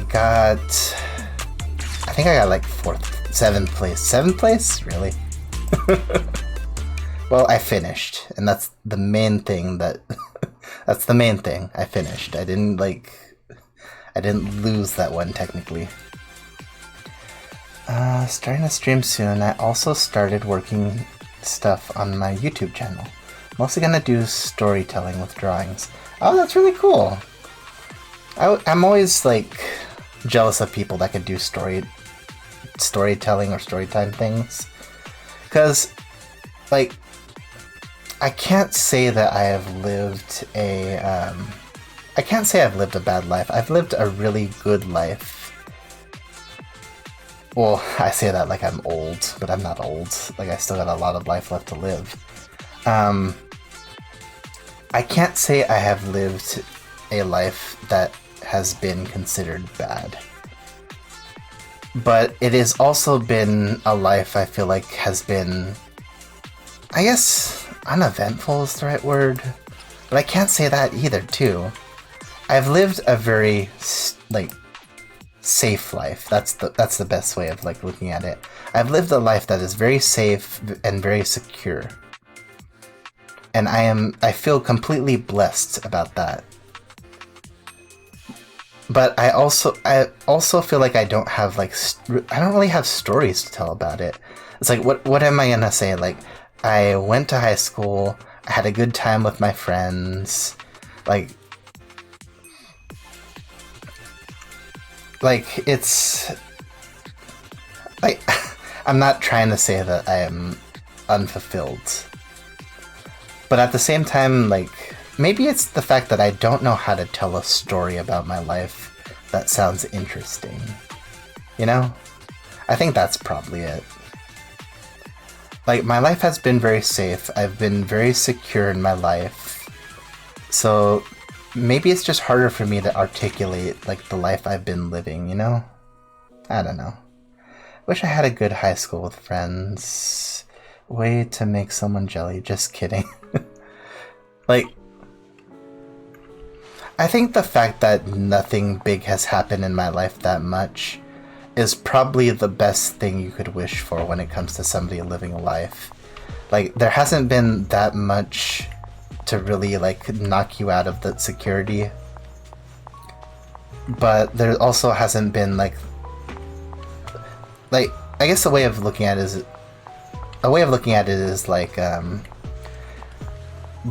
think I got like 7th place. 7th place? Really? Well, I finished, and that's the main thing that's the main thing. I finished. I didn't lose that one technically. Starting to stream soon. I also started working stuff on my YouTube channel. Mostly gonna do storytelling with drawings. Oh, that's really cool. I'm always like jealous of people that can do storytelling or storytime things. Because, like, I can't say that I have lived a bad life. I've lived a really good life. Well, I say that like I'm old, but I'm not old. Like, I still got a lot of life left to live. I can't say I have lived a life that has been considered bad. But it has also been a life I feel like has been I guess uneventful is the right word, but I can't say that either too. I've lived a very like safe life. That's the best way of like looking at it. I've lived a life that is very safe and very secure. And I feel completely blessed about that. But I also feel like I don't have like I don't really have stories to tell about it. It's like what am I gonna say? Like I went to high school, I had a good time with my friends, like it's like I'm not trying to say that I am unfulfilled. But at the same time, like, maybe it's the fact that I don't know how to tell a story about my life that sounds interesting. You know? I think that's probably it. Like, my life has been very safe. I've been very secure in my life. So, maybe it's just harder for me to articulate, like, the life I've been living, you know? I don't know. Wish I had a good high school with friends. Way to make someone jelly. Just kidding. Like, I think the fact that nothing big has happened in my life that much is probably the best thing you could wish for when it comes to somebody living a life. Like, there hasn't been that much to really, like, knock you out of the security. But there also hasn't been, like, I guess a way of looking at it is like,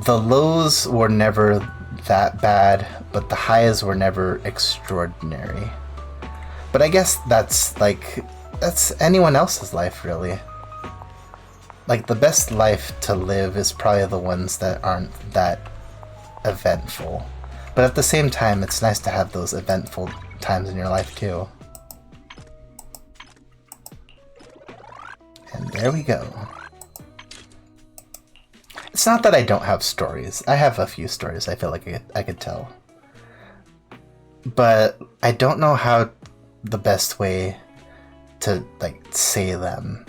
the lows were never that bad, but the highs were never extraordinary. But I guess that's anyone else's life, really. Like, the best life to live is probably the ones that aren't that eventful. But at the same time, it's nice to have those eventful times in your life, too. And there we go. It's not that I don't have stories. I have a few stories I feel like I could tell. But I don't know how the best way to, like, say them.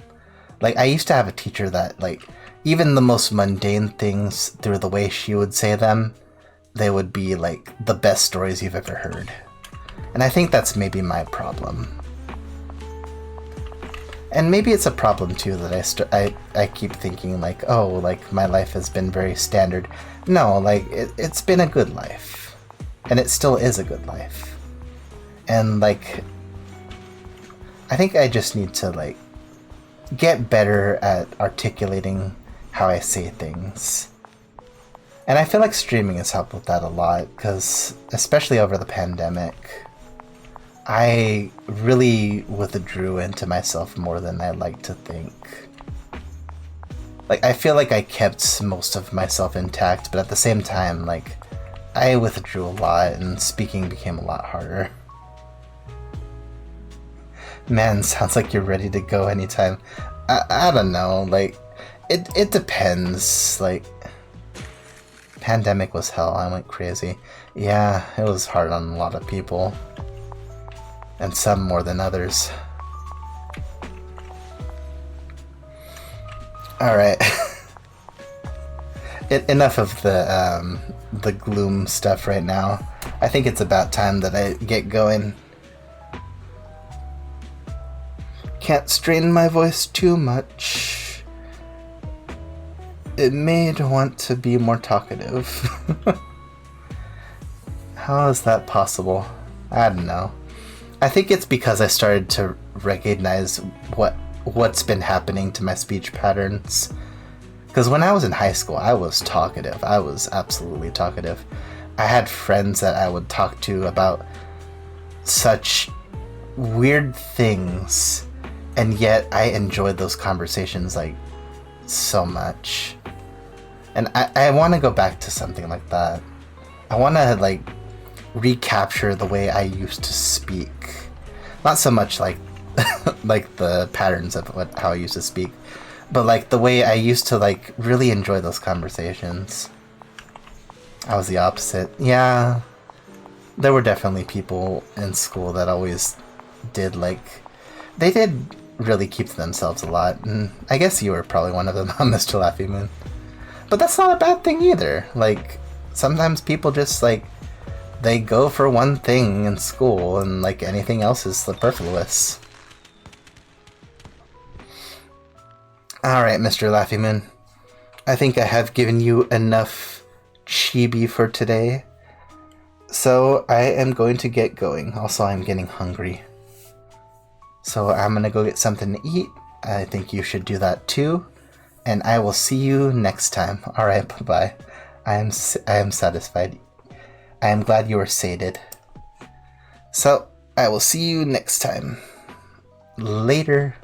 Like, I used to have a teacher that, like, even the most mundane things, through the way she would say them, they would be, like, the best stories you've ever heard. And I think that's maybe my problem. And maybe it's a problem too that I keep thinking like, oh, like my life has been very standard. No, like it's been a good life, and it still is a good life. And like, I think I just need to like get better at articulating how I say things. And I feel like streaming has helped with that a lot, because especially over the pandemic, I really withdrew into myself more than I like to think. Like, I feel like I kept most of myself intact, but at the same time, like, I withdrew a lot and speaking became a lot harder. Man, sounds like you're ready to go anytime. I don't know, like, it depends, like, pandemic was hell, I went crazy. Yeah, it was hard on a lot of people. And some more than others. Alright. Enough of the gloom stuff right now. I think it's about time that I get going. Can't strain my voice too much. It may want to be more talkative. How is that possible? I don't know. I think it's because I started to recognize what's been happening to my speech patterns. Because when I was in high school, I was talkative. I was absolutely talkative. I had friends that I would talk to about such weird things, and yet I enjoyed those conversations like so much. And I want to go back to something like that. I want to like recapture the way I used to speak. Not so much like like the patterns of how I used to speak, but like the way I used to like really enjoy those conversations. I was the opposite. Yeah, there were definitely people in school that always did like, they did really keep to themselves a lot, and I guess you were probably one of them, Mr. Laffy Moon. But that's not a bad thing either. Like, sometimes people just, like, they go for one thing in school, and, like, anything else is superfluous. Alright, Mr. Laffy Moon. I think I have given you enough chibi for today. So I am going to get going. Also, I'm getting hungry. So I'm gonna go get something to eat. I think you should do that too. And I will see you next time. Alright, bye-bye. I am satisfied. I am glad you were sated. So, I will see you next time. Later.